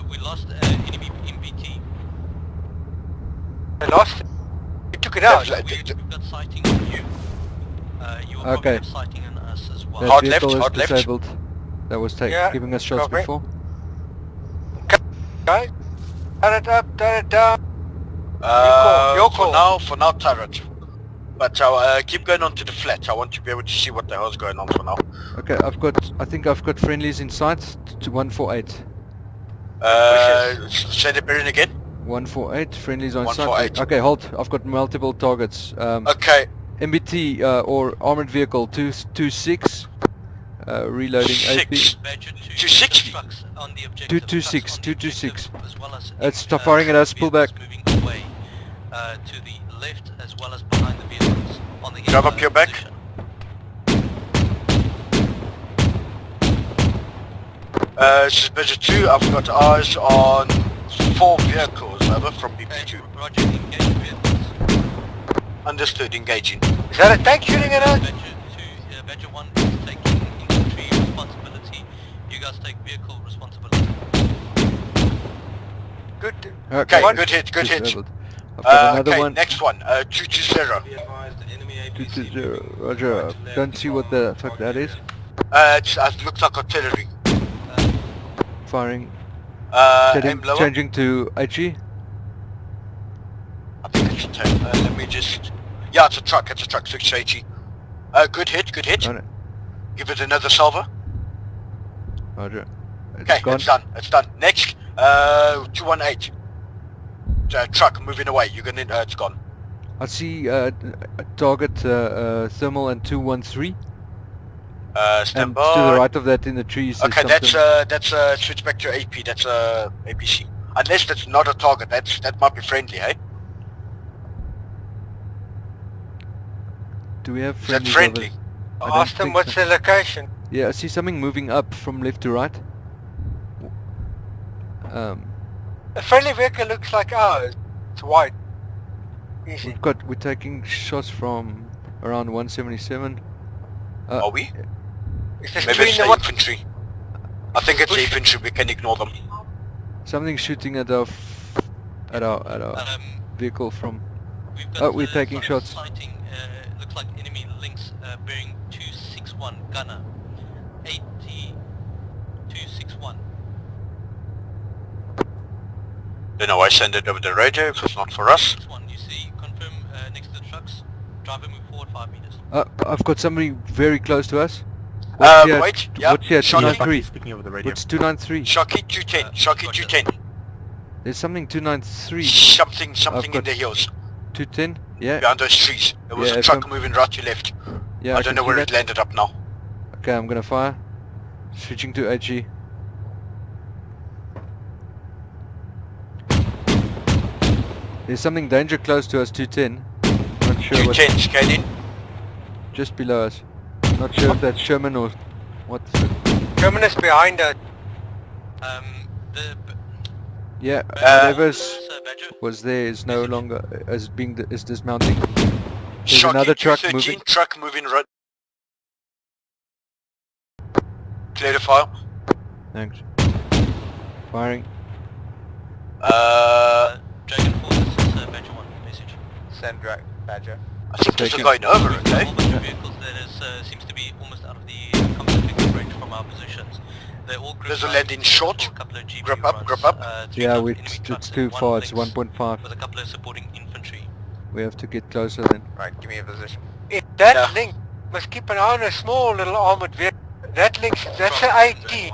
We lost enemy in BT. I lost it. We took it out. We've got sighting on you. You will probably have sighting on us as well. That vehicle is disabled. That was giving us shots copy. before. Okay. Turn it up, turn it down. Your call. For now, turret. But keep going on to the flat. I want to be able to see what the hell's going on for now. Okay, I think I've got friendlies in sight to 148. Say the bearing again. 148, friendlies on 148. sight. Okay, hold. I've got multiple targets. Okay. MBT or armored vehicle 226. Reloading AP. 260. 226. It's firing at us. Pull back. Moving away to the left as well as behind the vehicles on the Drive up your back. This is Badger 2. I've got eyes on 4 vehicles over from BP2. Roger, engage vehicles. Understood, engaging. Is that a tank shooting at us? Badger 1 is taking infantry responsibility. You guys take vehicle responsibility. Good. Okay, good hit. I've got another okay, one. next one. 220. 220. Roger. Don't see what the fuck that is. It looks like artillery. Firing. Aim lower. Changing to HE. I think it's a tank. Let me just... Yeah, it's a truck. Switch to HE. Good hit. Give it another salvo. Roger. Okay, it's done. Next, 218. Truck moving away. You're gonna... it's gone. I see a target thermal and 213. Stand and by. to the right of that in the trees. Okay, that's switch back to AP. That's APC. Unless that's not a target, that might be friendly, eh? Do we have Is that friendlies? friendly? Ask them what's the location. Yeah, I see something moving up from left to right. A friendly vehicle looks like ours. It's white. Easy. We're taking shots from around 177. Are we? Is this Maybe it's the the infantry. I think it's the infantry. We can ignore them. Something shooting at our vehicle from. We're taking shots. Sighting, looks like enemy links bearing 261 gunner. 8261. Don't know why I send it over the radio if it's not for us. This one you see, confirm next to the trucks. Driver move forward 5 meters. I've got somebody very close to us. Wait, yeah. What's here? Shocky. 293. Speaking over the radio. What's 293? Shocky 210. Shocky 210. There's something 293. Something in the hills. 210? Yeah. Behind those trees. There was a truck moving right to left. Yeah, I don't know where it landed up now. Okay, I'm gonna fire. Switching to HE. There's something danger close to us, 210. Not sure 210, scaling. Just below us. Not sure if that's Sherman or what. Terminus behind us. Yeah, whatever was there is no longer is dismounting. There's another truck moving. Truck moving right. Clear the file. Thanks. Firing. Dragon 4, this is Badger 1, message. Send Badger. I think this is going over, okay? A whole bunch of vehicles that seems to be almost out of the combat range from our positions. They're all There's a landing short. Grip up, grip up. Yeah, it's too far, it's 1.5. With a couple of supporting infantry. We have to get closer then. Right, give me a position. That link must keep an eye on a small little armored vehicle. That link, that's an AT.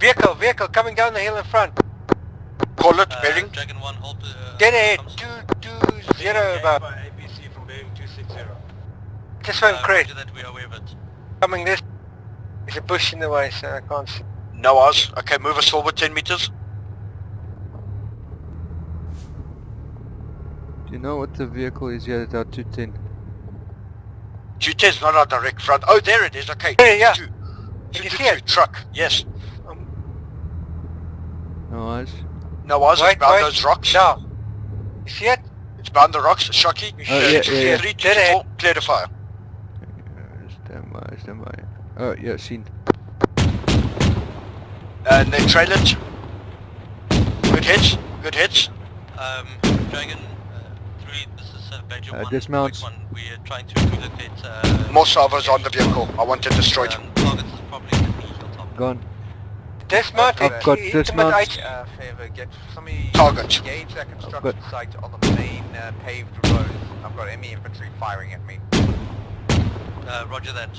Vehicle coming down the hill in front. Call it, bearing. Dragon 1, hold Dead ahead, 220 about. APC from bearing 260. This one, Craig. That we are aware of it. Coming this. There's a bush in the way, so I can't see. No Oz. Okay, move us forward 10 meters. Do you know what the vehicle is yet at our 210? 210 is not our direct front. Oh, there it is. Okay. Yeah. 222 truck. Yes. No eyes. No Oz. It's behind those rocks. No. You see it? It's behind the rocks. Shocky. Oh, yeah. 3, 2, 4. Clear the fire. Stand by. Oh, yeah, seen. And they trail it. Good hits. Dragon 3, this is Badger 1. Dismounts. We are trying to relocate... More salvos on the vehicle. I want it destroyed. Targets is probably the hilltop. Gone. Dismount. I've got dismount. Favor, get somebody Target. engage that construction site on the main paved road. I've got enemy infantry firing at me. Roger that.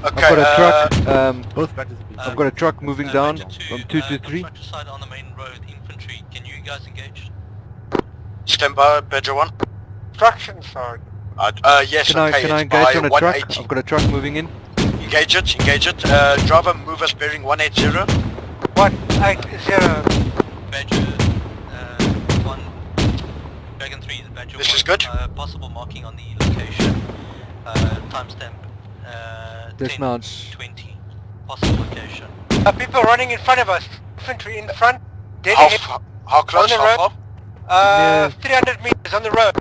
Okay, I've got a truck. Both badges. I've got a truck moving down Badger 2, from 2 to 3. construction site on the main road, infantry. Can you guys engage? Stand by, Badger 1. Construction site. Yes, Can okay. I It's engage by on a 180. truck? I've got a truck moving in. Engage it. Driver, move us bearing 180. 180. Badger 1. Dragon 3, Badger 1. This is good. Possible marking on the location. Timestamp. Dismounts. 20. Possible location. People running in front of us. Infantry in front. Dead ahead. How close? On the How road. far? 300 meters on the road.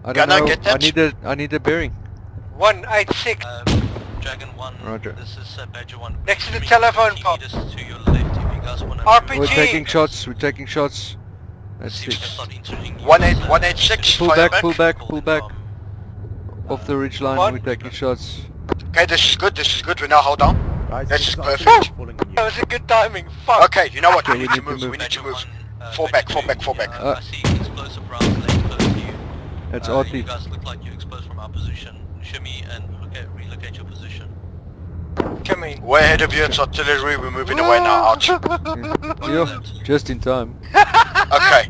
I don't Can I know. get that? I need a bearing. 186. Dragon 1. Roger. This is Badger 1. Next to the telephone pole. To your left if you guys want to... RPG. We're taking shots. That's 6. 186. Pull fire back. Off the ridge line, we're taking shots. Okay, this is good. We now hold on. Guys, This this is is perfect. That was a good timing. Fuck. Okay, you know what? Okay, We need to move. Fall back. I see explosive rounds laying close to you. That's You RT. guys look like you're exposed from our position. Shimmy and relocate your position. Come in. Way ahead of you, it's artillery. We're moving away now. Out. Yeah, just in time. Okay.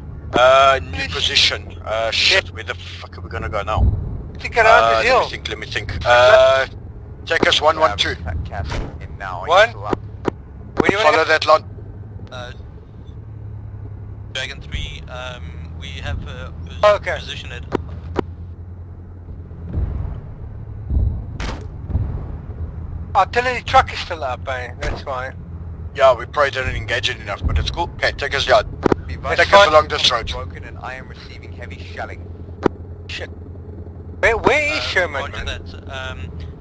New position. Shit. Where the fuck are we gonna go now? Think around the hill. Let me think. Take us 112. In now. One. Still up. Where do you Follow want that line. Dragon 3, we have Okay. position it. Artillery truck is still up, eh? That's fine. Yeah, we probably didn't engage it enough, but it's cool. Okay, take us yard. Be That's Take us fine. along this road. broken and I am receiving heavy shelling. Shit. Where is Sherman? Roger that.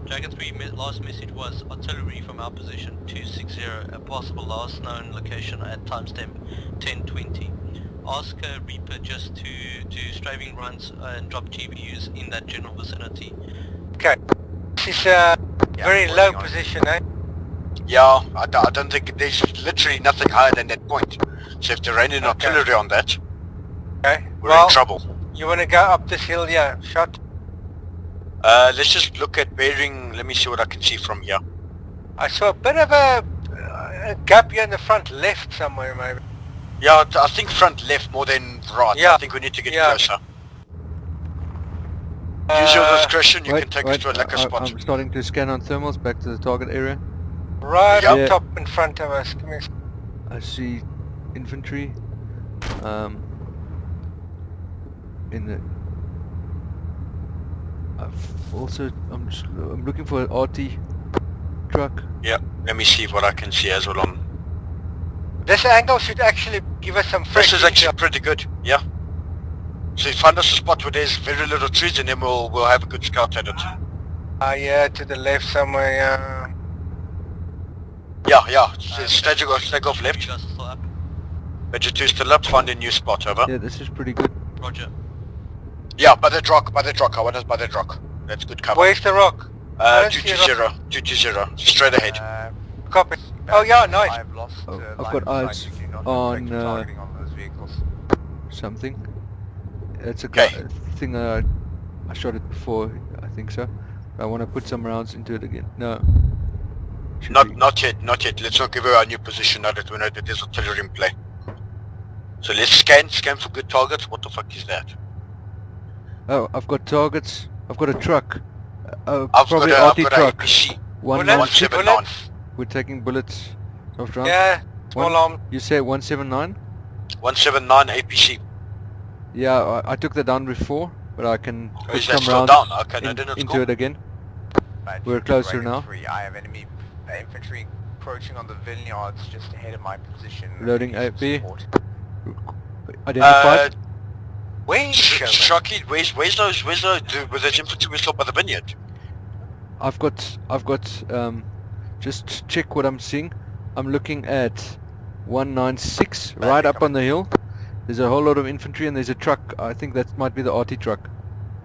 Dragon 3, last message was artillery from our position 260, a possible last known location at timestamp 1020. Ask Reaper just to do strafing runs and drop GBUs in that general vicinity. Okay. This is a very working low on it. position, eh? Yeah, I don't think there's literally nothing higher than that point. So if they're raining artillery on that, Okay. we're in trouble. You want to go up this hill, yeah? Shot. Let's just look at bearing. Let me see what I can see from here. I saw a bit of a gap here in the front left somewhere, maybe. Yeah, I think front left more than right. Yeah. I think we need to get Yeah. closer. Use your discretion. You can take us to a liquor spot. I'm starting to scan on thermals back to the target area. Right Yeah. up top in front of us. Give me a s- I see infantry. In the. I'm looking for an RT. truck. Yeah, let me see what I can see as well on. This angle should actually give us some fresh This is actually pretty good, yeah. So find us a spot where there's very little trees and then we'll have a good scout at it. Yeah, to the left somewhere, yeah. Yeah, stage off left. Badger 2 still up, find a new spot, over. Yeah, this is pretty good. Roger. Yeah, by the rock, I want us by the rock. That's good cover. Where's the rock? 220, straight ahead. Copy. Oh yeah, nice. I've lost I've got eyes on targeting on those vehicles. something. It's a thing that I shot it before, I think so. I want to put some rounds into it again. No. Not yet. Let's not give her our new position now that we know that there's artillery in play. So let's scan for good targets. What the fuck is that? Oh, I've got targets. I've got a truck. I've Probably got RT a truck. APC. 179. We're taking bullets. Soft round. Yeah, small arm. You say 179? 179 APC. Yeah, I took that down before, but I can put Is that some still rounds down? Okay, no, then it's into cool. it again. Badger We're closer now. 3, I have enemy infantry approaching on the vineyards just ahead of my position. Loading Need some AP. support. Identified. Where's Shocky, where's those with those infantry we saw by the vineyard? I've got just check what I'm seeing. I'm looking at 196 right up on the hill. There's a whole lot of infantry and there's a truck. I think that might be the RT truck.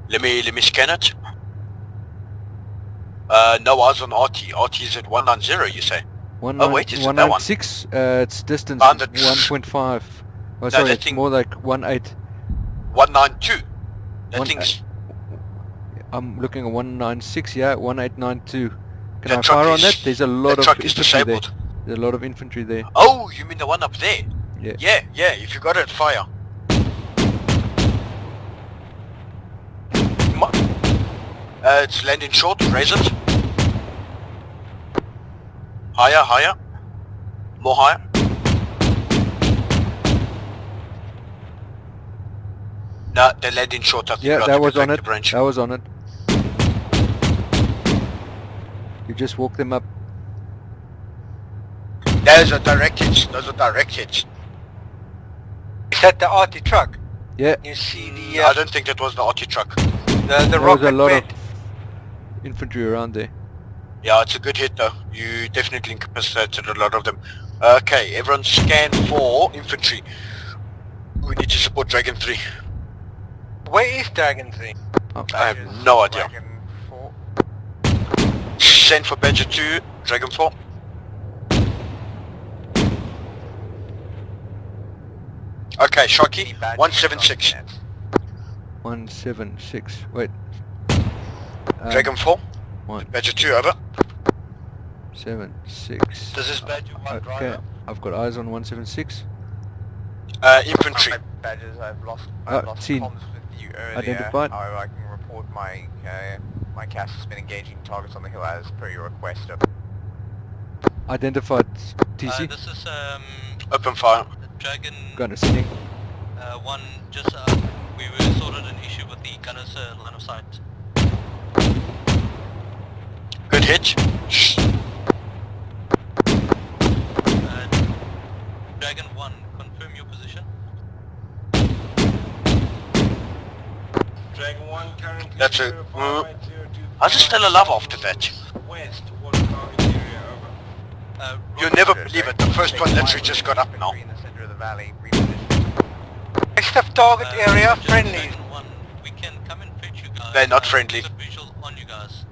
Let me scan it. No eyes on RT. RT is at 190, you say? Oh wait, is it that one? 196. It's distance 1.5. Oh, sorry, it's more like 1.8. 192. That thing's... I'm looking at 196. Yeah, 1892. Can That I truck fire on is- that? There's a lot that of truck is infantry there. disabled. There's a lot of infantry there. Oh, you mean the one up there? Yeah. Yeah, if you got it, fire. It's landing short, raise it. Higher. More higher. No, they're landing short. I think Yeah, we that have to was on protect it. the branch. That was on it. You just walk them up. Those are direct hits. Is that the RT truck? Yeah. You see the I don't think that was the RT truck. the There was rocket a lot bed. of infantry around there. Yeah, it's a good hit though. You definitely incapacitated a lot of them. Okay, everyone scan for infantry. We need to support Dragon 3. Where is Dragon 3? I have no idea. Send for Badger 2, Dragon 4. Okay, Shocky, 176. 176. Wait. Dragon 4. One. Badger 2, over. 76. This is Badger 1 Okay, driver. I've got eyes on 176. Infantry. Badgers, I've lost seen. comms with you earlier. Identified. However, I can report my my cast has been engaging targets on the hill as per your request. Identified. TC. This is Open fire. Dragon Got a sitting. 1. Just we were sorted an issue with the gunner's line of sight. Good hit. Dragon 1, confirm your position. Dragon 1 currently That's it. How's it still alive after that? west towards target area, over. You'll never believe it. The first one literally just got up now. In the center of the valley, Next of target area, friendly. We can come and fetch you guys. They're not friendly. Visual on you guys.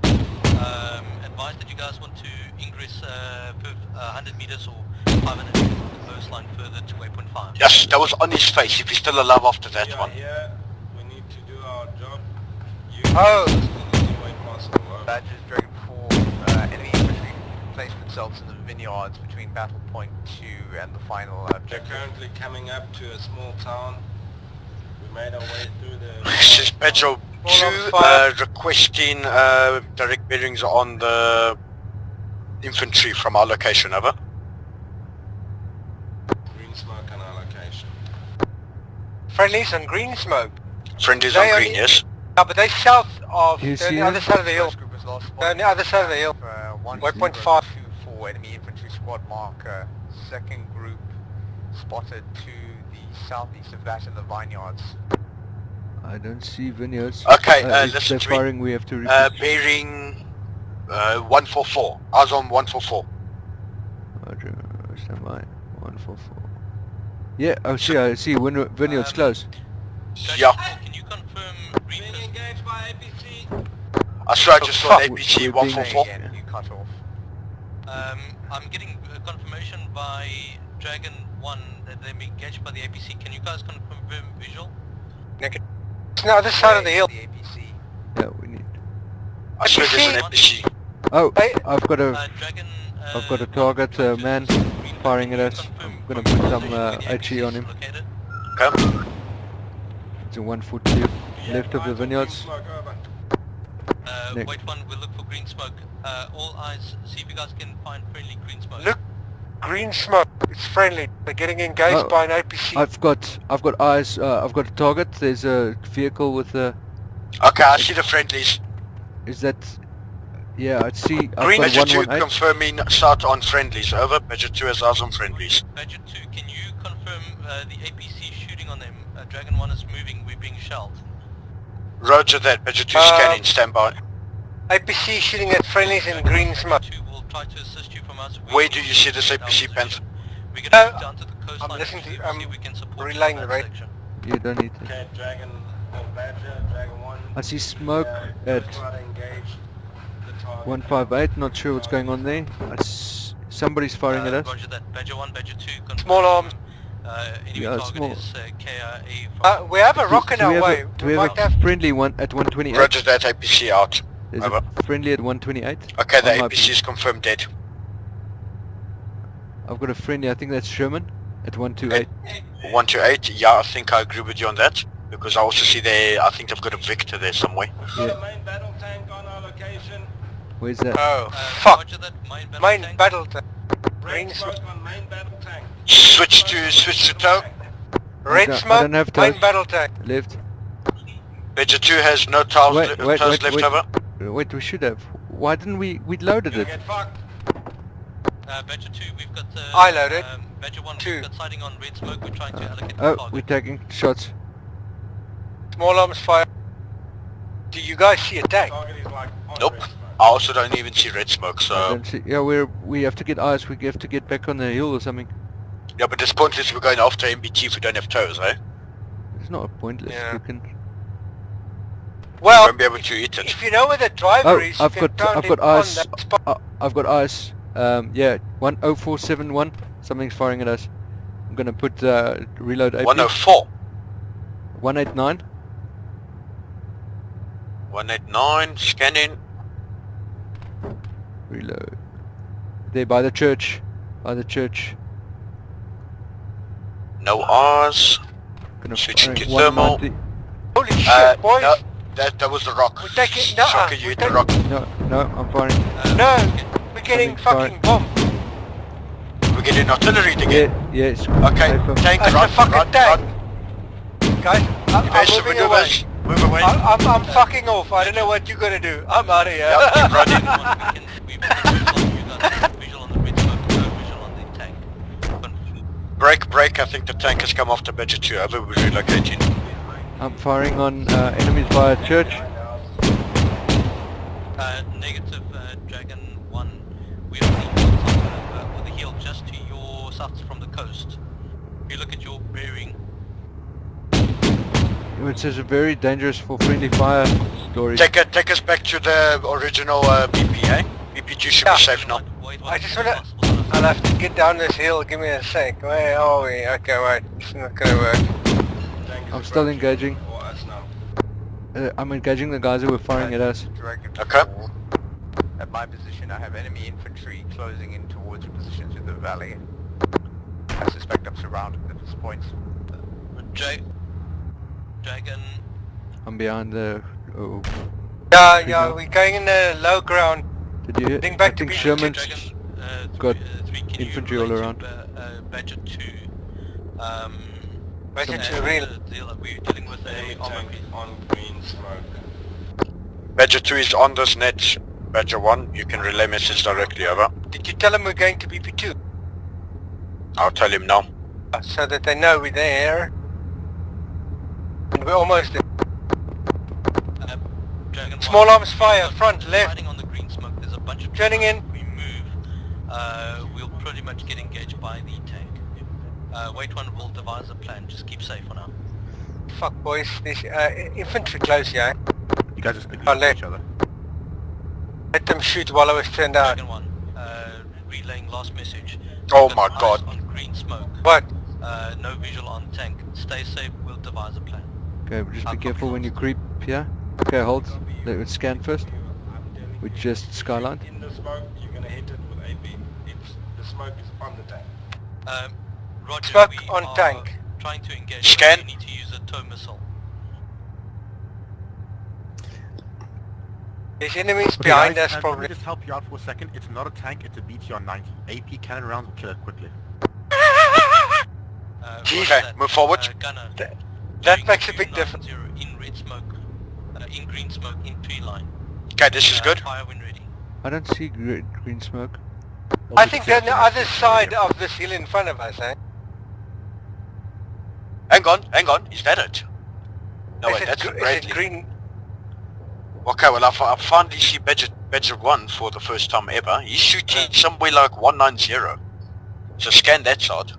Advise that you guys want to ingress 100 meters or 500 meters on the coastline further to waypoint 5. Yes, that was on his face. If he's still alive after that one. Here, we need to do our job. Badgers, Dragon 4, enemy infantry place themselves in the vineyards between Battle Point 2 and the final They're objective. currently coming up to a small town. We made our way through the... This is Pedro 2 requesting direct bearings on the infantry from our location, over. Green smoke on our location. Friendlies on green smoke. Friendlies They on only- green, yes? Yeah, but they south of You the see other them? side of the hill. First group of was last spotted. On the other side of the hill. 1.524 enemy infantry squad marker. Second group spotted to the southeast of that in the vineyards. I don't see vineyards. Okay, if listen they're to me. firing, we have to repeat. Bearing 144. I was on 144. Roger, stand by. 144. Yeah, I see vineyards close. Yeah. Can you confirm Being engaged by APC. I swear I just saw an APC We're being- 144. Again, you cut off. I'm getting confirmation by Dragon 1 that they're engaged by the APC. Can you guys confirm visual? It's on the other side of the hill. The APC. Yeah, we need. I swear there's an APC. Oh, Hey. I've got a Dragon... I've got a target man firing at us. I'm gonna put some HE on him. Located. Okay. It's a 142 left of the vineyards. Nick. Wait one, we'll look for green smoke. All eyes, see if you guys can find friendly green smoke. Look, green smoke. It's friendly. They're getting engaged Oh, by an APC. I've got eyes. I've got a target. There's a vehicle with a. Okay, I see the friendlies. Is that? Yeah, I see. I've Green got Badger 2 118. confirming start on friendlies. Over. Badger 2 has eyes on friendlies. Badger 2, can you confirm the APC shooting on them? Dragon 1 is moving, we're being shelled. Roger that. Badger 2 scanning. Stand by. APC shooting at friendlies in green smoke. 2 will try to assist you from us. Where do you see this APC, Panther? We're going to move down to the coastline. I'm listening to you. see if we can support relaying you in the that rate. section. You don't need to. Okay, Dragon Badger, Dragon 1. I see smoke at Try to engage the target. 158. Not sure what's going on there. Somebody's firing at us. Roger that. Badger 1, Badger 2, confirm. Small arms. Enemy Yeah, target small. is KIA We have a rock in Do our we have way. do we have a friendly one at 128? Roger that. APC out. There's Over. a friendly at 128. Okay, the On my- APC is confirmed dead. I've got a friendly. I think that's Sherman at 128. 128. Yeah, I think I agree with you on that. Because I also see I think they've got a Victor there somewhere. We've got a main battle tank on our location. Where's that? Oh, fuck. Roger that. Main battle tank. Green Green smoke smoke. on main battle tank. Switch to tow. Red I smoke. don't have Main toes. battle tank. Left. Badger 2 has no tiles Wait, wait, toes wait, left wait. over. Wait, we should have. Why didn't we loaded Gonna it? get fucked. Badger 2, we've got I loaded. Badger 1, 2. we've got sighting on red smoke, we're trying to allocate the Oh, target. we're taking shots. Small arms fire. Do you guys see a tank? Target is like on Nope. red smoke. I also don't even see red smoke, I so... don't see. Yeah, we have to get eyes. We have to get back on the hill or something. Yeah, but it's pointless we're going after MBT if we don't have toes, eh? It's not pointless. Yeah. You can. We Well, won't be able to eat it. if you know where the driver Oh, is, you I've can got turn I've him got on eyes. that spot. I've got eyes. Yeah, 10471. Something's firing at us. I'm gonna put reload AP. 104. 189. 189, scanning. Reload. There by the church. By the church. No R's. Gonna Switching fire to thermal. 190. Holy shit, boys! No, that was the rock. We're taking... Shocker, you hit the rock. No, I'm firing. No! We're getting Something's fucking bombed. We're getting artillery again. Yeah, yes. Okay, tank, That's run, a fucking run, tank. run. Guys, I'm Evasive moving away. maneuvers. Move away. I'm fucking off. I don't know what you're gonna do. I'm out of here. Yep, keep running. We've got visual on the red smoke, no visual on the tank. Break. I think the tank has come off the Badger 2. Over, we're relocating. I'm firing on enemies by a church. Negative, Dragon 1. We are on the hill, or the hill just to your south from the coast. If you look at your bearing, It says a very dangerous for friendly fire story. Take us back to the original BP, eh? BP2 should be safe now. I just wanna... I'll have to get down this hill. Give me a sec. Where are we? Okay, wait. It's not gonna work. I'm still engaging. Or us now. I'm engaging the guys who were firing at us. Dragon Okay. 4. At my position, I have enemy infantry closing in towards your position through the valley. I suspect I'm surrounded at this point. Dragon, I'm behind the... Oh. Yeah, we're going in the low ground. Did you hear? Heading back I to think beach. Sherman's Dragon, got 3, can infantry you all relate around. to, Badger 2? Badger and 2 real. We're dealing with a Enemy armor tank on green smoke. Badger 2 is on this net. Badger 1, you can relay message directly, over. Did you tell him we're going to BP2? I'll tell him now. So that they know we're there. And we're almost there. Dragon Small 1, arms fire, front, left. Fighting on the green smoke, there's a bunch of Turning in. If we move, we'll pretty much get engaged by the tank. Wait one will devise a plan, just keep safe for now. Fuck boys, there's infantry close here. You guys are speaking Oh, to each other. Let them shoot while I was turned out. Dragon 1, relaying last message. Oh Got my eyes god. On green smoke. What? No visual on tank. Stay safe, we'll devise a plan. Okay, but just be careful when you creep here. Okay, hold. Let's scan first. We just skyline. In the smoke, you're gonna hit it with a beam. The smoke is on the tank. Roger, Smoke we on are tank. Trying to engage. Scan. We need to use a tow missile. There's enemies Okay, behind guys, us let probably. me just help you out for a second. It's not a tank, it's a BTR-90. AP cannon rounds will kill it quickly. Roger Okay, that. move forward. Gunner. That makes a big difference. 290 in red smoke. In green smoke, in tree line. Okay, this is good. Fire when ready. I don't see green smoke. I think they're on the other side of this hill in front of us, eh? Hang on, is that it? No Is wait, it that's gr- is it Bradley. green? Okay, well I finally see Badger 1 for the first time ever. He's shooting somewhere like 190. So scan that side.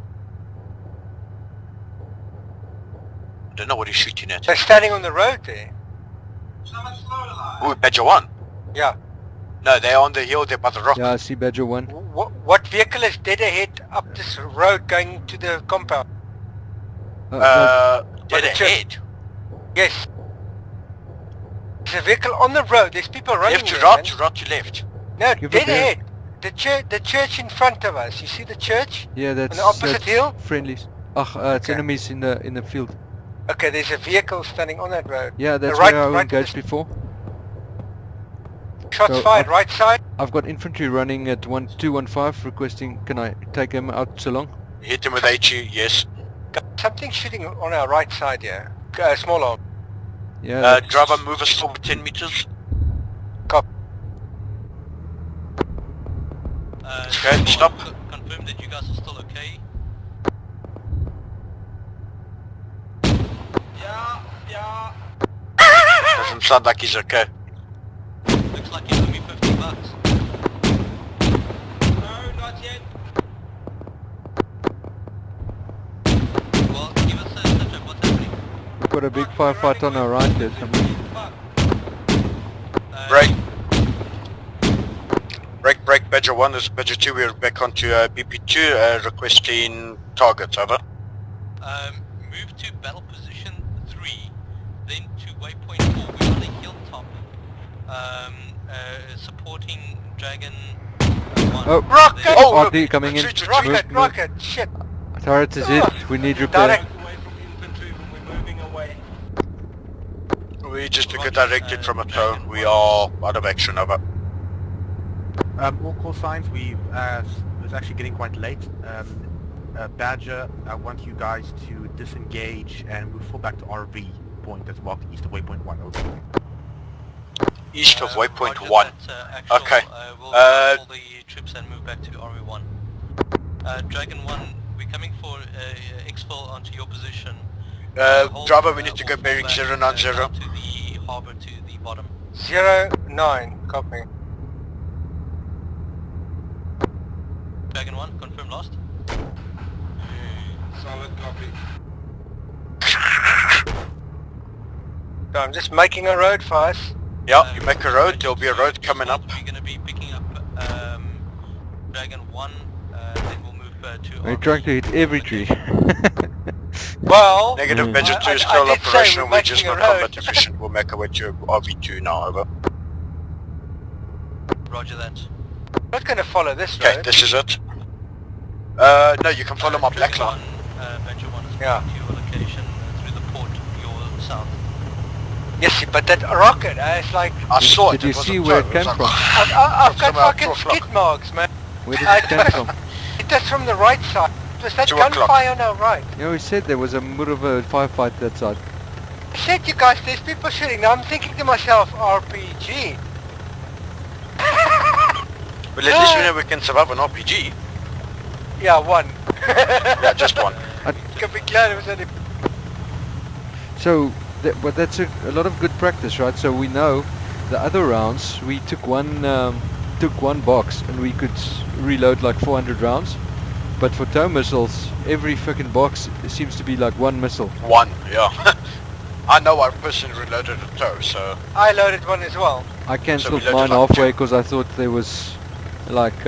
I don't know what he's shooting at. They're standing on the road there. Ooh, Badger 1. Yeah. No, they're on the hill there by the rock. Yeah, I see Badger 1. What vehicle is dead ahead up this road going to the compound? Dead By the church. ahead. Yes. There's a vehicle on the road. There's people running Left to there, right, man. to right to left. No, Give it dead there. ahead. The church in front of us. You see the church? Yeah, that's On the opposite that's hill? friendlies. It's Okay. enemies in the field. Okay, there's a vehicle standing on that road. Yeah, that's right, where I right to engaged before. Shots So fired, I've- right side. I've got infantry running at 1215 requesting, can I take him out so long? Hit him with HE, yes. Something shooting on our right side here. Small arm. Yeah. that's- Driver, move us forward 10 meters. Cop. Okay, stop. Confirm that you guys are still okay. Yeah. Doesn't sound like he's okay. Looks like you owe me $50. No, not yet. Well, give us a touch of what's happening. We've got a big firefight on our right there somewhere. Break, Badger 1, this is Badger 2, we're back onto BP2, requesting targets, over. Move to battle position 3, then to waypoint 4. We're on a hilltop, supporting Dragon 1. Oh, Rocket! Oh, RD coming in. Rocket, shit. Turret is hit, we need repair. Direct. Away from infantry, we're moving away. We just took it directed from a tow, we are out of action, over. All call signs, it's actually getting quite late. Badger, I want you guys to disengage and move forward back to RV point that's marked east of waypoint 1, over. East of waypoint Roger 1. that, actual, Okay. We'll drop all the troops and move back to RE1. Dragon 1, we're coming for exfil onto your position. Hold, Driver, we need to we'll go bearing fall back, 090. down to the harbour to the bottom. 09, copy. Dragon 1, confirm last. Solid copy. So I'm just making a road for us. Yeah, you make a road, there'll be a road coming up. We're going to be picking up Dragon 1, then we'll move to We're trying to hit every tree. Well, Negative, Mm. Badger 2 is I still did say operational, we're we're just making not a road. combat efficient. We'll make our way to RV2 now, over. Roger that. I'm not going to follow this Okay, road. this is it. No, you can follow my black line. Badger 1 is Yeah. moving to your location through the port, your south. Yes, but that rocket, it's like... I saw it. Did you it was see a where tow, it came was from? like- I've got Somewhere at fucking 2 o'clock. skid marks, man. Where did it come from? It was from the right side. It was that 2 o'clock. gunfire on our right. Yeah, we said there was a bit of a firefight that side. I said, you guys, there's people shooting. Now I'm thinking to myself, RPG. Well, at least we know we can survive an RPG. Yeah, one. Yeah, just one. Can be glad it was only... So, but that's a lot of good practice, right? So we know the other rounds we took one box and we could reload like 400 rounds. But for tow missiles, every fucking box seems to be like one missile. One, yeah. I know I personally reloaded a tow, so... I loaded one as well. I cancelled loaded mine like halfway because I thought there was like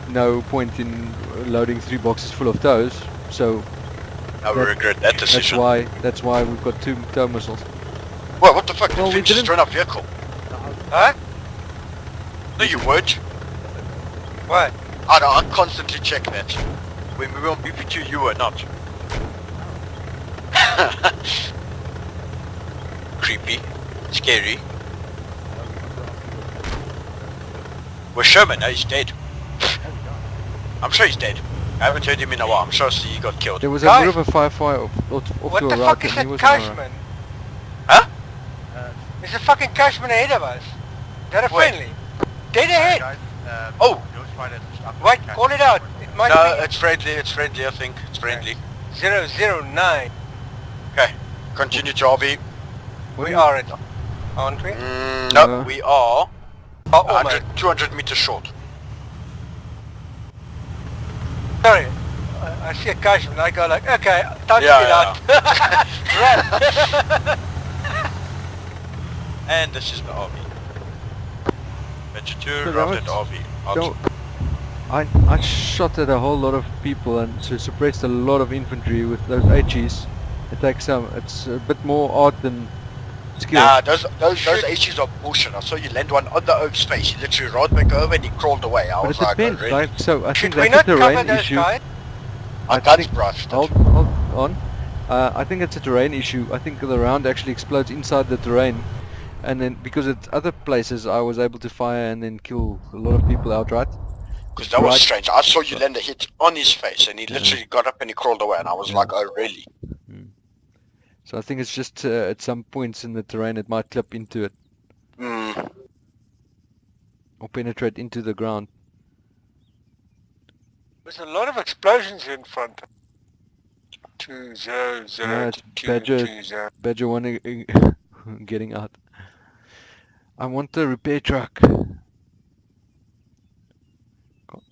no point in loading 3 boxes full of tows. So I will regret that decision. That's why we've got 2 tow missiles. Well, what the fuck? Well, Did we we just didn't- run our vehicle? Huh? No, you weren't. What? I know, I constantly check that. When we were on BP2, you were not. Creepy. Scary. Where's Sherman? No, he's dead. I'm sure he's dead. I haven't heard him in a while. I'm sure he got killed. There was a Guys! bit of a firefight off What to the a right fuck is and that he wasn't alright. Cashman? Huh? There's a fucking Cashman ahead of us. Is that a Wait. friendly? Dead ahead! Guys, Oh! Ghost Rider is up Wait, in call it out. It might No, be it's friendly, I think. It's friendly. 009. Okay, continue to RV. What We do you- are it, aren't we? No, we are Oh, almost. 200 meters short. Sorry. I see a Cashman. I go like, okay, time to Yeah, get out. Run. And this is the RV. Venture 2, So rounded that's- RV. So, I shot at a whole lot of people and suppressed a lot of infantry with those HEs. It's a bit more art than skill. Nah, those HEs are bullshit. I saw you land one on the Oak's face. He literally rolled back over and he crawled away. I But was it like, depends, oh, really? right? So I Should think we that's a not cover terrain those issue. guys? My I gun's think- brushed. Hold on. I think it's a terrain issue. I think the round actually explodes inside the terrain, and then because at other places I was able to fire and then kill a lot of people outright. Because that was Right. strange. I saw you land a hit on his face and he literally got up and he crawled away and I was like, oh, really? So I think it's just at some points in the terrain it might clip into it or penetrate into the ground. There's a lot of explosions in front. 200 No, it's 220. Badger 1 getting out. I want the repair truck.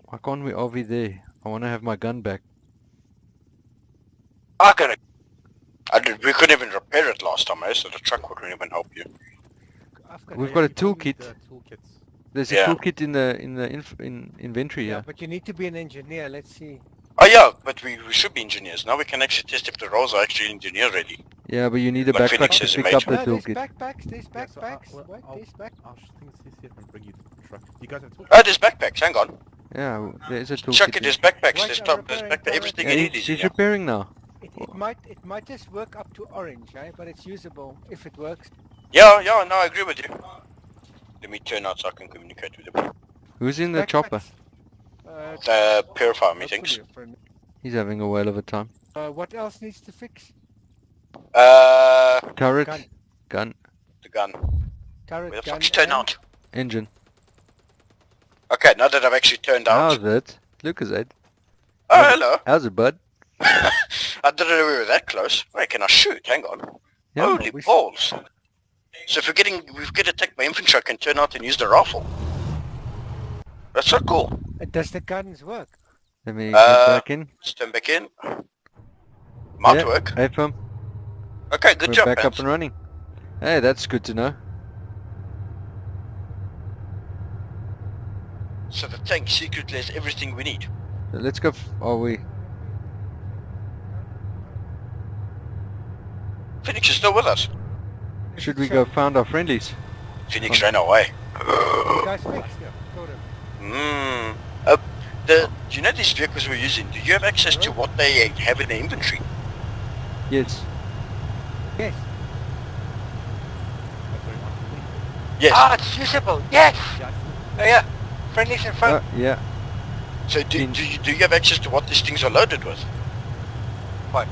Why can't we RV there? I want to have my gun back. I got it. We couldn't even repair it last time, so the truck wouldn't even help you. We've got a toolkit. Toolkits. There's a Yeah. toolkit in the inventory. Yeah, Yeah. but you need to be an engineer. Let's see. Oh yeah, but we should be engineers. Now we can actually test if the roles are actually engineer ready. Yeah, but you need a Like backpack Phoenix to is pick made. up the No, there's toolkit. backpacks. There's Yeah, so backpacks. I'll- Wait, I'll- there's back. I'll see if I can bring you the truck. You guys have toolkits? Oh, there's backpacks. Hang on. Yeah, there's a toolkit. Chuck it. there. There's backpacks. Wait, There's I'm top. There's repairing, backpack. Everything Yeah, you need is he's here. repairing now. It might just work up to orange, eh? But it's usable if it works. Yeah, no, I agree with you. Let me turn out so I can communicate with them. Who's in the chopper? Backpacks. The purifier meetings. Hopefully a friend. He's having a whale of a time. What else needs to fix? Turret, Gun. gun, The gun. Turret, Where the gun, fuck's turn and- out? engine. Okay, now that I've actually turned out. How's it? Lucasade. Oh, hello. How's it, bud? I didn't know we were that close. Wait, can I shoot? Hang on. Yeah, Holy balls. So if we get attacked by infantry, I can turn out and use the rifle. That's so cool. Does the guns work? Let me get back in. Stand back in. Mount Yeah, work. AFM. Okay, good We're job, back man. up and running. Hey, that's good to know. So the tank secretly has everything we need. So let's go. Are we? Phoenix is still with us. Should we go found our friendlies? Phoenix ran away. You guys fixed it. Sort of. Do you know these vehicles we're using? Do you have access to what they have in the inventory? Yes. Yes. Yes. Ah, it's usable. Yes. Oh yeah. Friendlies in front. Yeah. So do you have access to what these things are loaded with? What?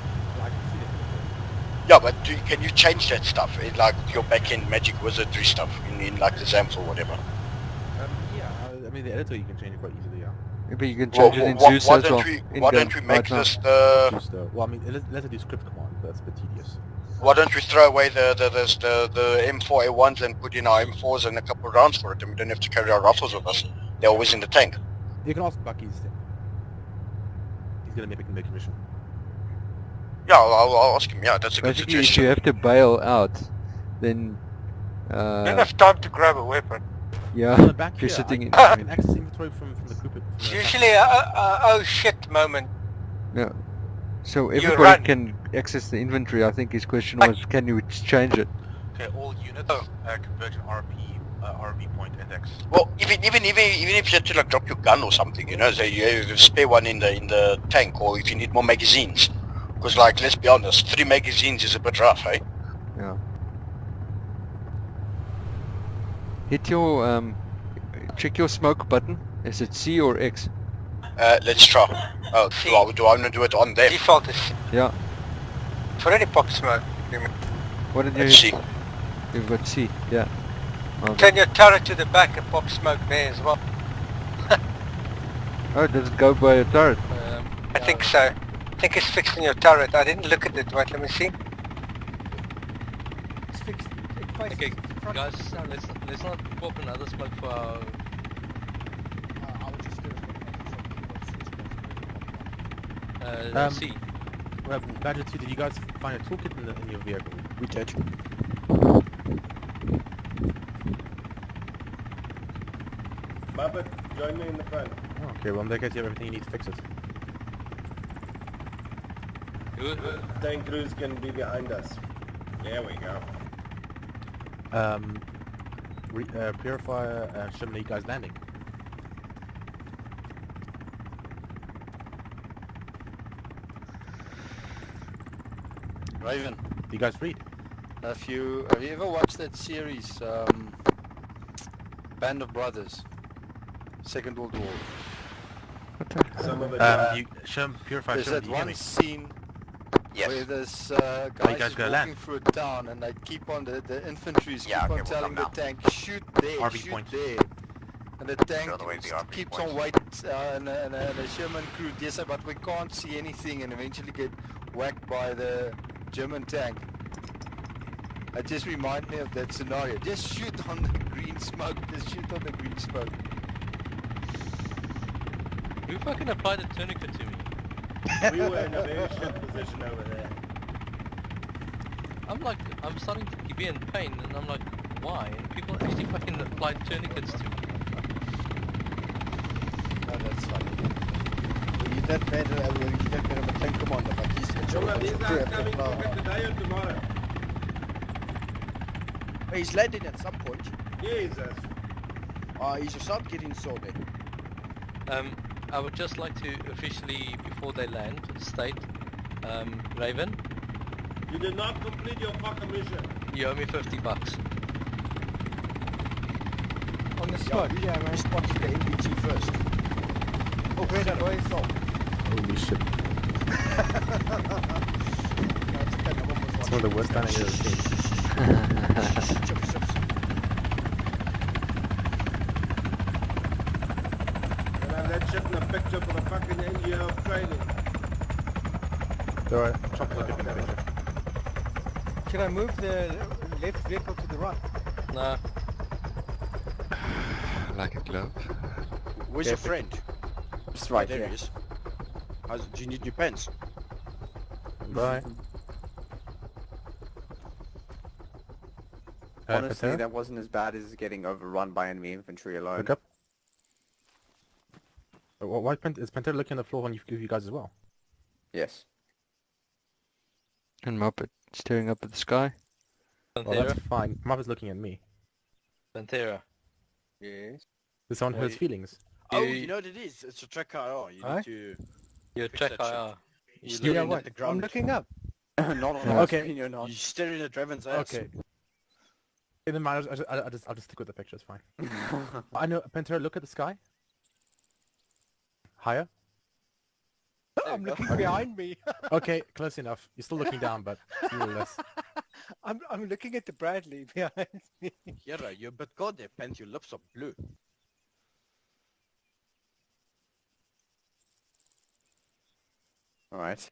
Yeah, but can you change that stuff? Like your back-end magic wizardry stuff in like the Zams or whatever? Yeah, I mean, the editor you can change it quite easily, yeah. But you can change it in Zeus why as well. why don't we make this the... Zeus, though. Well, I mean, let's do script command, but that's a bit tedious. Why don't we throw away the M4A1s and put in our M4s and a couple of rounds for it, and we don't have to carry our rifles with us. They're always in the tank. You can ask Bucky's thing. He's gonna make a mission. Yeah, I'll ask him. Yeah, that's a good Basically, if suggestion. you have to bail out, then You don't have time to grab a weapon. yeah, On the back if you're here, sitting in. I can access inventory from the group. It's usually a oh shit moment. Yeah. So You everybody run. can access the inventory. I think his question was, can you change it? Okay, all units convert an RV point index. Well, even if you had to like drop your gun or something, you know, so you have a spare one in the tank, or if you need more magazines, because like let's be honest, 3 magazines is a bit rough, eh? Yeah. Hit your check your smoke button. Is it C or X? Let's try. Oh, do I want to do it on them? Default is Yeah. for any pop smoke. What did you Let's hit? see. You've got C. Yeah. Okay. Turn your turret to the back and pop smoke there as well. Oh, does it go by a turret? I think so. I think it's fixed in your turret. I didn't look at it. Wait, let me see. It's fixed. It faces Okay, the front. guys, let's not pop another smoke for our... I would just do C. Well, Badger 2, did you guys find a toolkit in your vehicle? We did. Muppet, join me in the front. Oh, okay, well in that case you have everything you need to fix it. Tank crews can be behind us. There we go. Purifier, show me you guys landing. Raven, Do you guys read? have you ever watched that series, Band of Brothers, Second World War? Some of it. You show him Purifier, There's show him, that do you hear one me? scene Yes. where this you guys guys is gonna walking land? through a town, and they keep on the infantry's Yeah, keep okay, on we'll telling come the now. tank, shoot there, RV shoot point. there, and the tank the way the RV keeps point. on waiting, and the Sherman crew yes, but we can't see anything, and eventually get whacked by the German tank. It just reminds me of that scenario. Just shoot on the green smoke. Just shoot on the green smoke. Who fucking applied a tourniquet to me? We were in a very shit position over there. I'm starting to be in pain, and I'm like, why? And people actually fucking apply tourniquets to me. No, that's fine. Well, you did better of a tank commander, but he's So are these guys coming fucking today or tomorrow? He's landing at some point. Jesus. He's just not getting sorted. I would just like to officially, before they land, state, Raven, You did not complete your fucking mission. you owe me $50. On the spot. Yeah, man. Spotted the MBT first. Oh, where that way from? Holy shit. It's one of the worst landing I've ever seen. And I let shit in a picture for the fucking end year of training. Alright, chop the picture. Should I move the left vehicle to the right? Nah. Like a glove. Where's your friend? It's right there here. he is. Do you need new pens? Bye. Honestly, Patera? that wasn't as bad as getting overrun by enemy infantry alone. Look up. Why is Pantera looking at the floor when you give you guys as well? Yes. And Muppet staring up at the sky. Well, Pantera? that's fine. Muppet's looking at me. Pantera. Yes. There's someone who hurts feelings. Oh, you know what it is? It's a track IR. You need to... You're fix track that IR. You're You staring Yeah, at what? the ground. I'm looking up. Not on Yeah. the Okay. screen, you're not. You're staring at Draven's ass. Okay. In the mind, I'll just stick with the picture. It's fine. I know, Pantera. Look at the sky. Higher. I'm looking behind me. Okay, close enough. You're still looking down, but still less. I'm looking at the Bradley behind me. Yeah, you're a bit goddamn, Pant. Your lips are blue. Alright.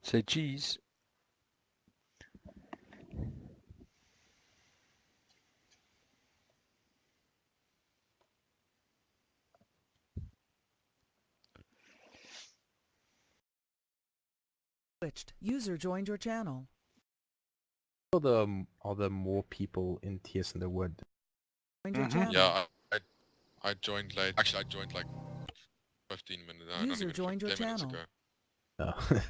Say cheese. User joined your channel. Are there more people in Tears in the Wood? Joined your channel. Yeah, I joined late. Actually, I joined like 15 minutes. User joined your 10 minutes channel. ago. Oh.